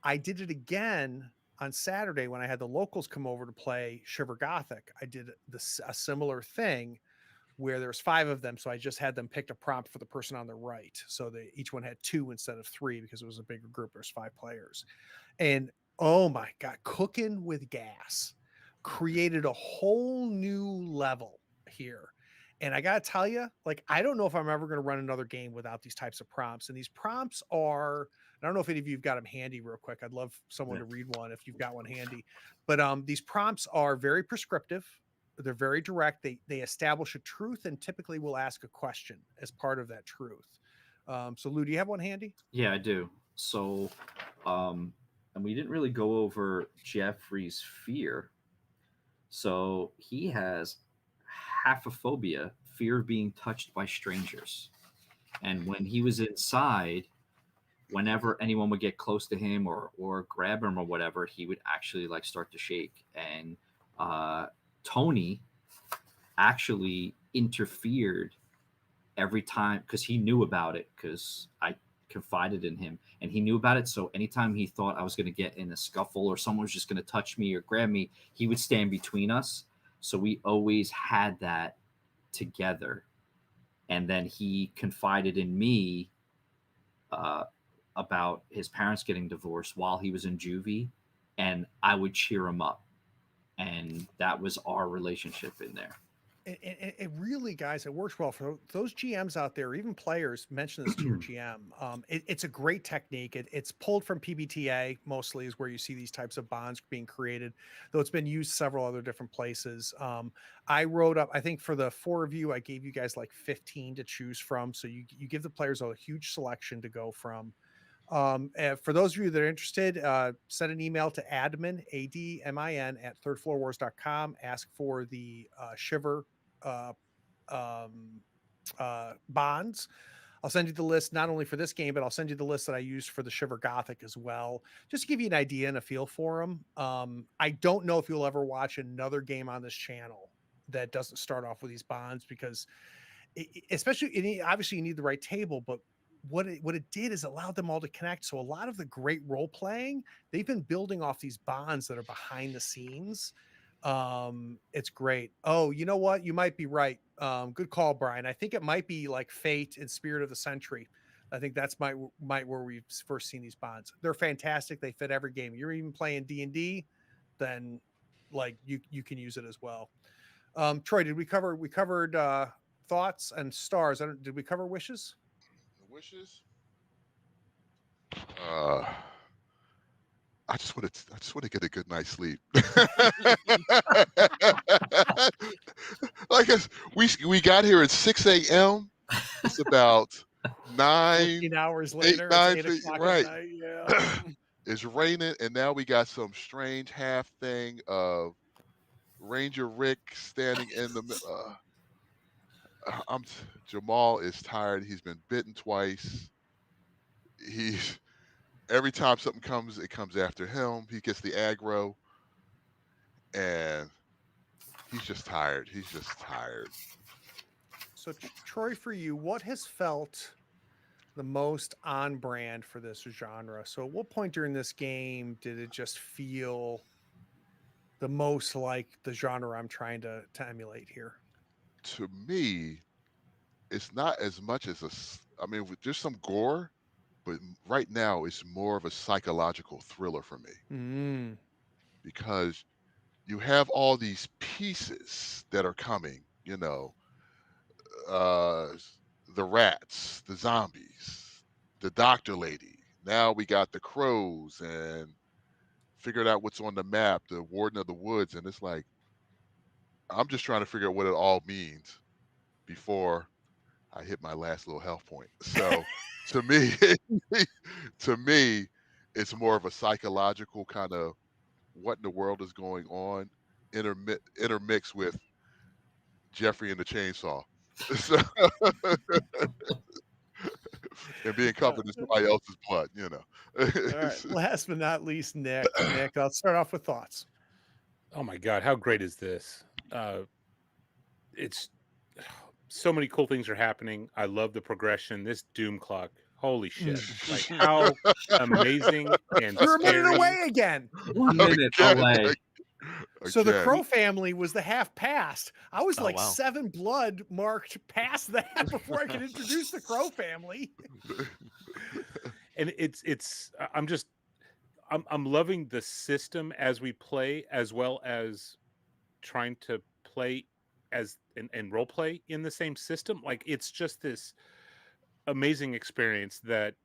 I did it again on Saturday when I had the locals come over to play Shiver Gothic. I did a similar thing where there's 5 of them. So I just had them pick a prompt for the person on the right. So each one had 2 instead of 3 because it was a bigger group. There's 5 players. And oh my God, cooking with gas created a whole new level here. And I gotta tell you, like, I don't know if I'm ever going to run another game without these types of prompts. And these prompts are, I don't know if any of you've got them handy real quick. I'd love someone to read one if you've got one handy. But these prompts are very prescriptive. They're very direct. They establish a truth and typically will ask a question as part of that truth. So Lou, do you have one handy? Yeah, I do. So, and we didn't really go over Jeffrey's fear. So he has haphophobia, fear of being touched by strangers. And when he was inside, whenever anyone would get close to him or grab him or whatever, he would actually like start to shake. And Tony actually interfered every time because he knew about it because I confided in him and he knew about it. So anytime he thought I was going to get in a scuffle or someone was just going to touch me or grab me, he would stand between us. So we always had that together. And then he confided in me about his parents getting divorced while he was in juvie, and I would cheer him up. And that was our relationship in there. It really, guys, it works well for those GMs out there, even players. Mention this to your GM. It's a great technique. It's pulled from PBTA mostly, is where you see these types of bonds being created, though it's been used several other different places. I wrote up, I think for the 4 of you, I gave you guys like 15 to choose from. So you give the players a huge selection to go from. For those of you that are interested, send an email to admin, ADMIN, at thirdfloorwars.com. Ask for the Shiver bonds. I'll send you the list not only for this game, but I'll send you the list that I used for the Shiver Gothic as well, just to give you an idea and a feel for them. I don't know if you'll ever watch another game on this channel that doesn't start off with these bonds, because especially, obviously you need the right table, but what it did is allowed them all to connect. So a lot of the great role playing, they've been building off these bonds that are behind the scenes. It's great. Oh, you know what? You might be right. Good call, Brian. I think it might be like Fate and Spirit of the Century. I think that's might where we've first seen these bonds. They're fantastic. They fit every game. You're even playing D&D, then like you can use it as well. Troy, did we covered thoughts and stars? Did we cover wishes? Wishes. I just want to get a good night's sleep. Like we got here at 6 a.m. It's about 14 hours later, 9, it's 8 o'clock right. at night. Yeah. It's raining, and now we got some strange half thing of Ranger Rick standing in the middle. Jamal is tired. He's been bitten twice. He's every time something comes, it comes after him. He gets the aggro, and he's just tired. So Troy, for you, what has felt the most on brand for this genre? So at what point during this game did it just feel the most like the genre I'm trying to emulate here? To me, it's not as much as I mean, there's some gore, but right now it's more of a psychological thriller for me because you have all these pieces that are coming, the rats, the zombies, the doctor lady. Now we got the crows and figured out what's on the map, the warden of the woods. And it's like, I'm just trying to figure out what it all means before I hit my last little health point. So to me, it's more of a psychological kind of what in the world is going on, intermixed with Jeffrey and the chainsaw. So, and being covered in somebody else's blood, All right. Last but not least, Nick, I'll start off with thoughts. Oh my God, how great is this? It's so many cool things are happening. I love the progression. This doom clock, holy shit! Like how amazing and You're a minute scary. away again. 1 minute away. So the Crow family was the half past. I was like wow. 7 blood marked past that before I could introduce the Crow family. And I'm loving the system as we play, as well as trying to play as and role play in the same system. Like it's just this amazing experience that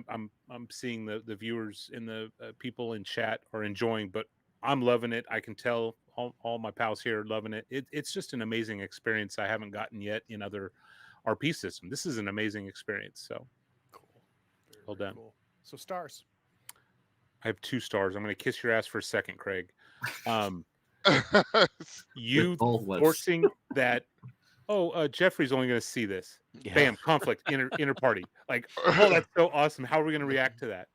I'm seeing the viewers and the people in chat are enjoying, but I'm loving it. I can tell all my pals here are loving it. It's just an amazing experience I haven't gotten yet in other RP system. This is an amazing experience. So Cool. Very, well very done. Cool. So stars. I have 2 stars. I'm going to kiss your ass for a second, Craig. You both lips. forcing that. Oh, Jeffrey's only going to see this. Yeah. Bam, conflict, inner party. Like, oh, that's so awesome. How are we going to react to that?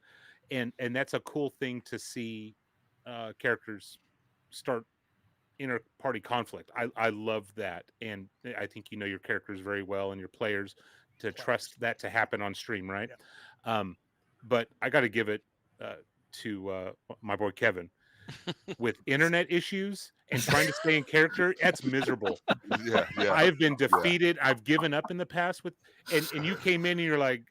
And that's a cool thing to see characters start inner party conflict. I love that, and I think you know your characters very well and your players to trust that to happen on stream, right? Yeah. But I got to give it to my boy Kevin. With internet issues and trying to stay in character, that's miserable. Yeah. I have been defeated. I've given up in the past with, and you came in and you're like,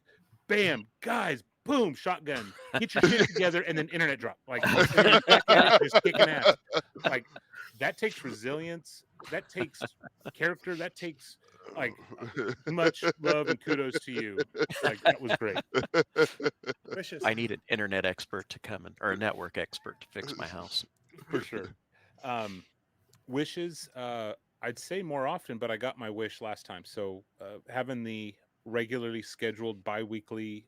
bam, guys, boom, shotgun, get your shit together, and then internet drop. Like, you're back at it, just kicking ass. Like, that takes resilience. That takes character. That takes like much love and kudos to you. Like, that was great. Wishes. I need an internet expert to come in, or a network expert to fix my house. For sure. Wishes, I'd say more often, but I got my wish last time. So having the regularly scheduled bi-weekly.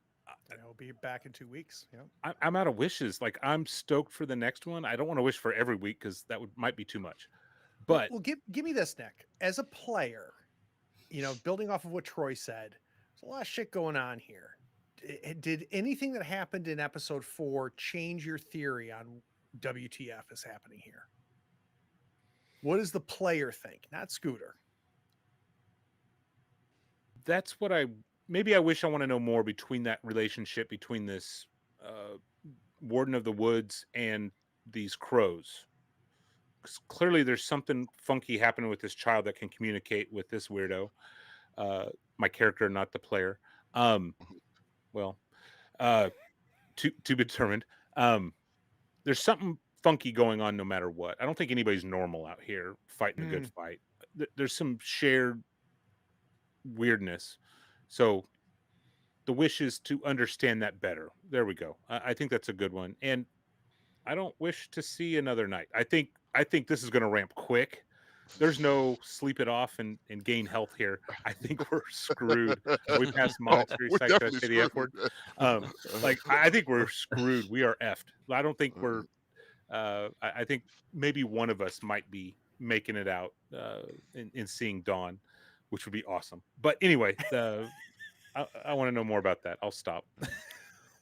I'll be back in 2 weeks. Yeah. I'm out of wishes. Like, I'm stoked for the next one. I don't want to wish for every week because that might be too much. But well, give me this, Nick. As a player, building off of what Troy said, there's a lot of shit going on here. Did anything that happened in episode 4 change your theory on WTF is happening here? What does the player think, not Scooter? That's what I wish I want to know more between that relationship between this warden of the woods and these crows. 'Cause clearly there's something funky happening with this child that can communicate with this weirdo. My character, not the player. Well, to be determined. There's something funky going on no matter what. I don't think anybody's normal out here fighting a good fight. There's some shared weirdness. So the wish is to understand that better. There we go. I think that's a good one. And I don't wish to see another night. I think this is going to ramp quick. There's no sleep it off and gain health here. I think we're screwed. We passed monastery we're site. Did I definitely say the F word? I think we're screwed. We are effed. I don't think we're. I think maybe one of us might be making it out in seeing Dawn, which would be awesome. But anyway, I want to know more about that. I'll stop.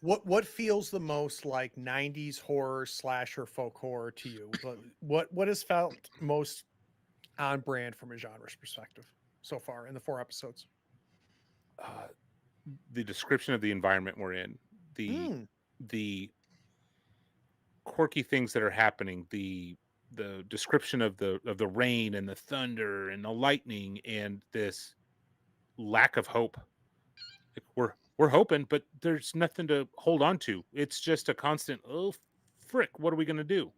What feels the most like 90s horror slasher folk horror to you? What has felt most on brand from a genre's perspective so far in the 4 episodes? The description of the environment we're in, the quirky things that are happening, the description of the rain and the thunder and the lightning and this lack of hope. Like we're hoping, but there's nothing to hold on to. It's just a constant, oh frick, what are we going to do?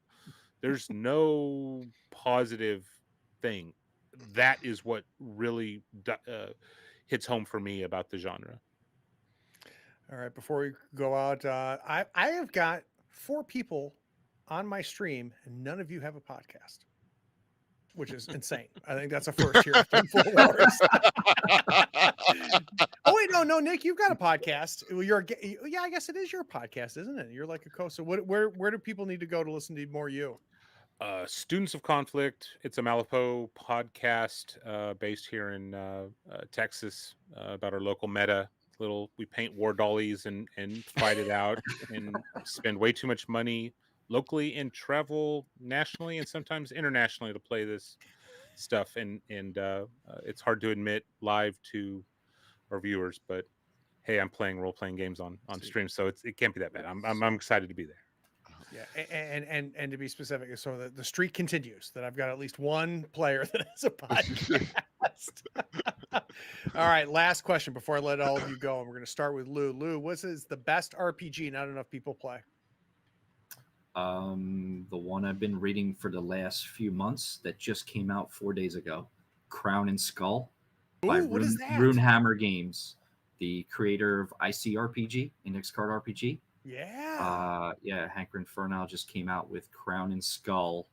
There's no positive thing. That is what really hits home for me about the genre. All right, before we go out, I have got 4 people on my stream, and none of you have a podcast, which is insane. I think that's a first here. Oh wait, no, Nick, you've got a podcast. I guess it is your podcast, isn't it? You're like a co. So where do people need to go to listen to more you? Students of Conflict. It's a Malapo podcast based here in Texas about our local meta. We paint war dollies and fight it out and spend way too much money locally and travel nationally and sometimes internationally to play this stuff. And it's hard to admit live to our viewers, but hey, I'm playing role-playing games on stream, so it can't be that bad. I'm excited to be there. Yeah, and to be specific, so the streak continues. That I've got at least one player that has a podcast. All right, last question before I let all of you go, and we're going to start with Lou. Lou, what is the best RPG not enough people play? The one I've been reading for the last few months that just came out 4 days ago, Crown and Skull by Ooh, what is that? Runehammer Games, the creator of ICRPG, Index Card RPG. Yeah. Hank Infernal just came out with Crown and Skull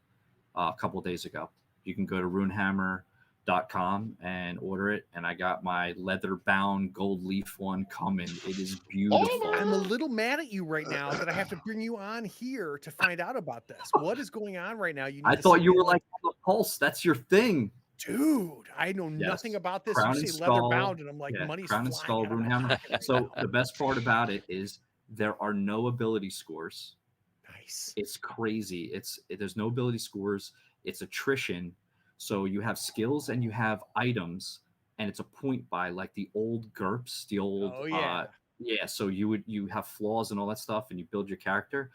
a couple days ago. You can go to runehammer.com and order it, and I got my leather-bound gold leaf one coming. It is beautiful. I'm a little mad at you right now that I have to bring you on here to find out about this. What is going on right now? You need I to thought sit you down were with- like on the pulse. That's your thing. Dude, I know Yes. nothing about this. Crown you and say leather Skull. bound, and I'm like, Yeah, money's Crown and flying Skull out of my Runehammer. pocket right So now. the best part about it is there are no ability scores. Nice. It's crazy. There's no ability scores. It's attrition. So you have skills and you have items, and it's a point buy, like the old GURPS, the old Oh yeah. So you have flaws and all that stuff, and you build your character.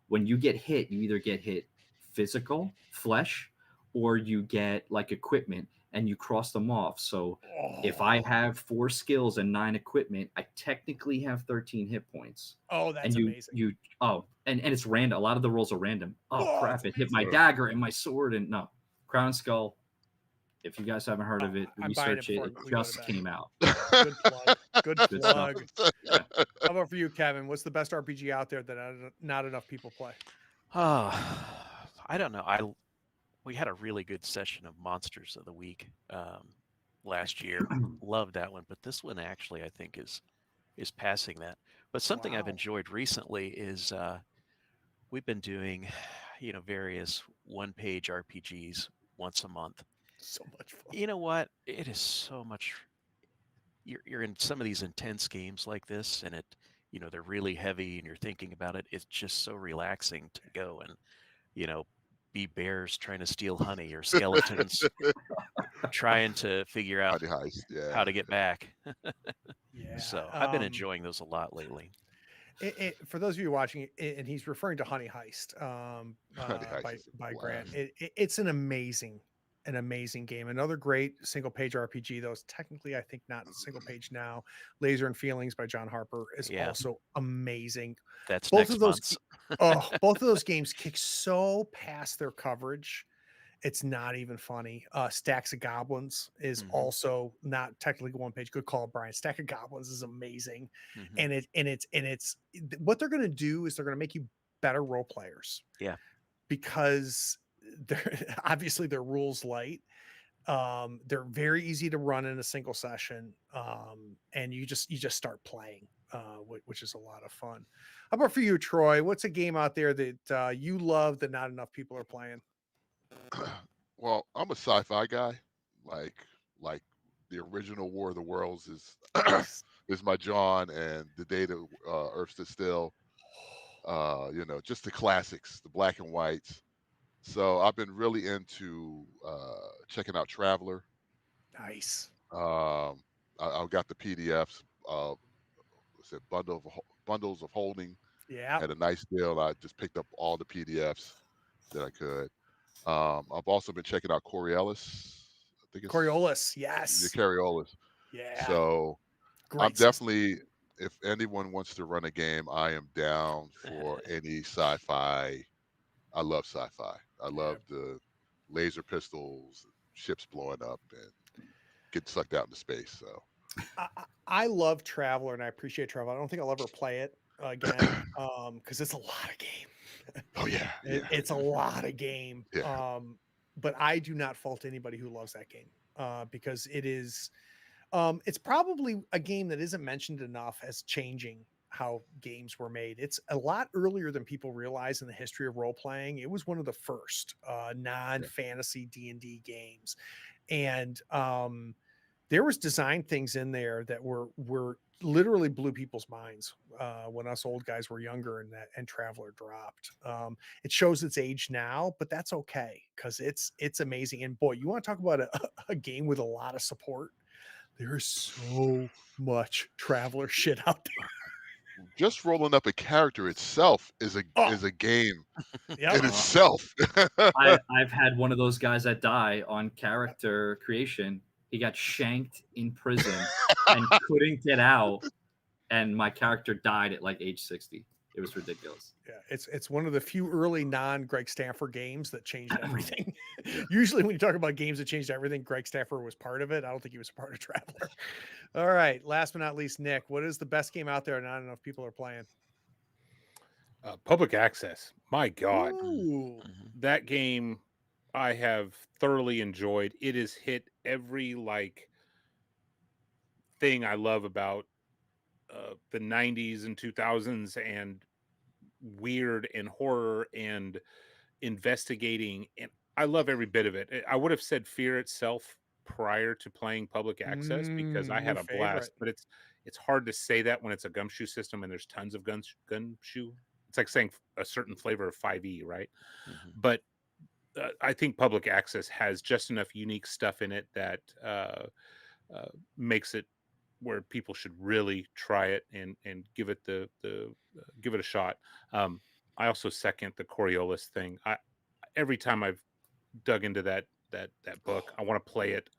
When you get hit, you either get hit physical, flesh, or you get like equipment, and you cross them off. So if I have 4 skills and 9 equipment, I technically have 13 hit points. Oh, that's And amazing. And it's random. A lot of the rolls are random. Oh, Oh, crap! that's It hit my amazing. dagger and my sword, and no. Crown and Skull. If you guys haven't heard of it, I'm buying it research it. before It we go to just bed. came out. Good plug. Good Good stuff. plug. Yeah. How about for you, Kevin? What's the best RPG out there that not enough people play? I don't know. We had a really good session of Monsters of the Week last year. Loved that one, but this one actually I think is passing that. But something I've Wow. enjoyed recently is we've been doing, various one-page RPGs once a month. So much fun. You know what? It is so much. You're in some of these intense games like this, and they're really heavy, and you're thinking about it. It's just so relaxing to go and, be bears trying to steal honey or skeletons trying to figure out Honey Heist, yeah. how to get back. Yeah. So I've been enjoying those a lot lately. For those of you watching, and he's referring to Honey Heist, Honey Heist is a by Grant. blast. It's an amazing game. Another great single page RPG, though it's technically I think not single page now. Laser and Feelings by John Harper is Yeah. also amazing. That's Both next of those month's. both of those games kick so past their coverage. It's not even funny. Stacks of Goblins is Mhm. also not technically one page. Good call, Brian. Stack of Goblins is amazing. Mhm. And it's what they're going to do is they're going to make you better role players. Yeah. Because they're obviously they're rules light. They're very easy to run in a single session. And you just start playing, which is a lot of fun. How about for you, Troy? What's a game out there that you love that not enough people are playing? Well, I'm a sci-fi guy. Like the original War of the Worlds is Nice. is my John, and the day that Earth stood still. Just the classics, the black and whites. So I've been really into checking out Traveler. Nice. I've got the PDFs. What's it, bundles of holding Yeah. at a nice deal. I just picked up all the PDFs that I could. I've also been checking out Coriolis. I think it's Coriolis. the Yes. Coriolis. Yeah. So Great. I'm definitely, if anyone wants to run a game, I am down for any sci-fi. I love sci-fi. I love the laser pistols, ships blowing up, and getting sucked out into space. So I love Traveler, and I appreciate Traveler. I don't think I'll ever play it again because it's a lot of game. oh yeah, It's a lot of game. Yeah. But I do not fault anybody who loves that game because it is. It's probably a game that isn't mentioned enough as changing how games were made. It's a lot earlier than people realize in the history of role playing. It was one of the first non-fantasy D&D games, and there was design things in there that were literally blew people's minds when us old guys were younger and Traveler dropped. It shows its age now, but that's okay because it's amazing. And boy, you want to talk about a game with a lot of support. There's so much Traveler shit out there. Just rolling up a character itself is a game Yep. in itself. I've had one of those guys that die on character creation. He got shanked in prison and couldn't get out, and my character died at like age 60. It was ridiculous. Yeah, it's one of the few early non-Greg Stafford games that changed everything. Usually when you talk about games that changed everything, Greg Stafford was part of it. I don't think he was a part of Traveler. All right, last but not least, Nick, what is the best game out there and not enough people are playing? Public access. My God, Ooh. that game I have thoroughly enjoyed. It has hit every thing I love about the 90s and 2000s and weird and horror and investigating, and I love every bit of it. I would have said Fear itself prior to playing public access because I had Your a blast, favorite. but it's hard to say that when it's a gumshoe system and there's tons of gumshoe. It's like saying a certain flavor of 5e, right? But I think public access has just enough unique stuff in it that makes it where people should really try it and give it give it a shot. I also second the Coriolis thing. Every time I've dug into that book, I want to play it.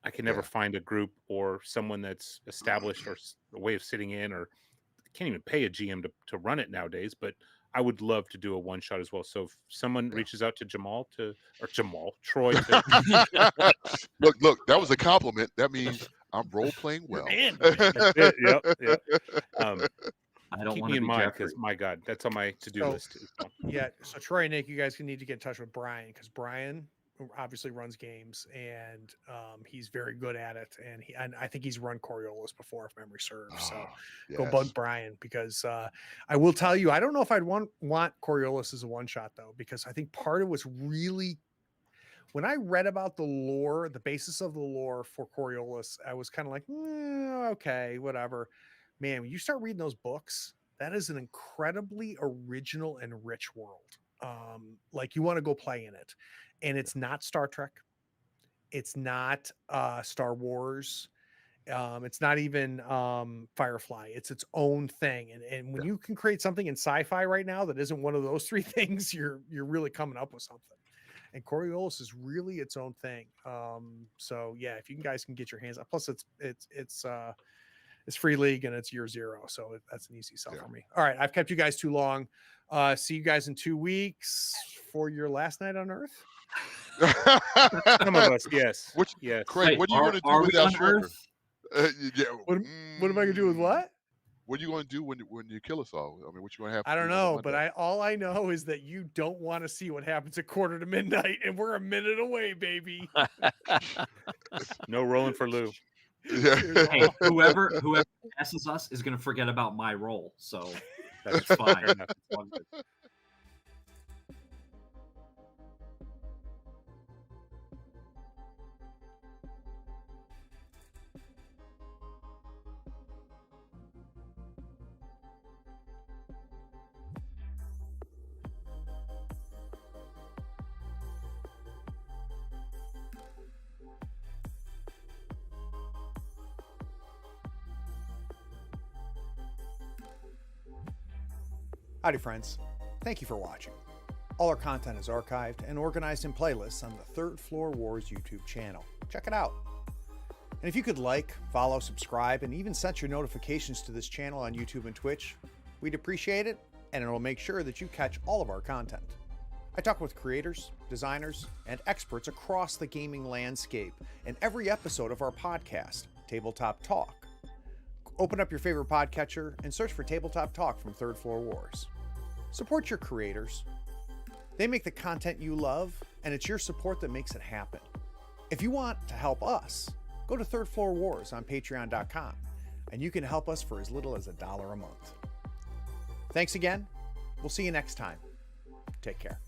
I can never find a group or someone that's established or a way of sitting in, or can't even pay a GM to run it nowadays. But I would love to do a one shot as well. So if someone reaches out to Troy to Look, that was a compliment. That means I'm role playing well. Yep. I don't Keep want me to in be mind Jeffrey. because my God, that's on my to do list too. So. Yeah, so Troy and Nick, you guys need to get in touch with Brian because Brian obviously runs games and he's very good at it, and I think he's run Coriolis before if memory serves. So go bug Brian because I will tell you, I don't know if I'd want Coriolis as a one shot though, because I think part of what's really, when I read about the lore, the basis of the lore for Coriolis, I was kind of like, okay, whatever. Man, when you start reading those books, that is an incredibly original and rich world. Like you want to go play in it. And it's not Star Trek. It's not Star Wars. It's not even Firefly. It's its own thing. And when you can create something in sci-fi right now that isn't one of those three things, you're really coming up with something. And Coriolis is really its own thing. So yeah, if you guys can get your hands up, plus it's free league and it's year zero. So that's an easy sell for me. All right. I've kept you guys too long. See you guys in 2 weeks for your last night on Earth. Some of us, yes. Craig, Wait, what are you going to do without Sugar? What am I going to do with what? What are you going to do when you kill us all? I mean, what you going to have? I don't know, but all I know is that you don't want to see what happens at 1:45, and we're a minute away, baby. No rolling for Lou. Hey, whoever passes us is going to forget about my role, so that's fine. It's all good. Howdy, friends. Thank you for watching. All our content is archived and organized in playlists on the Third Floor Wars YouTube channel. Check it out. And if you could like, follow, subscribe, and even set your notifications to this channel on YouTube and Twitch, we'd appreciate it, and it'll make sure that you catch all of our content. I talk with creators, designers, and experts across the gaming landscape in every episode of our podcast, Tabletop Talk. Open up your favorite podcatcher and search for Tabletop Talk from Third Floor Wars. Support your creators. They make the content you love, and it's your support that makes it happen. If you want to help us, go to Third Floor Wars on patreon.com, and you can help us for as little as $1 a month. Thanks again. We'll see you next time. Take care.